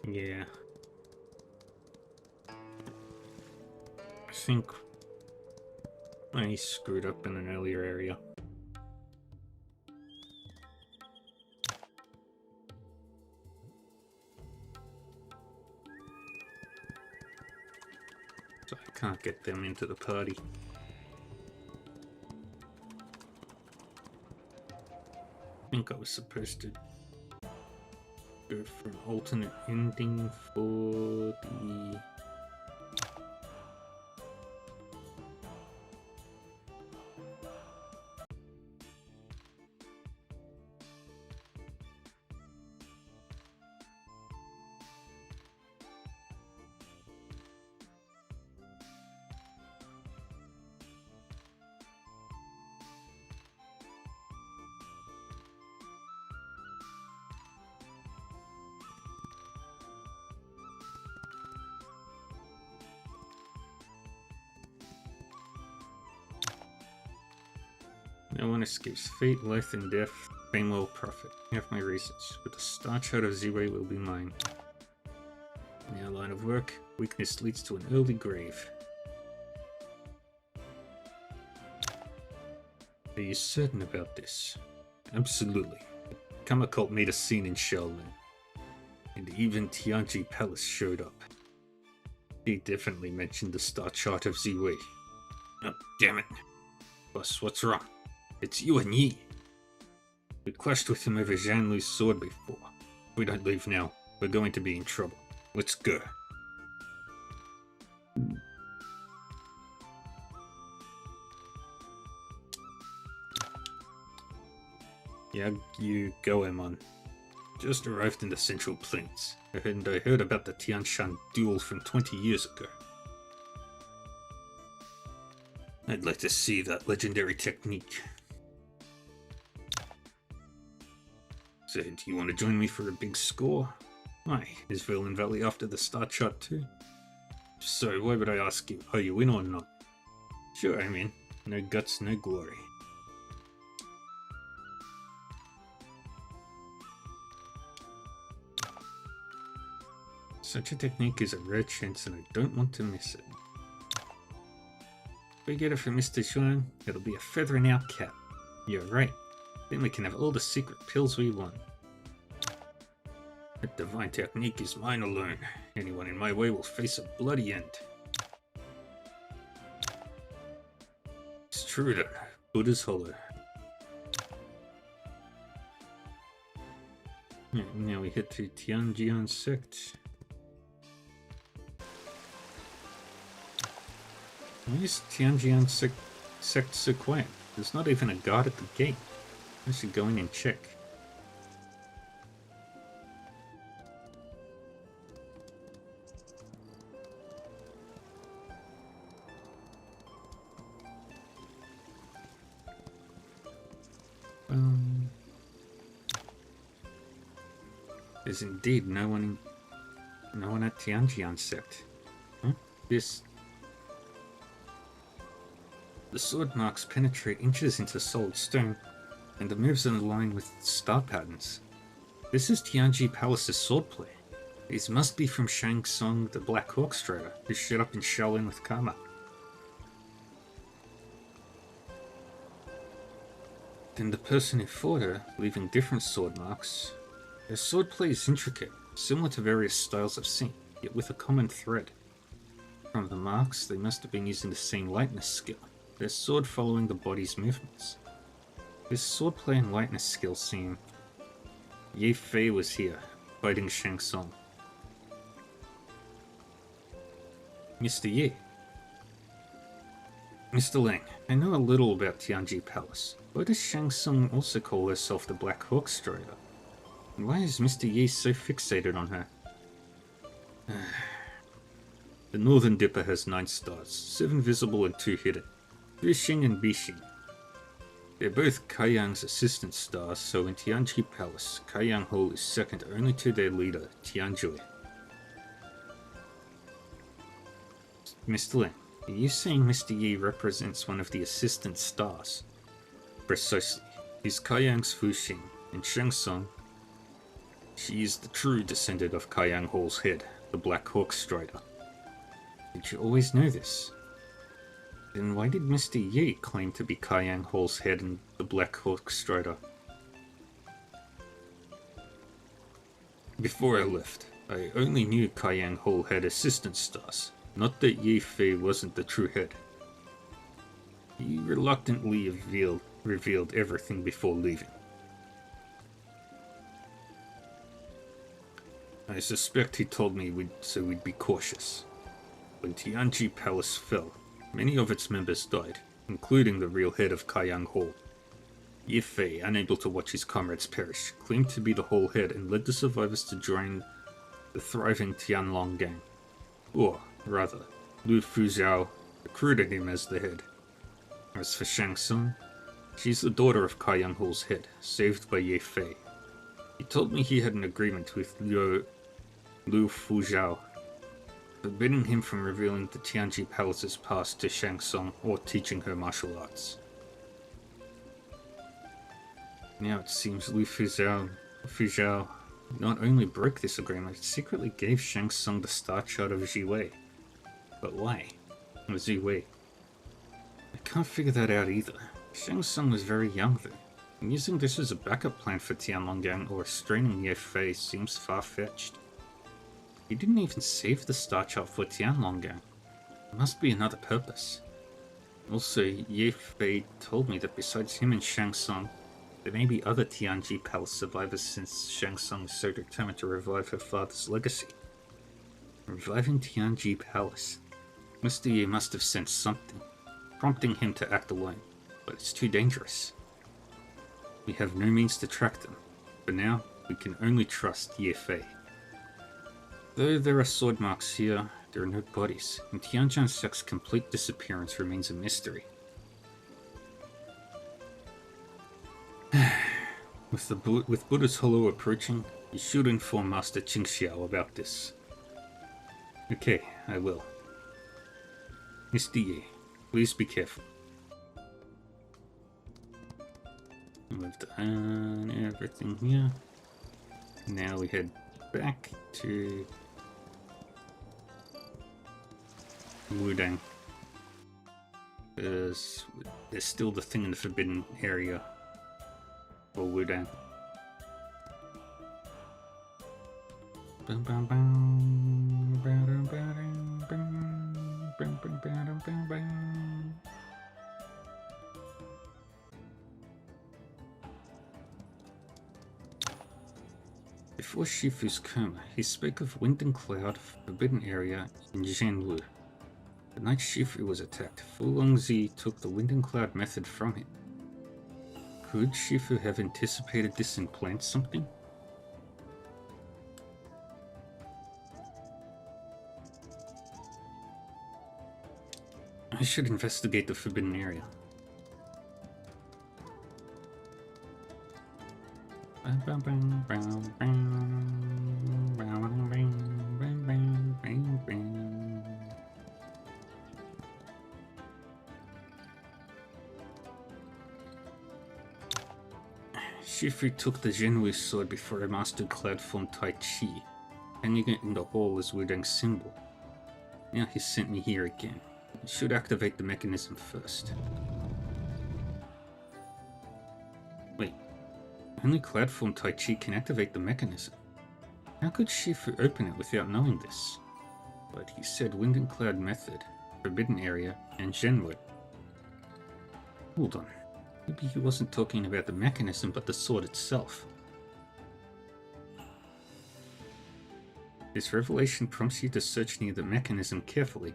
Yeah. I think I screwed up in an earlier area. So I can't get them into the party. I think I was supposed to go for an alternate ending for the... No one escapes fate, life and death, fame or profit. I have my reasons, but the star chart of Z-Way will be mine. In our line of work, weakness leads to an early grave. Are you certain about this? Absolutely. Kamakult made a scene in Shaolin. And even Tianji Palace showed up. He definitely mentioned the star chart of Z-Way. Oh, damn it. Boss, what's wrong? It's you and Yi. We clashed with him over Zhang Lu's sword before. If we don't leave now, we're going to be in trouble. Let's go. Yeah, you go, Emon. Just arrived in the Central Plains, and I heard about the Tianshan duel from 20 years ago. I'd like to see that legendary technique. So, do you want to join me for a big score? Why, is Verlin Valley after the star chart too? So, why would I ask you, are you in or not? Sure, I'm in. No guts, no glory. Such a technique is a rare chance and I don't want to miss it. If we get it from Mr. Xuan, it'll be a feather in our cap. You're right. Then we can have all the secret pills we want. That divine technique is mine alone. Anyone in my way will face a bloody end. It's true that Buddha's hollow. Now we head to Tianjian Sect. Why is Tianjian Sect so quiet? There's not even a guard at the gate. I should go in and check. There's indeed no one at Tianjian Sect. Huh? The sword marks penetrate inches into solid stone, and the moves are in line with star patterns. This is Tianji Palace's swordplay. These must be from Shang Tsung, the Black Hawk Strider, who showed up in Shaolin with Karma. Then the person who fought her, leaving different sword marks. Their swordplay is intricate, similar to various styles I've seen, yet with a common thread. From the marks, they must have been using the same lightness skill, their sword following the body's movements. This swordplay and lightness skill seem... Ye Fei was here, fighting Shang Tsung. Mr. Ye. Mr. Lang, I know a little about Tianji Palace. Why does Shang Tsung also call herself the Black Hawk Strider? And why is Mr. Yi so fixated on her? The Northern Dipper has 9 stars, 7 visible and 2 hidden. Bixing and Bixing. They're both Kaiyang's assistant stars, so in Tianji Palace, Kaiyang Hall is second only to their leader, Tianjui. Mr. Lin, are you saying Mr. Yi represents one of the assistant stars? Precisely. He's Kaiyang's Fuxing, and Shang Tsung. She is the true descendant of Kaiyang Hall's head, the Black Hawk Strider. Did you always know this? Then why did Mr. Yi claim to be Kaiyang Hall's head and the Black Hawk Strider? Before I left, I only knew Kaiyang Hall had assistant stars, not that Ye Fei wasn't the true head. He reluctantly revealed everything before leaving. I suspect he told me so we'd be cautious. When Tianji Palace fell, many of its members died, including the real head of Kaiyang Hall. Ye Fei, unable to watch his comrades perish, claimed to be the whole head and led the survivors to join the thriving Tianlong gang. Or, rather, Lu Fuzhao recruited him as the head. As for Shang Tsung, she's the daughter of Kaiyang Hall's head, saved by Ye Fei. He told me he had an agreement with Lu Fuzhao, forbidding him from revealing the Tianji Palace's past to Shang Tsung or teaching her martial arts. Now it seems Fuzhou not only broke this agreement, it secretly gave Shang Tsung the Star Child of Jiwei. But why? Or Ziwei? I can't figure that out either. Shang Tsung was very young then, and using this as a backup plan for Tianlonggang or restraining Ye Fei seems far-fetched. He didn't even save the Star Child for Tianlonggang. There must be another purpose. Also, Ye Fei told me that besides him and Shang Tsung, there may be other Tianji Palace survivors since Shang Tsung is so determined to revive her father's legacy. Reviving Tianji Palace. Mr. Ye must have sensed something, prompting him to act alone, but it's too dangerous. We have no means to track them. For now, we can only trust Ye Fei. Though there are sword marks here, there are no bodies, and Tianjin Sec's complete disappearance remains a mystery. With Buddha's Hollow approaching, you should inform Master Qingxiao about this. Okay, I will. Mr. Ye, please be careful. We've done everything here. Now we head back to Wudang. There's still the thing in the forbidden area for Wudang. Before Shifu's coma, he spoke of Wind and Cloud, forbidden area in Zhenwu. The night Shifu was attacked, Fu Longzi took the Wind and Cloud method from him. Could Shifu have anticipated this and planned something? I should investigate the forbidden area. Shifu took the Zhenwu sword before I mastered Cloud Form Tai Chi, hanging it in the hall as Wudang's symbol. Now he sent me here again. I should activate the mechanism first. Wait, only Cloud Form Tai Chi can activate the mechanism. How could Shifu open it without knowing this? But he said Wind and Cloud method, forbidden area, and Zhenwu. Hold on. Maybe he wasn't talking about the mechanism, but the sword itself. This revelation prompts you to search near the mechanism carefully.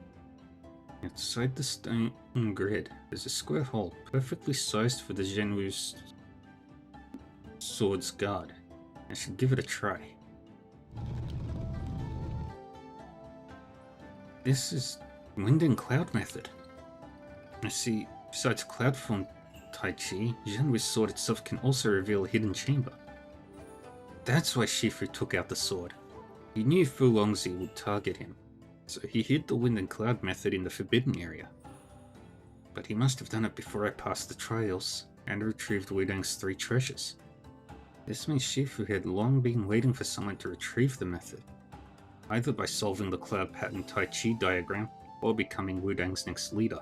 Outside the stone grid, there's a square hole perfectly sized for the Zhenwu's sword's guard. I should give it a try. This is Wind and Cloud method. I see, besides Cloud Form Tai Chi, Zhenwu's sword itself can also reveal a hidden chamber. That's why Shifu took out the sword. He knew Fu Longzi would target him, so he hid the Wind and Cloud method in the forbidden area. But he must have done it before I passed the trials and retrieved Wudang's 3 treasures. This means Shifu had long been waiting for someone to retrieve the method, either by solving the Cloud Pattern Tai Chi diagram or becoming Wudang's next leader.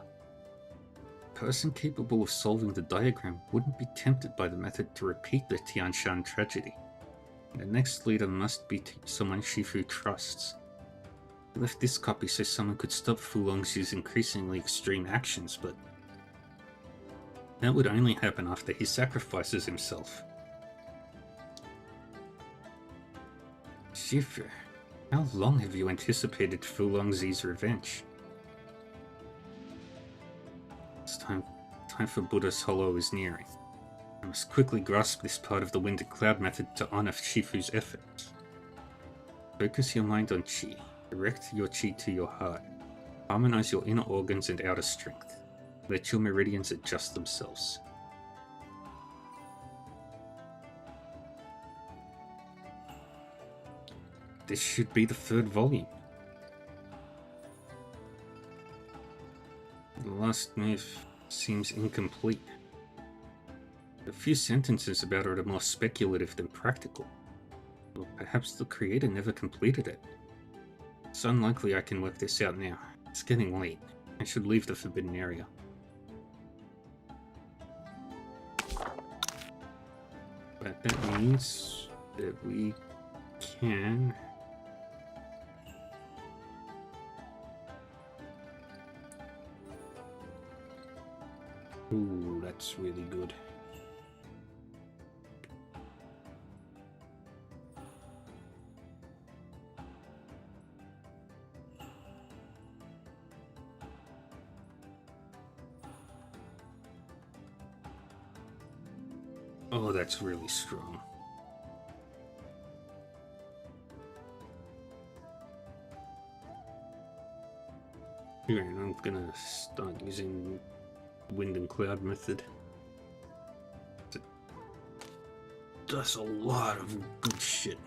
A person capable of solving the diagram wouldn't be tempted by the method to repeat the Tianshan tragedy. The next leader must be someone Shifu trusts. He left this copy so someone could stop Fu Longzi's increasingly extreme actions, but that would only happen after he sacrifices himself. Shifu, how long have you anticipated Fu Longzi's revenge? It's time for Buddha's Hollow is nearing. I must quickly grasp this part of the Wind and Cloud method to honor Shifu's efforts. Focus your mind on Qi. Direct your Qi to your heart. Harmonize your inner organs and outer strength. Let your meridians adjust themselves. This should be the 3rd volume. The last move seems incomplete. A few sentences about it are more speculative than practical. Or perhaps the creator never completed it. It's unlikely I can work this out now. It's getting late. I should leave the forbidden area. But that means that we can... Ooh, that's really good. Oh, that's really strong. Here, I'm gonna start using wind and cloud method. It does a lot of good shit.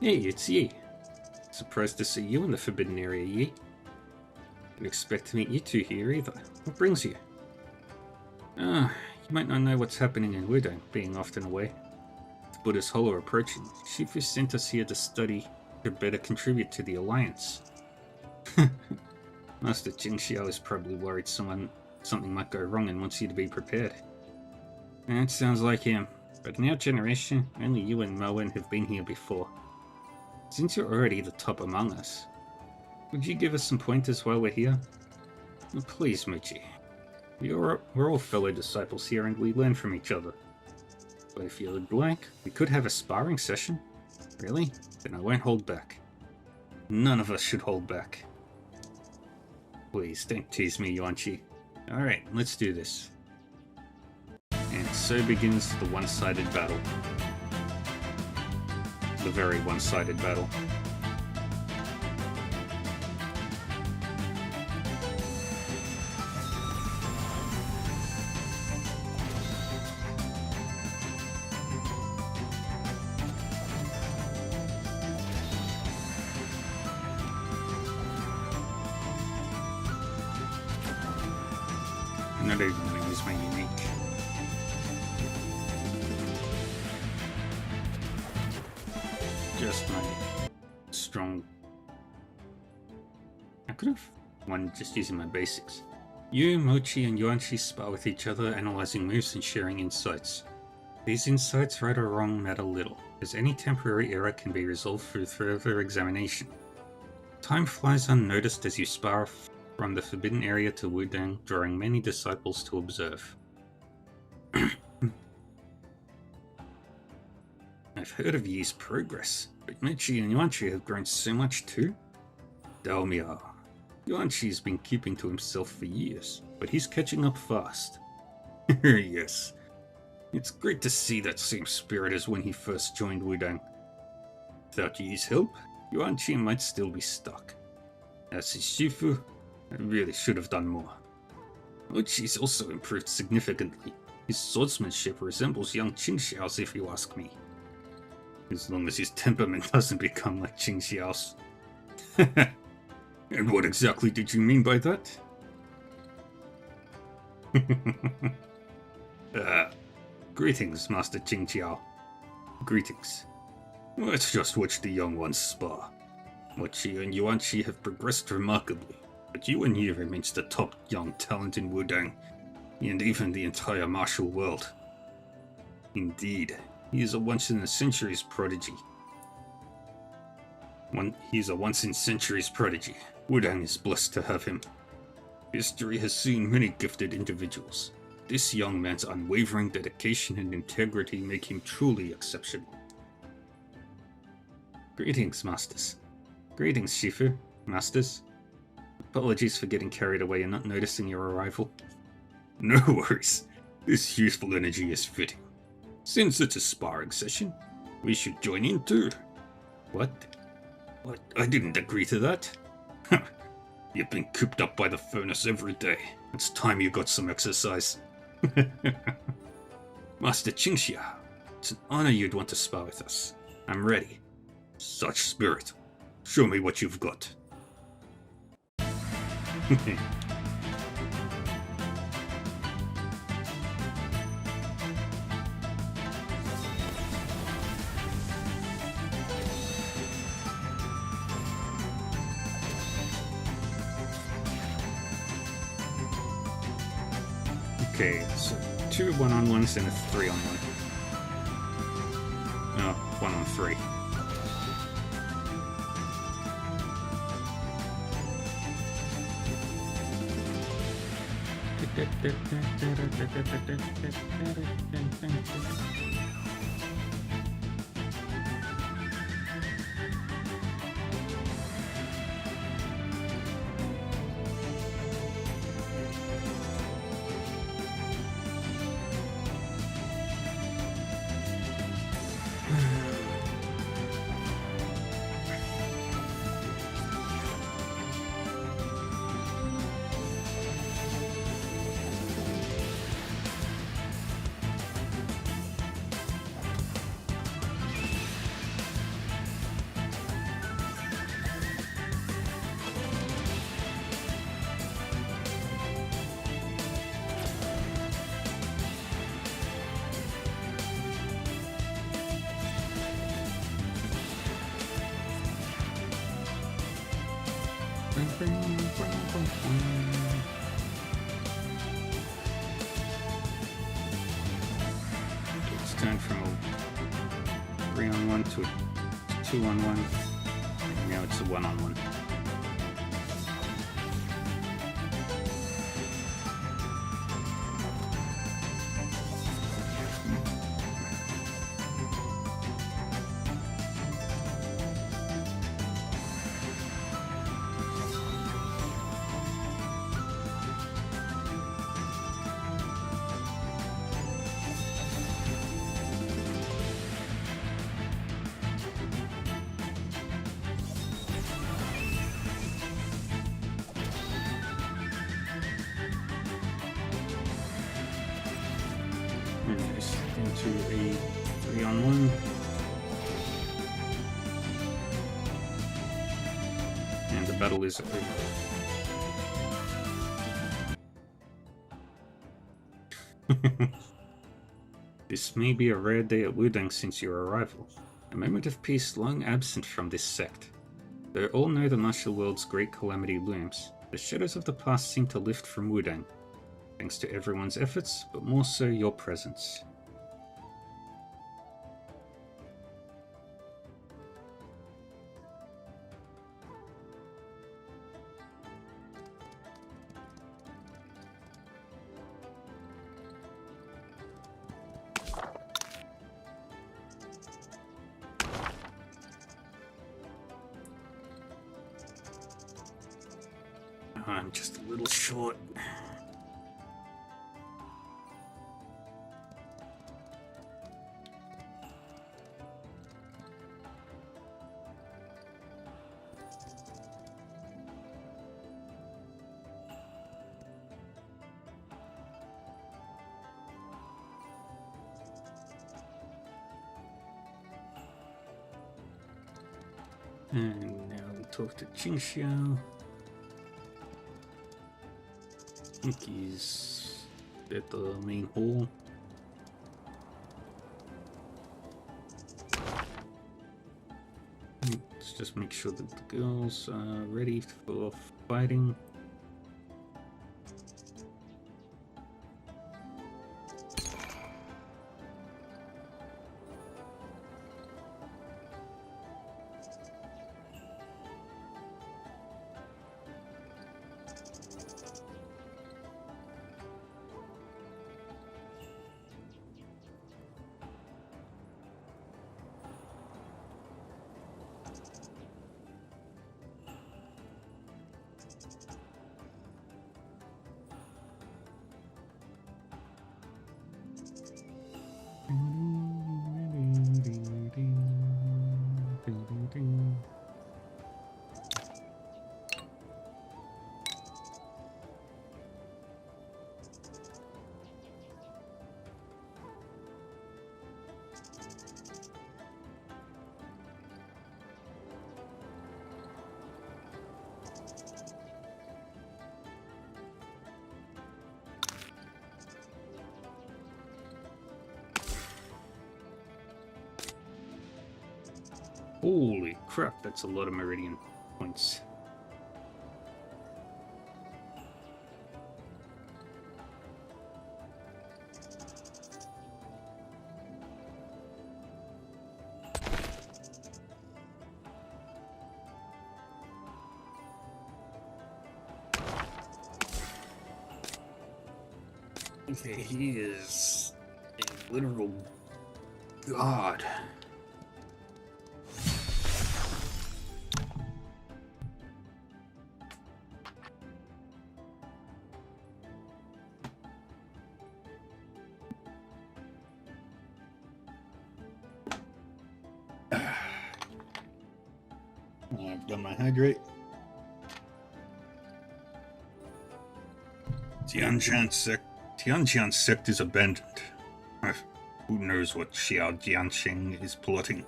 Hey, it's Yi. Surprised to see you in the forbidden area, Yi. Didn't expect to meet you two here either. What brings you? Ah, you might not know what's happening in Wudang, being often away. With Buddha's Hollow approaching, Shifu sent us here to study to better contribute to the Alliance. Master Jingxiao is probably worried something might go wrong and wants you to be prepared. That sounds like him, but in our generation, only you and Moen have been here before. Since you're already the top among us, would you give us some pointers while we're here? Please, Mochi. We're all fellow disciples here and we learn from each other. But if you would like, we could have a sparring session. Really? Then I won't hold back. None of us should hold back. Please, don't tease me, Yuan-Chi. Alright, let's do this. And so begins the one-sided battle. The very one-sided battle. Not even going to use my unique. Just my strong. I could have won just using my basics. You, Mochi, and Yuan-Chi spar with each other, analyzing moves and sharing insights. These insights, right or wrong, matter little, as any temporary error can be resolved through further examination. Time flies unnoticed as you spar from the forbidden area to Wudang, drawing many disciples to observe. I've heard of Yi's progress, but Mochi and Yuan-Chi have grown so much too. Daomiao. Yuan-Chi's been keeping to himself for years, but he's catching up fast. Yes. It's great to see that same spirit as when he first joined Wudang. Without Yi's help, Yuan-Chi might still be stuck. As his Shifu, I really should have done more. Mochi's also improved significantly. His swordsmanship resembles young Qingxiao's if you ask me. As long as his temperament doesn't become like Qingxiao's. And what exactly did you mean by that? Greetings, Master Qingxiao. Greetings. Let's just watch the young ones spar. Mochi and Yuan-Chi have progressed remarkably, but you and Yi remains the top young talent in Wudang, and even the entire martial world. Indeed, he is a once-in-a-century's prodigy. He's a once-in-centuries prodigy. Wudang is blessed to have him. History has seen many gifted individuals. This young man's unwavering dedication and integrity make him truly exceptional. Greetings, Masters. Greetings, Shifu. Masters. Apologies for getting carried away and not noticing your arrival. No worries. This youthful energy is fitting. Since it's a sparring session, we should join in too. What? What? I didn't agree to that. You've been cooped up by the furnace every day. It's time you got some exercise. Master Qingxia, it's an honor you'd want to spar with us. I'm ready. Such spirit. Show me what you've got. Okay, so 2 1-on-1s and a 3-on-1. No, 1-on-3. It's turned from a 3-on-1 to a 2-on-1. And now it's a 1-on-1. Into a 3-on-1. And the battle is over. This may be a rare day at Wudang since your arrival. A moment of peace long absent from this sect. Though all know the martial world's great calamity looms, the shadows of the past seem to lift from Wudang. Thanks to everyone's efforts, but more so your presence. I'm just a little short. And now we talk to Qingxiao. I think he's at the main hall. Let's just make sure that the girls are ready for fighting. Holy crap, that's a lot of Meridian points. Okay, he is a literal god. I've done my hydrate. Tianjian sect is abandoned. Who knows what Xiao Jianxing is plotting?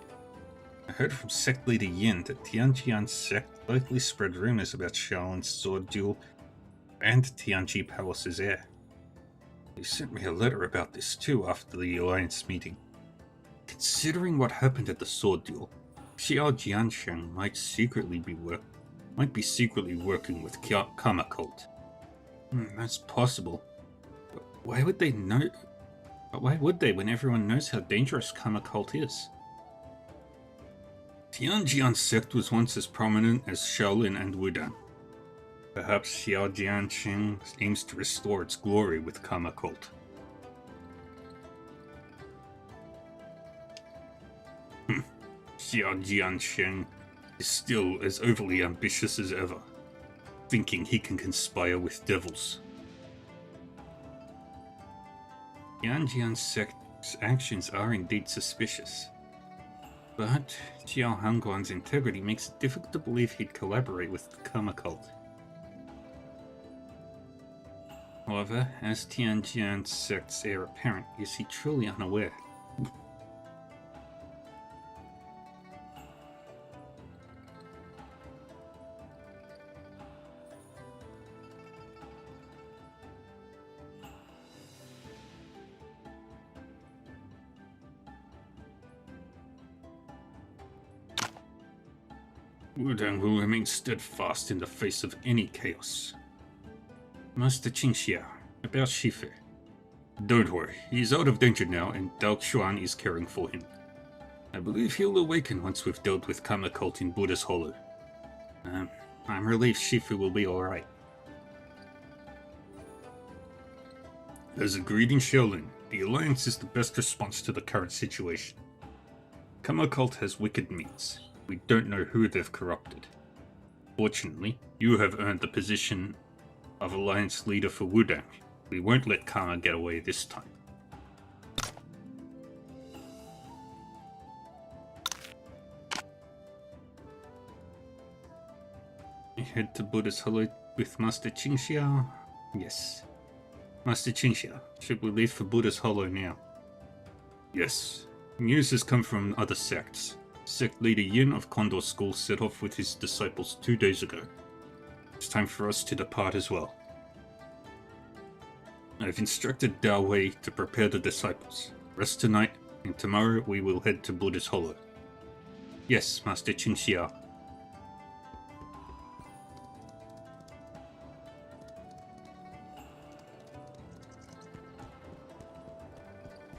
I heard from sect leader Yin that Tianjian sect likely spread rumors about Shaolin's sword duel and Tianji Palace's heir. He sent me a letter about this too after the alliance meeting. Considering what happened at the sword duel, Xiao Jiansheng might be secretly working with Karma Cult. That's possible. But why would they know? But why would they when everyone knows how dangerous Karma Cult is? Tianjian sect was once as prominent as Shaolin and Wudang. Perhaps Xiao Jianxing aims to restore its glory with Karma Cult. Xiao Jianxing is still as overly ambitious as ever, thinking he can conspire with devils. Tianjian sect's actions are indeed suspicious, but Xiao Hanguang's integrity makes it difficult to believe he'd collaborate with the Karma Cult. However, as Tianjian sect's heir apparent, is he truly unaware? Wudang will remain steadfast in the face of any chaos. Master Qingxia, about Shifu. Don't worry, he's out of danger now and Dao Xuan is caring for him. I believe he'll awaken once we've dealt with Karma Cult in Buddha's Hollow. I'm relieved Shifu will be alright. As agreed in Shaolin, the Alliance is the best response to the current situation. Karma Cult has wicked means. We don't know who they've corrupted. Fortunately, you have earned the position of Alliance leader for Wudang. We won't let Karma get away this time. You head to Buddha's Hollow with Master Qingxia? Yes. Master Qingxia, should we leave for Buddha's Hollow now? Yes. News has come from other sects. Sect leader Yin of Condor School set off with his disciples 2 days ago. It's time for us to depart as well. I've instructed Dao Wei to prepare the disciples. Rest tonight, and tomorrow we will head to Buddha's Hollow. Yes, Master Qingxia.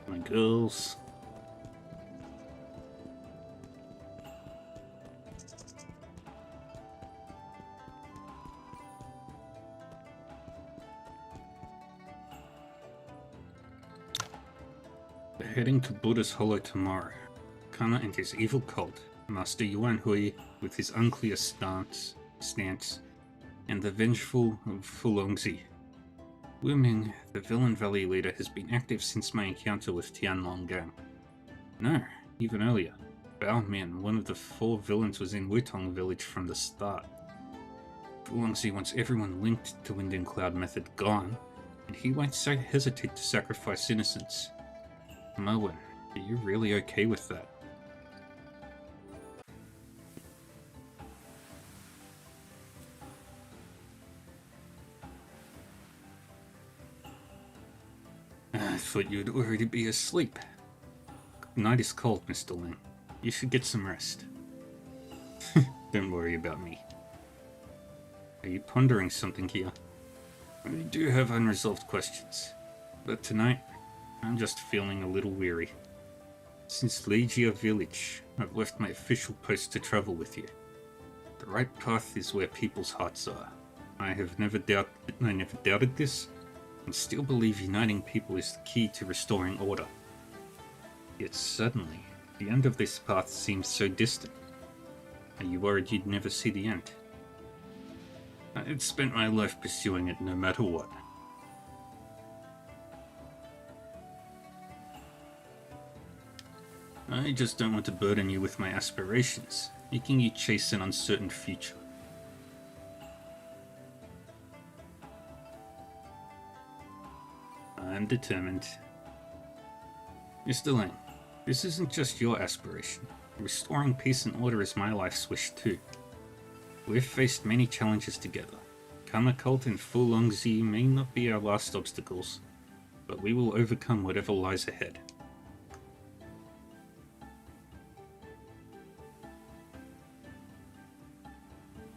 My girls. They're heading to Buddha's Hollow tomorrow. Karma and his evil cult, Master Yuan Hui with his unclear stance, and the vengeful Fulongzi. Wu Ming, the Villain Valley leader, has been active since my encounter with Tianlong Gang. No, even earlier. Bao Min, one of the 4 villains, was in Wutong village from the start. Fulongzi wants everyone linked to Wind and Cloud Method gone, and he won't hesitate to sacrifice innocents. Merwin, are you really okay with that? I thought you'd already be asleep. Night is cold, Mr. Ling. You should get some rest. Don't worry about me. Are you pondering something here? I do have unresolved questions, but tonight I'm just feeling a little weary. Since Legia Village, I've left my official post to travel with you. The right path is where people's hearts are. I never doubted this, and still believe uniting people is the key to restoring order. Yet suddenly, the end of this path seems so distant. Are you worried you'd never see the end? I had spent my life pursuing it no matter what. I just don't want to burden you with my aspirations, making you chase an uncertain future. I'm determined. Mr. Lang, this isn't just your aspiration. Restoring peace and order is my life's wish too. We've faced many challenges together. Karma Cult and Fu Longzi may not be our last obstacles, but we will overcome whatever lies ahead.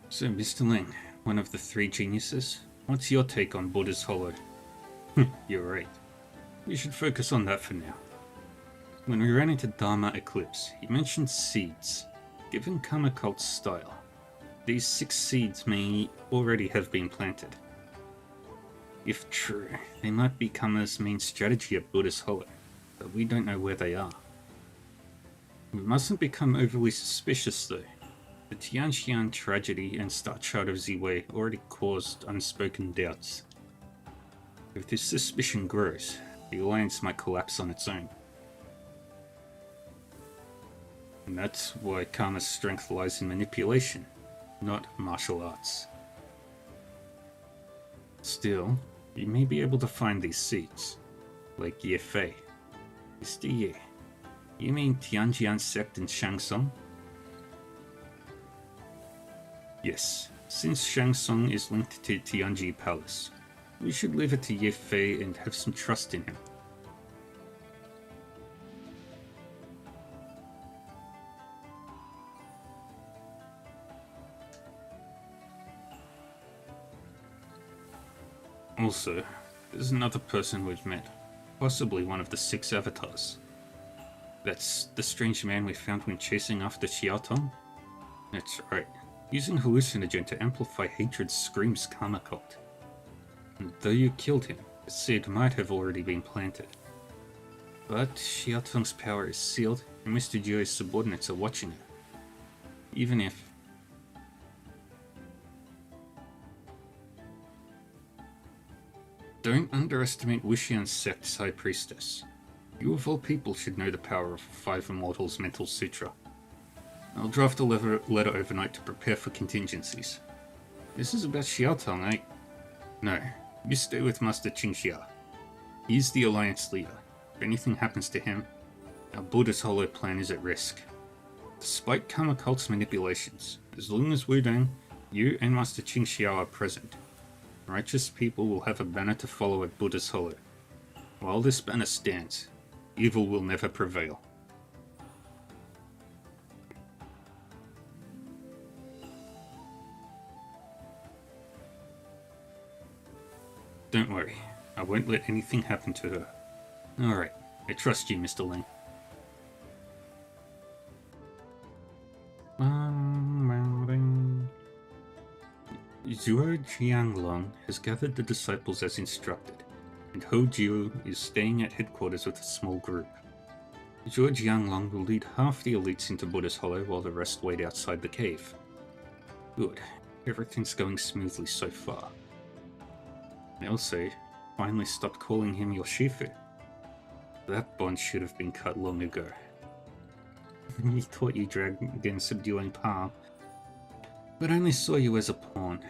So, Mr. Ling, one of the three geniuses, what's your take on Buddha's Hollow? You're right. We should focus on that for now. When we ran into Dharma Eclipse, he mentioned seeds. Given Karma Cult's style, these 6 seeds may already have been planted. If true, they might be Karma's main strategy at Buddha's Hollow, but we don't know where they are. We mustn't become overly suspicious though. The Tianxian tragedy and Star Child of Ziwei already caused unspoken doubts. If this suspicion grows, the alliance might collapse on its own. And that's why Karma's strength lies in manipulation, not martial arts. Still, you may be able to find these seeds, like Ye Fei. Mr. Ye, you mean Tianjian sect in Shangsong? Yes, since Shangsong is linked to Tianji Palace, we should leave it to Ye Fei and have some trust in him. Also, there's another person we've met, possibly one of the 6 avatars. That's the strange man we found when chasing after Xiaotong? That's right. Using hallucinogen to amplify hatred screams Karma Cult. And though you killed him, the seed might have already been planted. But Xiaotong's power is sealed, and Mr. Jiu's subordinates are watching it. Even if... Don't underestimate Wuxian's sect's High Priestess. You of all people should know the power of 5 Immortals' Mental Sutra. I'll draft a letter overnight to prepare for contingencies. This is about Xiaotong, eh? No, you stay with Master Qingxia. He's the Alliance leader. If anything happens to him, our Buddha's Hollow plan is at risk. Despite Karma Cult's manipulations, as long as Wudang, you and Master Qingxia are present, righteous people will have a banner to follow at Buddha's Hollow. While this banner stands, evil will never prevail. Don't worry, I won't let anything happen to her. Alright, I trust you, Mr. Ling. Zhuo Jianglong has gathered the disciples as instructed, and Hou Jiu is staying at headquarters with a small group. Zhuo Jianglong will lead half the elites into Buddha's Hollow while the rest wait outside the cave. Good, everything's going smoothly so far. Elsa finally stopped calling him your Shifu. That bond should have been cut long ago. He taught you dragon subduing power, but only saw you as a pawn.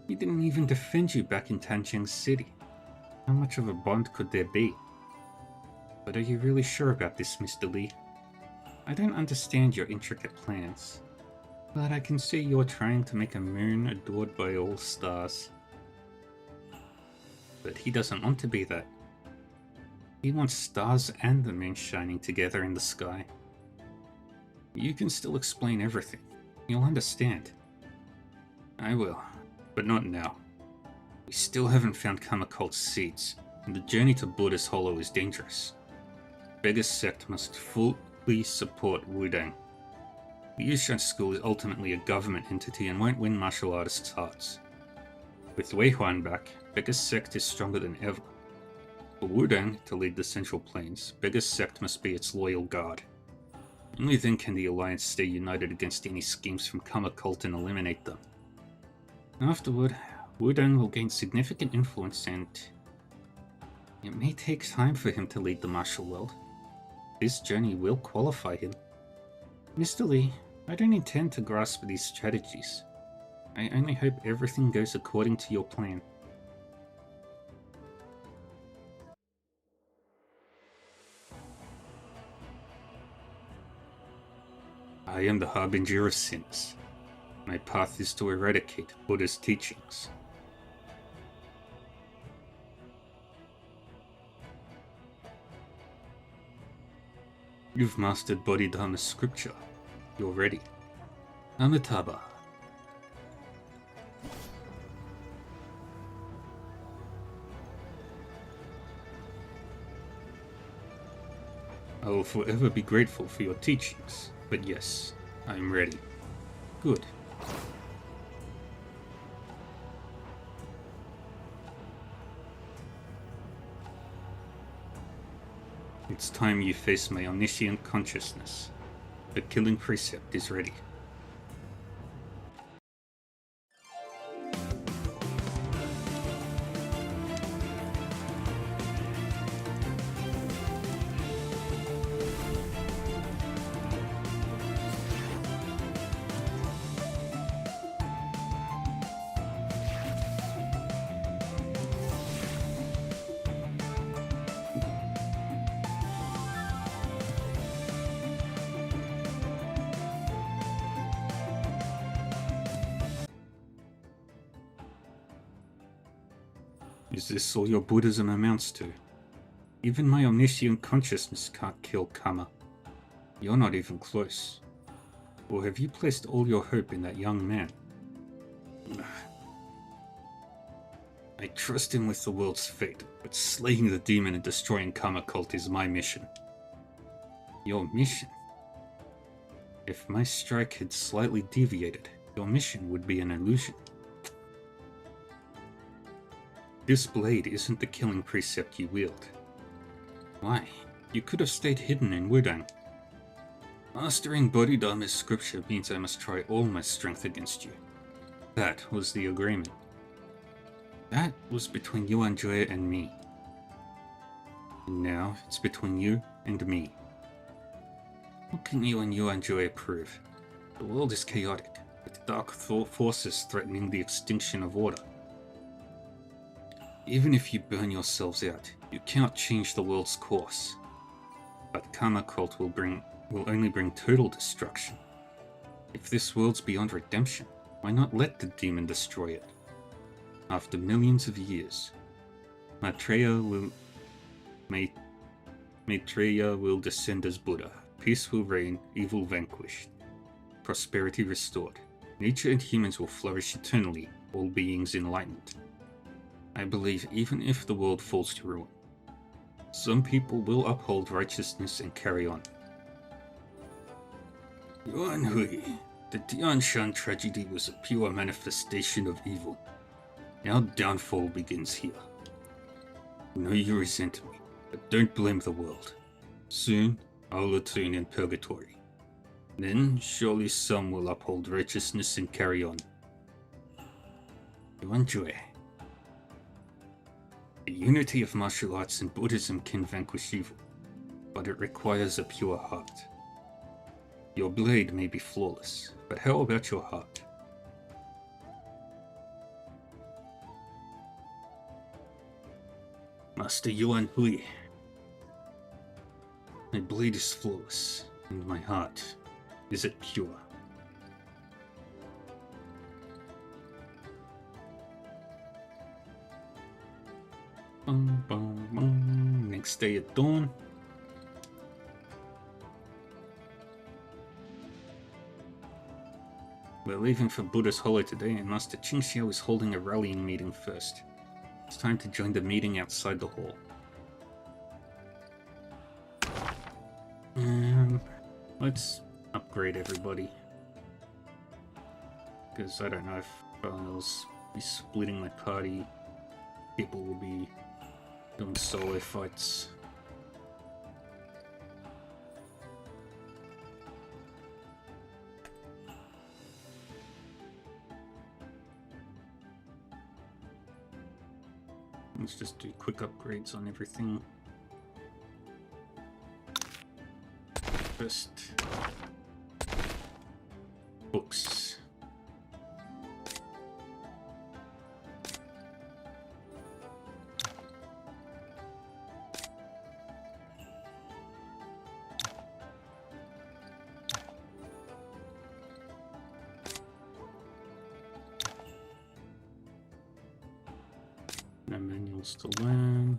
He didn't even defend you back in Tanjiang City. How much of a bond could there be? But are you really sure about this, Mr. Li? I don't understand your intricate plans, but I can see you're trying to make a moon adored by all stars. But he doesn't want to be that. He wants stars and the moon shining together in the sky. You can still explain everything. You'll understand. I will, but not now. We still haven't found Karma Cult's seeds, and the journey to Buddha's Hollow is dangerous. Beggar's sect must fully support Wudang. The Yushan School is ultimately a government entity and won't win martial artists' hearts. With Wei Huan back, Beggar's sect is stronger than ever, For Wudang to lead the Central Plains, Beggar's Sect must be its loyal guard. Only then can the Alliance stay united against any schemes from Karma Cult and eliminate them. Afterward, Wudang will gain significant influence and it may take time for him to lead the martial world. This journey will qualify him. Mr. Lee, I don't intend to grasp these strategies. I only hope everything goes according to your plan. I am the Harbinger of Sins. My path is to eradicate Buddha's teachings. You've mastered Bodhidharma scripture. You're ready. Amitabha. I will forever be grateful for your teachings, but yes, I'm ready. Good. It's time you face my omniscient consciousness. The killing precept is ready. Is this all your Buddhism amounts to? Even my omniscient consciousness can't kill Karma. You're not even close. Or have you placed all your hope in that young man? I trust him with the world's fate, but slaying the demon and destroying Karma Cult is my mission. Your mission? If my strike had slightly deviated, your mission would be an illusion. This blade isn't the killing precept you wield. Why? You could have stayed hidden in Wudang. Mastering Bodhidharma's scripture means I must try all my strength against you. That was the agreement. That was between Yuan Jue and me. And now it's between you and me. What can you and Yuan Jue prove? The world is chaotic, with dark forces threatening the extinction of order. Even if you burn yourselves out, you cannot change the world's course. But Karma Cult will only bring total destruction. If this world's beyond redemption, why not let the demon destroy it? After millions of years, Maitreya will descend as Buddha. Peace will reign, evil vanquished. Prosperity restored. Nature and humans will flourish eternally, all beings enlightened. I believe even if the world falls to ruin, some people will uphold righteousness and carry on. Yuan Hui, the Tianshan tragedy was a pure manifestation of evil. Our downfall begins here. I know you resent me, but don't blame the world. Soon, I'll atone in purgatory. Then, surely some will uphold righteousness and carry on. Yuan Jue. The unity of martial arts and Buddhism can vanquish evil, but it requires a pure heart. Your blade may be flawless, but how about your heart? Master Yuan Hui. My blade is flawless, and my heart, is it pure? Bum, bum, bum. Next day at dawn. We're leaving for Buddha's Hollow today, and Master Qingxiao is holding a rallying meeting first. It's time to join the meeting outside the hall. Let's upgrade everybody. Because I don't know if I'll be splitting my party. People will be doing solo fights. Let's just do quick upgrades on everything. First, books. No manuals to learn.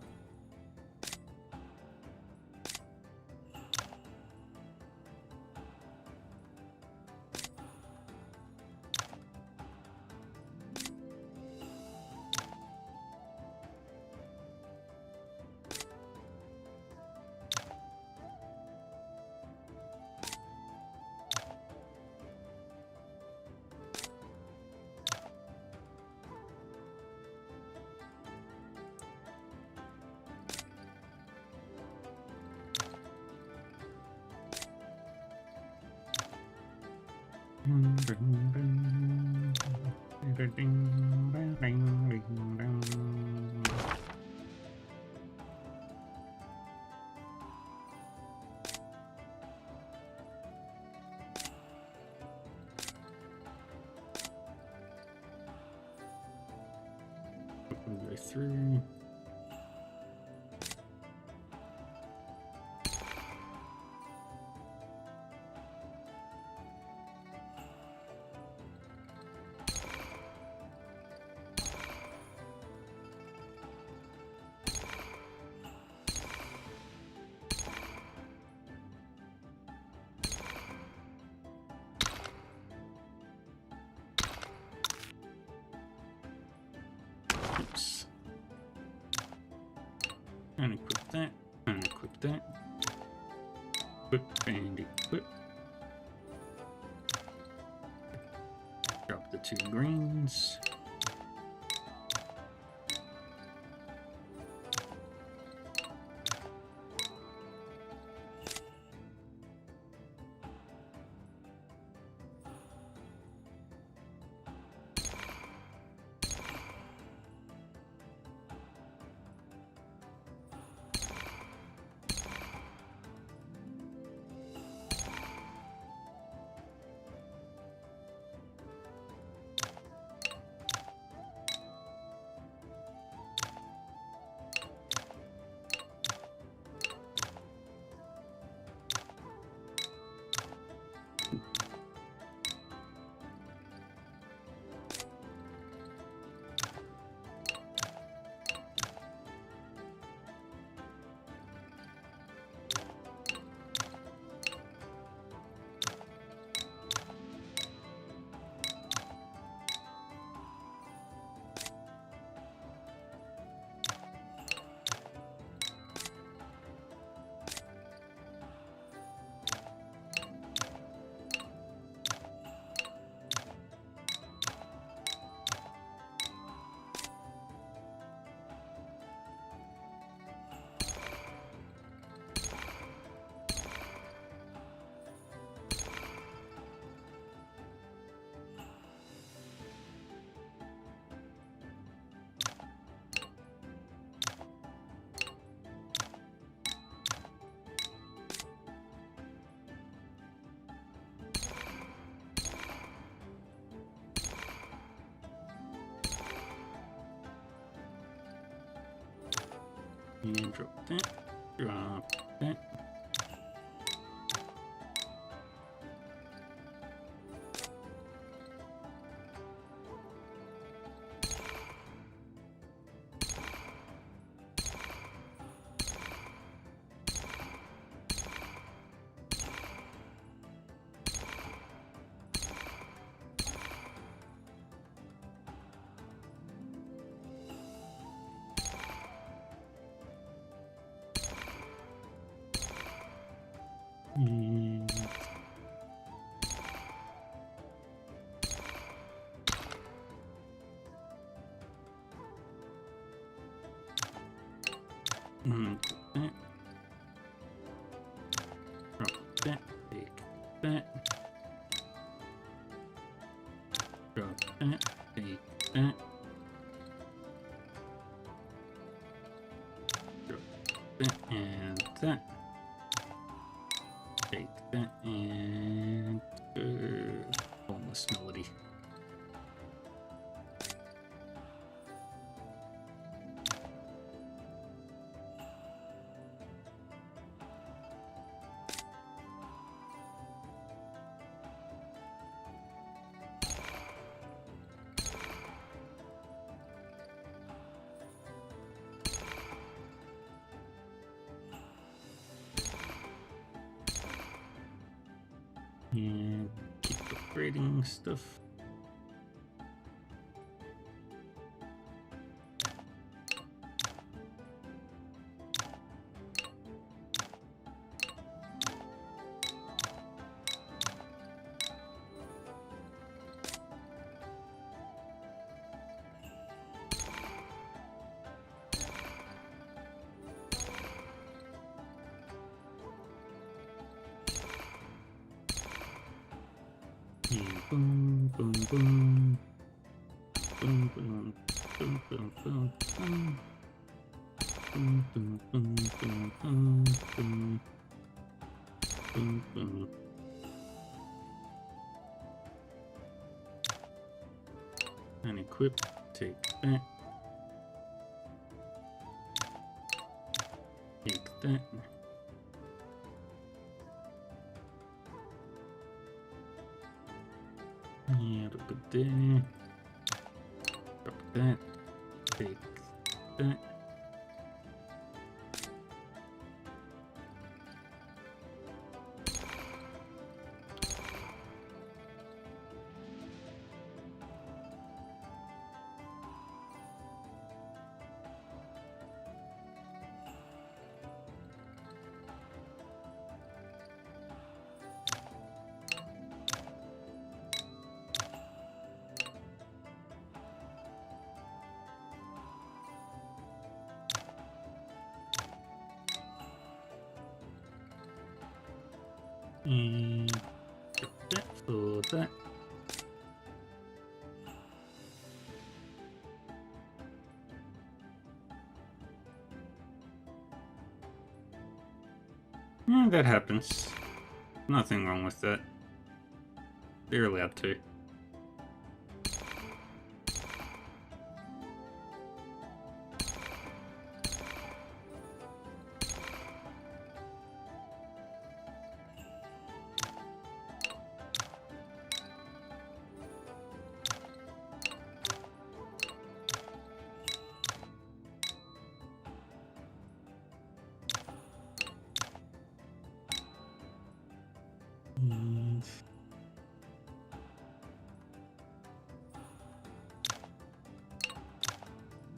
Go through. Oops. And equip that, and equip that. Equip and equip. Drop the 2 greens. And drop that, drop that. that. Drop that. Take that. Drop that. Take that. Drop that and that. Take that and boneless melody. And keep upgrading stuff. Boom, boom, boom. Boom, boom, boom, boom, boom, boom. Boom, boom, boom, boom, boom, boom. Boom, boom. And equip, take that. Take that. Yeah, look at there. Drop that. Take that. And drop that for that. Yeah, that happens. Nothing wrong with that. They're allowed to.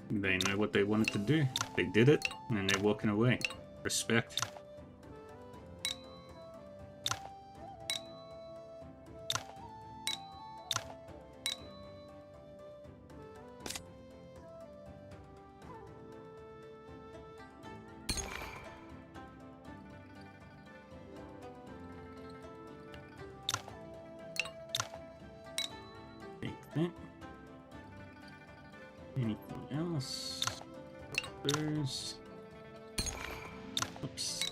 And they know what they wanted to do. They did it, and they're walking away. Respect. Take that. Anything else? There's... Oops.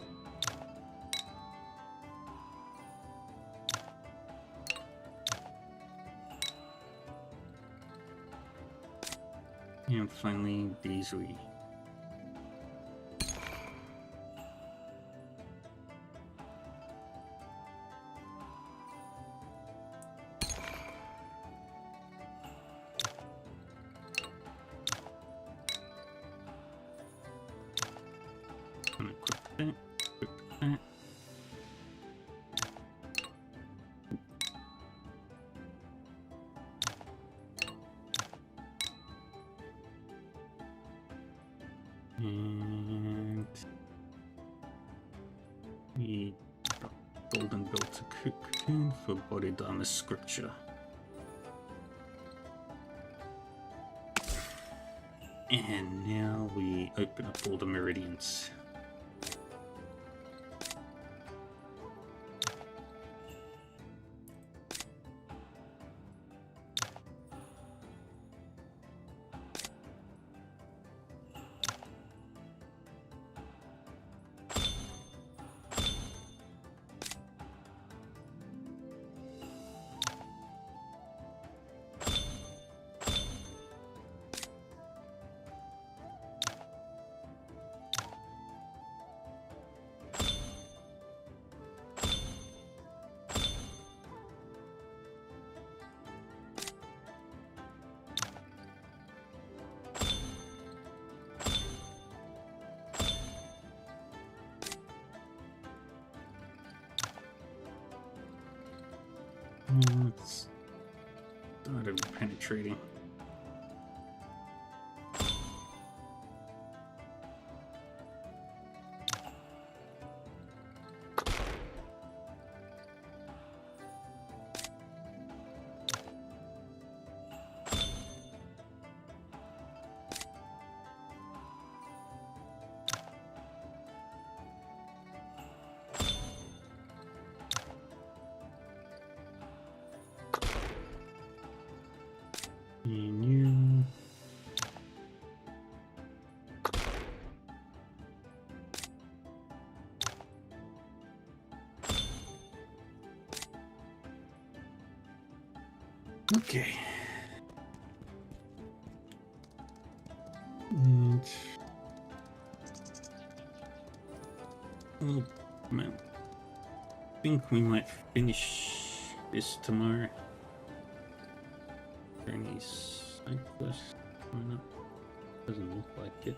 And finally, these we... Unequip that, equip that. And we drop golden belt to cocoon for Bodhidharma scripture. And now we open up all the meridians. Let's start over penetrating. And you. Okay. And oh man, I think we might finish this tomorrow. Any side quests coming up? Doesn't look like it.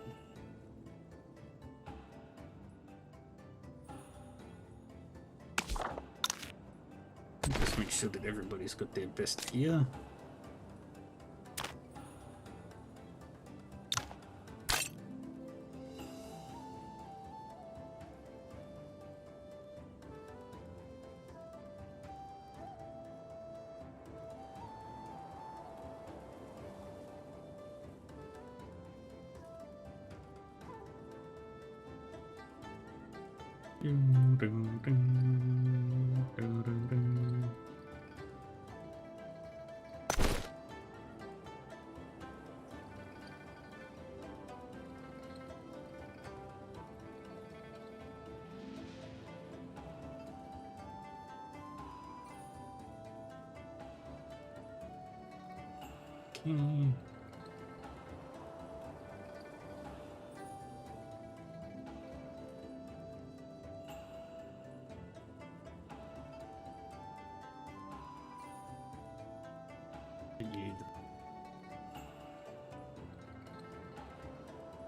Just make sure that everybody's got their best gear. Okay.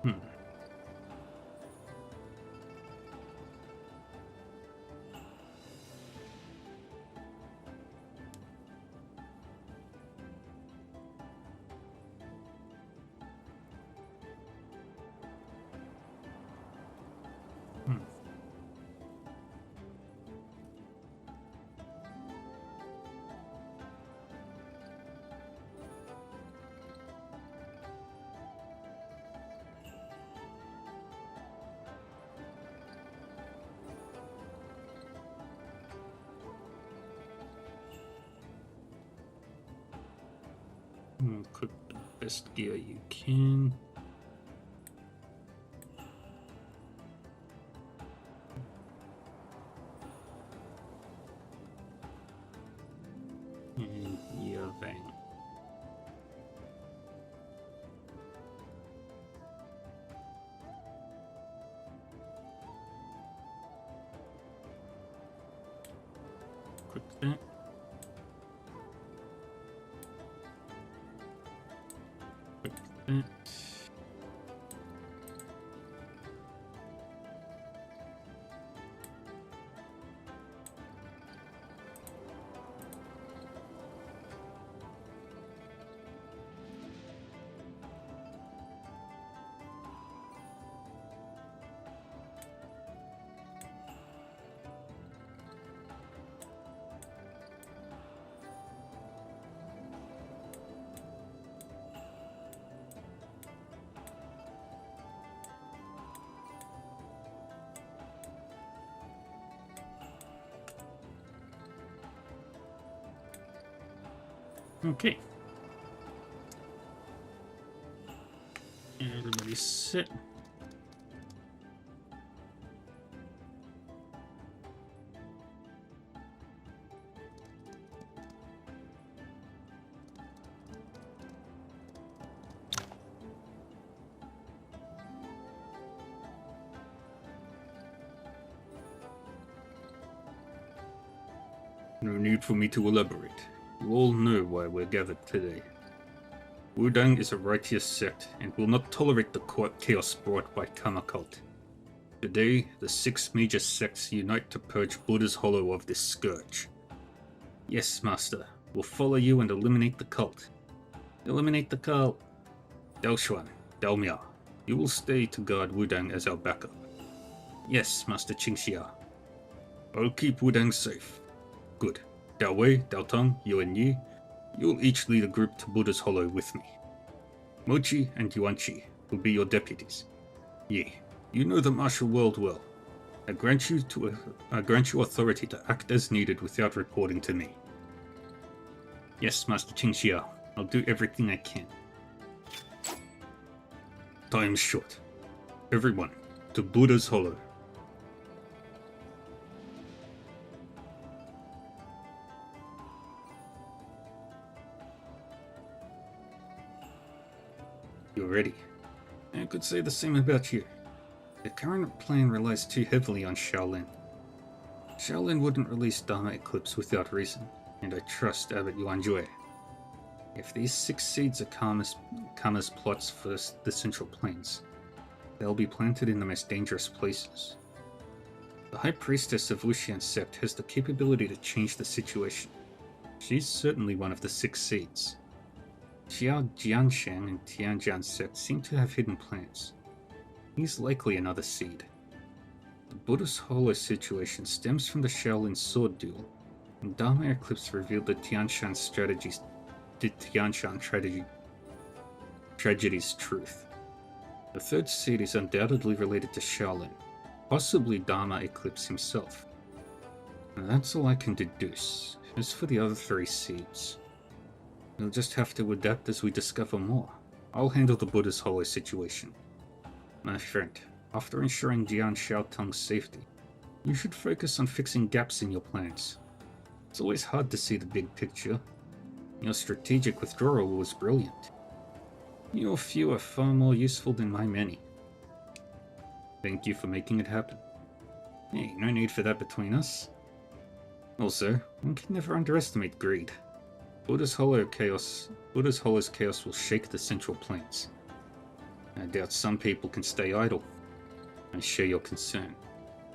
Hmm. Hmm. Cook the best gear you can. And Yavang. Quick that. Quick that. Okay. Everybody sit. No need for me to elaborate. You all know why we're gathered today. Wudang is a righteous sect and will not tolerate the chaos brought by Karma Cult. Today, the 6 major sects unite to purge Buddha's Hollow of this scourge. Yes, Master, we'll follow you and eliminate the cult. Eliminate the cult. Daoshuan, Daomiao, you will stay to guard Wudang as our backup. Yes, Master Qingxia. I'll keep Wudang safe. Good. Dao Wei, Dao Tong, you and Yi, you'll each lead a group to Buddha's Hollow with me. Mochi and Yuanqi will be your deputies. Yi, you know the martial world well. I grant you authority to act as needed without reporting to me. Yes, Master Qingxia, I'll do everything I can. Time's short. Everyone, to Buddha's Hollow. You're ready. I could say the same about you. The current plan relies too heavily on Shaolin. Shaolin wouldn't release Dharma Eclipse without reason, and I trust Abbot Yuanjue. If these 6 seeds are Karma's plots for the Central Plains, they'll be planted in the most dangerous places. The High Priestess of Wuxian Sect has the capability to change the situation. She's certainly one of the 6 seeds. Xiao Jianshan and Tianjian Sect seem to have hidden plans. He's likely another seed. The Buddha's Hollow situation stems from the Shaolin sword duel, and Dharma Eclipse revealed the Tianshan tragedy's truth. The 3rd seed is undoubtedly related to Shaolin, possibly Dharma Eclipse himself. And that's all I can deduce. As for the other 3 seeds, we'll just have to adapt as we discover more. I'll handle the Buddha's Hollow situation. My friend, after ensuring Jian Xiaotong's safety, you should focus on fixing gaps in your plans. It's always hard to see the big picture. Your strategic withdrawal was brilliant. Your few are far more useful than my many. Thank you for making it happen. Hey, no need for that between us. Also, one can never underestimate greed. Buddha's Hollow's chaos will shake the Central Plains. I doubt some people can stay idle. I share your concern.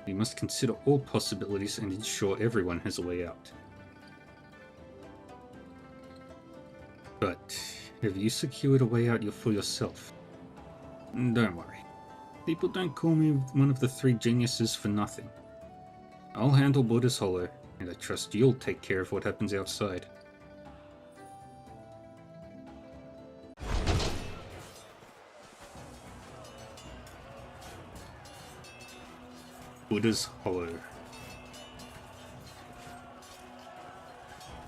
We must consider all possibilities and ensure everyone has a way out. But have you secured a way out for yourself? Don't worry. People don't call me one of the 3 geniuses for nothing. I'll handle Buddha's Hollow, and I trust you'll take care of what happens outside. Buddha's Hollow.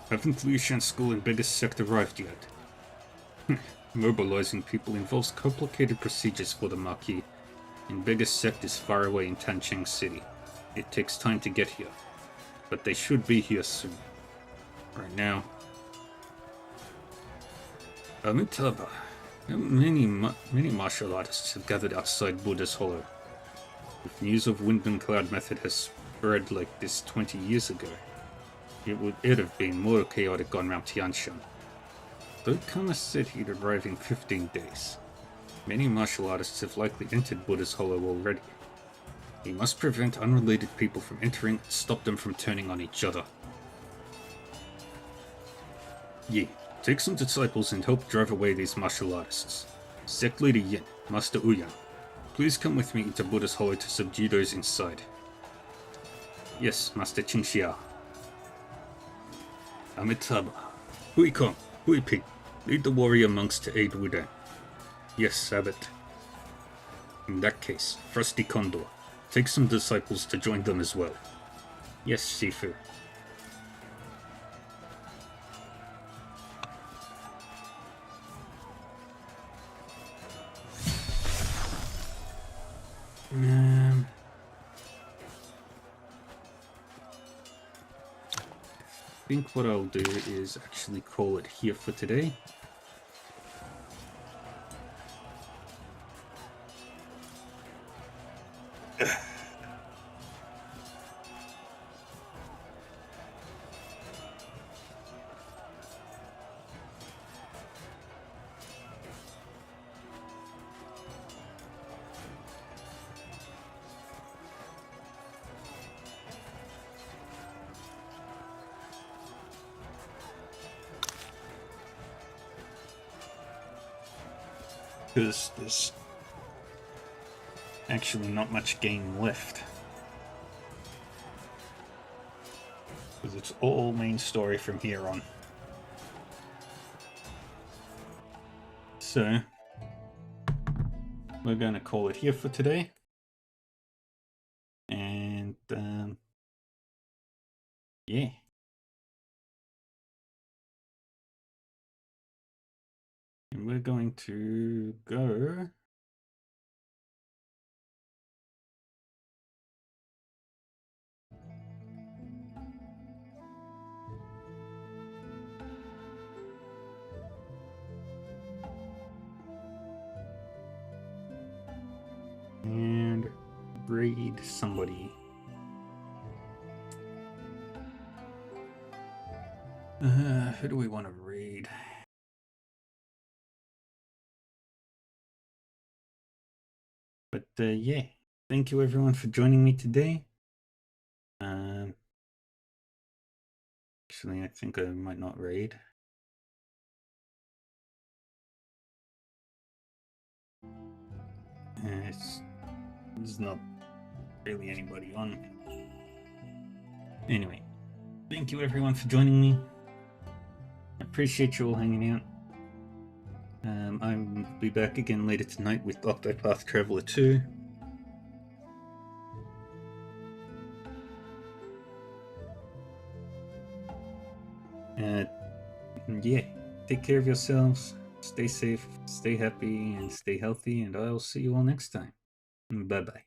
Haven't Liu Shan School and biggest sect arrived yet? Mobilizing people involves complicated procedures for the Marquis, and biggest sect is far away in Tancheng City. It takes time to get here, but they should be here soon. Right now, Amitabha, many martial artists have gathered outside Buddha's Hollow. If news of Wind and Cloud method has spread like this 20 years ago, it'd have been more chaotic on Mount Tianshan. Though Kama said he'd arrive in 15 days, many martial artists have likely entered Buddha's Hollow already. He must prevent unrelated people from entering and stop them from turning on each other. Yi, take some disciples and help drive away these martial artists. Sect Leader Yin, Master Uyan, please come with me into Buddha's Hollow to subdue those inside. Yes, Master Qingxia. Amitabha, Hui Kong, Hui Ping, lead the warrior monks to aid Wudang. Yes, Abbot. In that case, Frosty Condor, take some disciples to join them as well. Yes, Shifu. I think what I'll do is actually call it here for today. Because there's actually not much game left. Because it's all main story from here on. So, we're going to call it here for today. And, yeah. And we're going to go... and raid somebody. Who do we want to raid? But yeah, thank you everyone for joining me today. Actually, I think I might not raid. There's not really anybody on. Anyway, thank you everyone for joining me. I appreciate you all hanging out. I'll be back again later tonight with Octopath Traveler 2. Yeah, take care of yourselves, stay safe, stay happy, and stay healthy, and I'll see you all next time. Bye-bye.